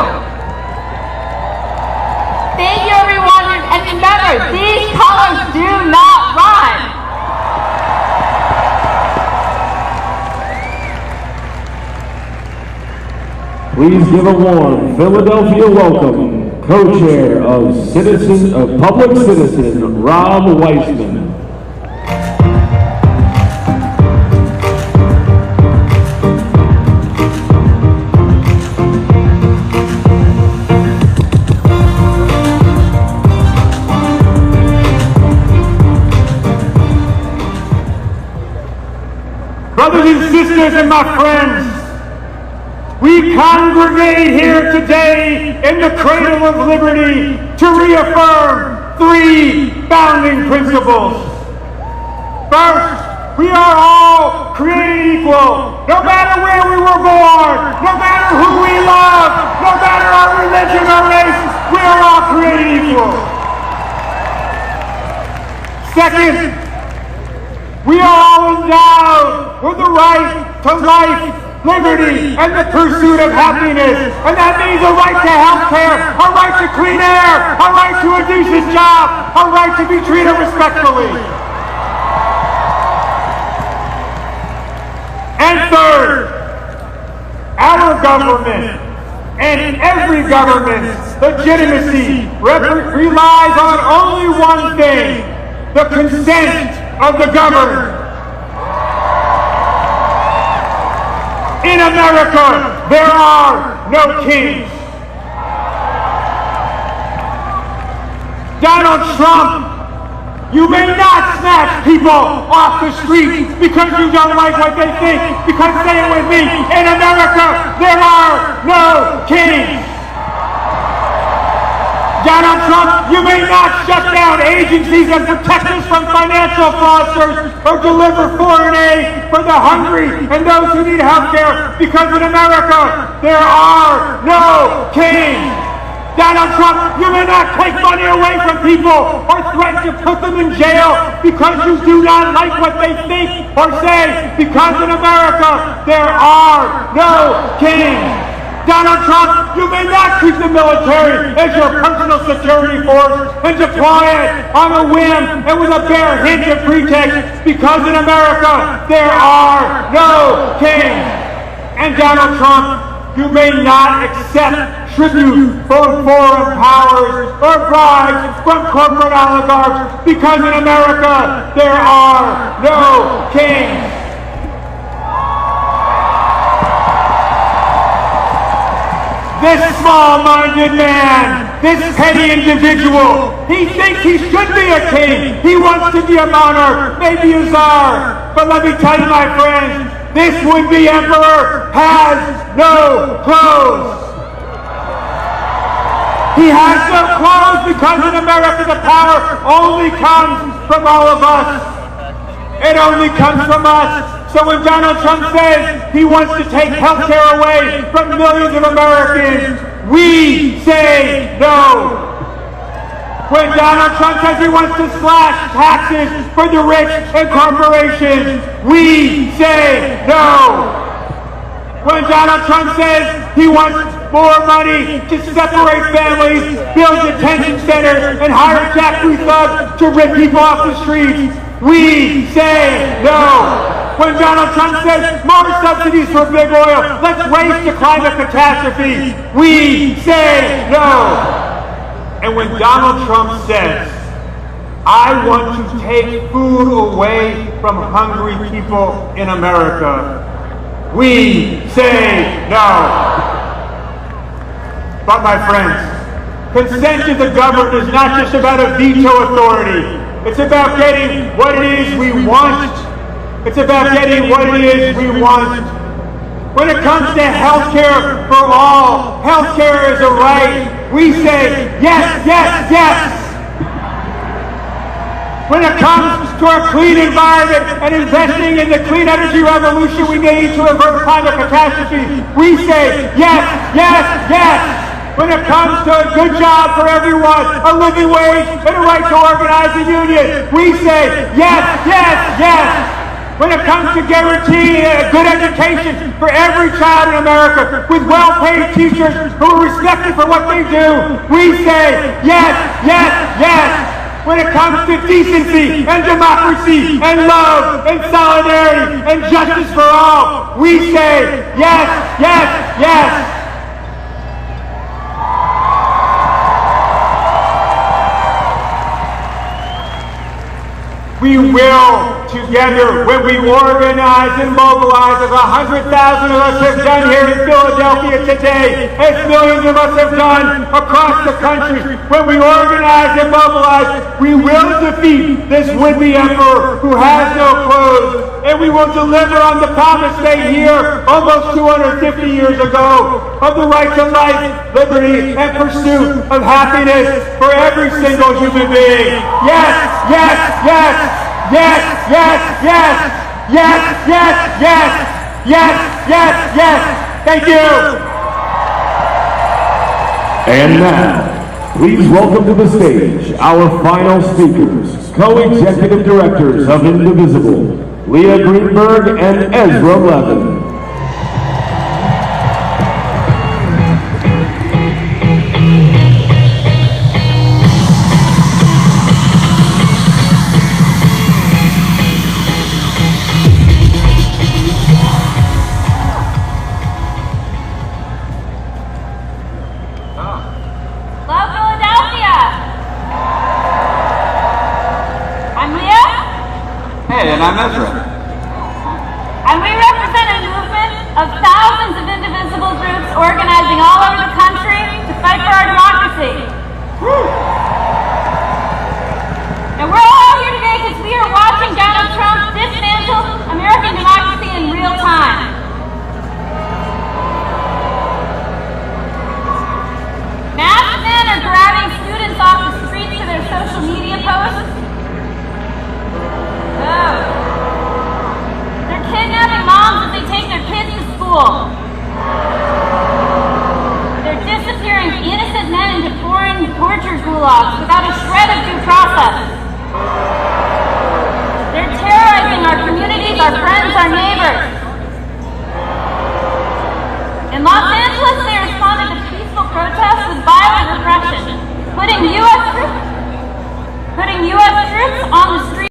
Thank you, everyone, and remember, these colors do not run. Please give a warm Philadelphia welcome, co-chair of Public Citizen, Rob Weissman. Brothers and sisters and my friends, we congregate here today in the cradle of liberty to reaffirm three founding principles. First, we are all created equal, no matter where we were born, no matter who we love, no matter our religion created equal. Second, we are all endowed with the right to life, liberty, and the pursuit of happiness. And that means a right to health care, a right to clean air, a right to a decent job, a right to be treated respectfully. And third, our government and every government's legitimacy relies on only one thing: the consent of the governed. In America, there are no kings. Donald Trump, you may not snatch people off the street because you don't like what they think, because say it with me, in America, there are no kings. Donald Trump, you may not shut down agencies and protect us from financial fraudsters or deliver foreign aid for the hungry and those who need health care, because in America, there are no kings. Donald Trump, you may not take money away from people or threaten to put them in jail because you do not like what they think or say, because in America, there are no kings. Donald Trump, you may not treat the military as your personal security force and deploy it on a whim and with a bare hint of pretext, because in America, there are no kings. And Donald Trump, you may not accept tribute from foreign powers or bribes from corporate oligarchs, because in America, there are no kings. This small-minded man, this petty individual, he thinks he should be a king. He wants to be a monarch, maybe a czar. But let me tell you, my friends, this would-be emperor has no clothes. He has no clothes because in America the power only comes from all of us. It only comes from us. So when Donald Trump says he wants to take health care away from millions of Americans, we say no. When Donald Trump says he wants to slash taxes for the rich and corporations, we say no. When Donald Trump says he wants more money to separate families, build detention centers, and hire jackboot thugs to rip people off the streets, we say no. When Donald Trump says more subsidies for big oil, let's race to climate catastrophe, we say no. And when Donald Trump says, I want to take food away from hungry people in America, we say no. But my friends, consent to the governed is not just about a veto authority. It's about getting what it is we want. It's about getting what it is we want. When it comes to health care for all, health care is a right. We say yes, yes, yes. When it comes to our clean environment and investing in the clean energy revolution we need to avert climate catastrophe, we say yes, yes, yes. When it comes to a good job for everyone, a living wage, and a right to organize a union, we say yes, yes, yes. When it comes to guaranteeing a good education for every child in America with well-paid teachers who are respected for what they do, we say yes, yes, yes. When it comes to decency and democracy and love and solidarity and justice for all, we say yes, yes, yes. We will together, when we organize and mobilize, as 100,000 of us have done here in Philadelphia today, as millions of us have done across the country, when we organize and mobilize, we will defeat this would-be emperor who has no clothes, and we will deliver on the promise made here almost 250 years ago of the right to life, liberty, and pursuit of happiness for every single human being. Yes, yes, yes. Yes, yes, yes, yes, yes, yes, yes, yes, yes. Thank you. And now, Please welcome to the stage our final speakers, co-executive directors of Indivisible, Leah Greenberg and Ezra Levin. And I'm Ezra. And we represent a movement of thousands of indivisible groups organizing all over the country to fight for our democracy. And we're all here today because we are watching Donald Trump dismantle American democracy in real time. Masked men are grabbing students off the streets for their social media posts. They're kidnapping moms as they take their kids to school. They're disappearing innocent men into foreign torture gulags without a shred of due process. They're terrorizing our communities, our friends, our neighbors. In Los Angeles, they responded to peaceful protests with violent repression, putting U.S. troops on the street.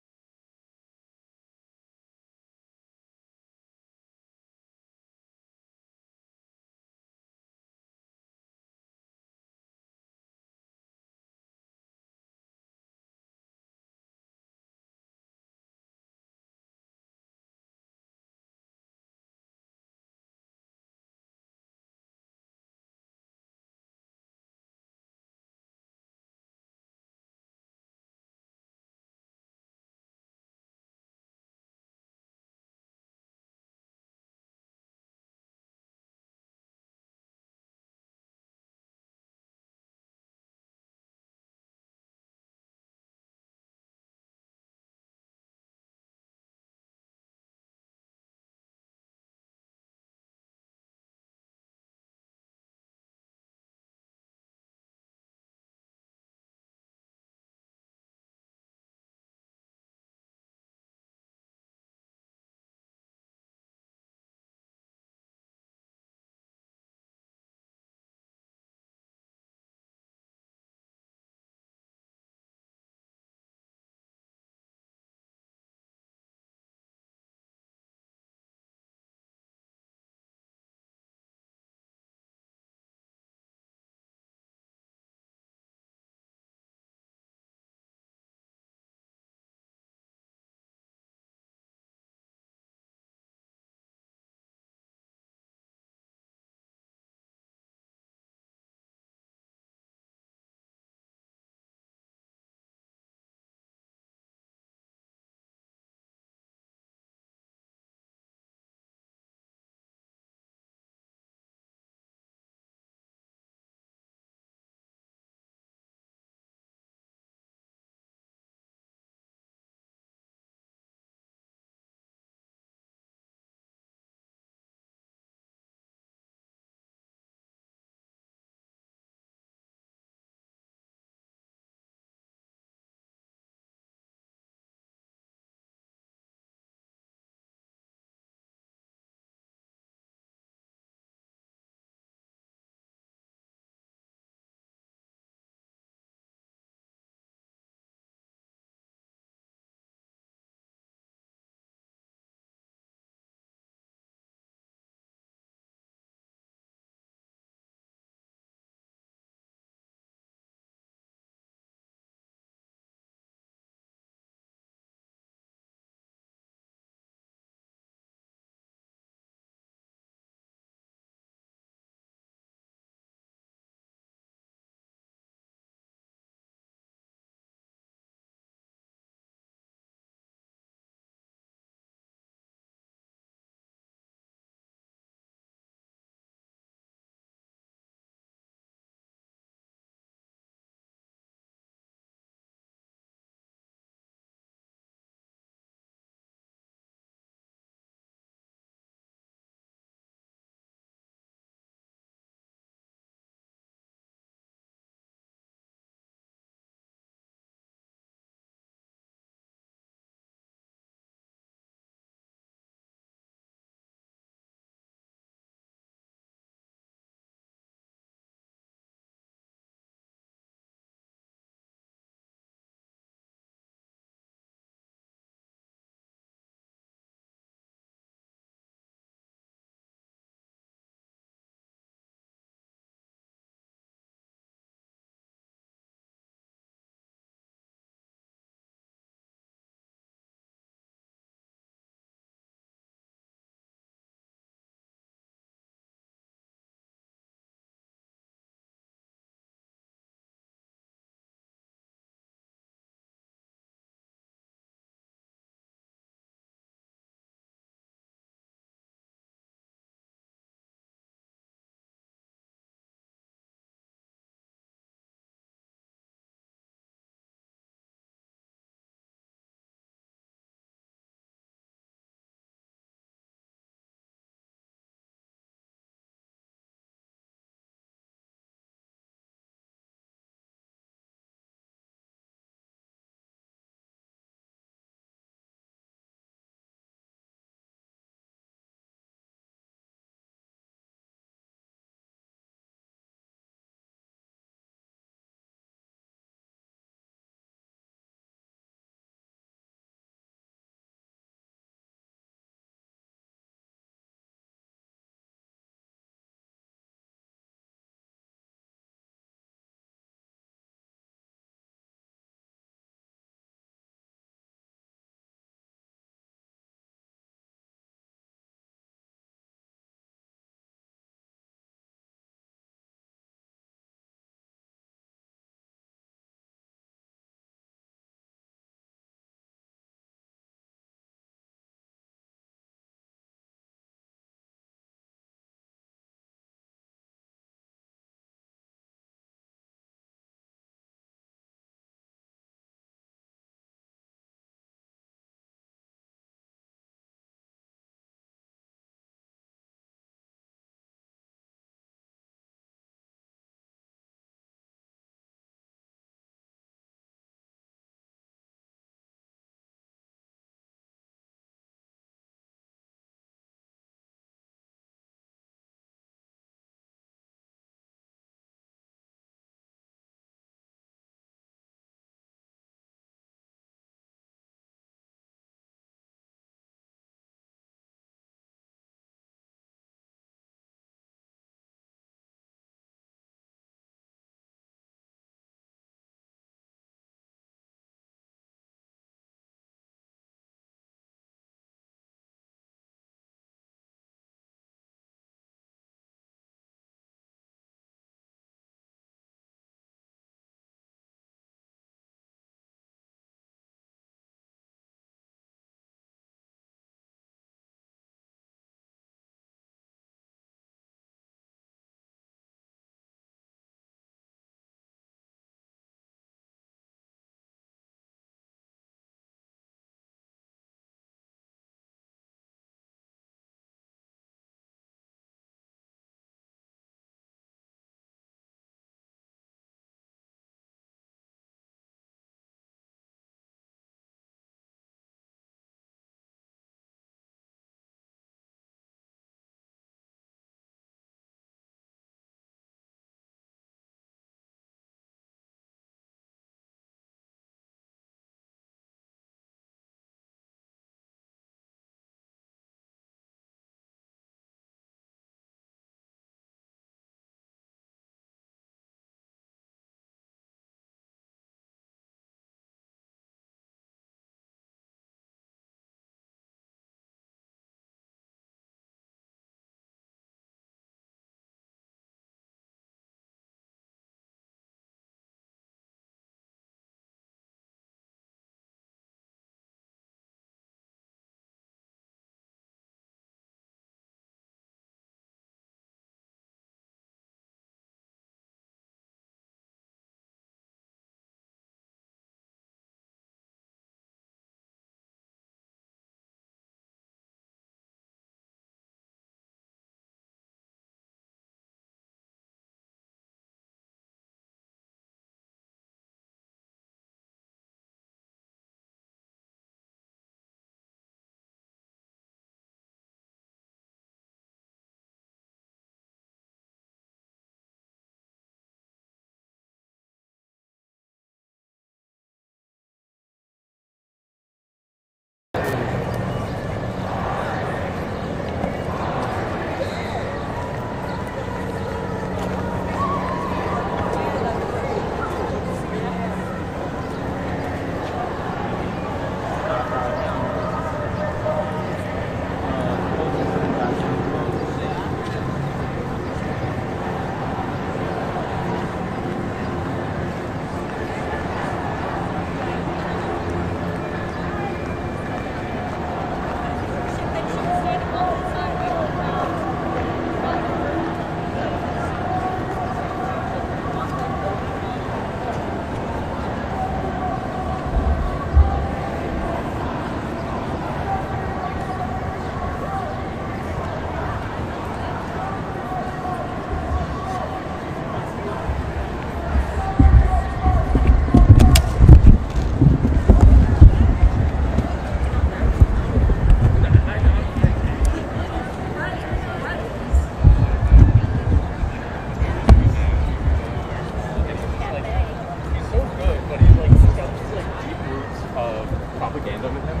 propaganda with him.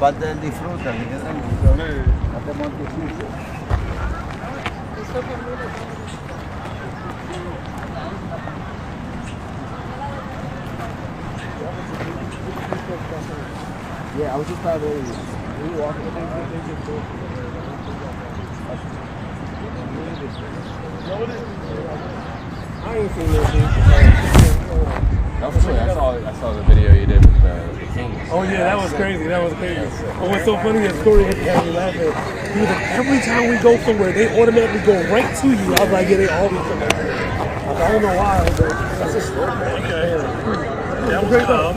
Parte del disfruta, que quedan Yeah, I was just probably we were walking with them. I ain't seen that dude. I saw the video you did with the Kings. Oh yeah, that was crazy. That was crazy. But what's so funny is Corey had me laughing. He was like, every time we go somewhere, they automatically go right to you. I was like, yeah, they always come right here. I don't know why, but that's just okay. That was great though.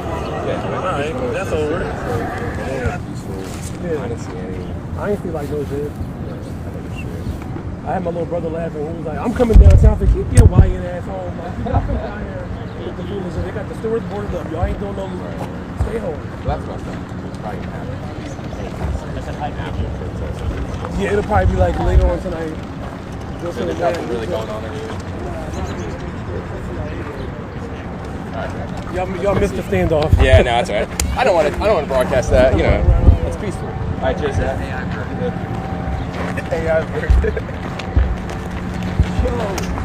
Yeah, alright, that's over. Yeah. I didn't see any. I ain't see like no shit. I had my little brother laughing. He was like, I'm coming downtown for keep your white ass home. Like, you gotta come down here with the foolish. They got the stewards boarded up. Y'all ain't doing no stay home. Well, that's what I'm probably happening. Yeah, it'll probably be like later on tonight. So there's nothing really going on in here. Y'all missed the standoff. Yeah, no, that's all right. I don't want to broadcast that. You know, it's peaceful. I just AI bird. AI bird. Yo.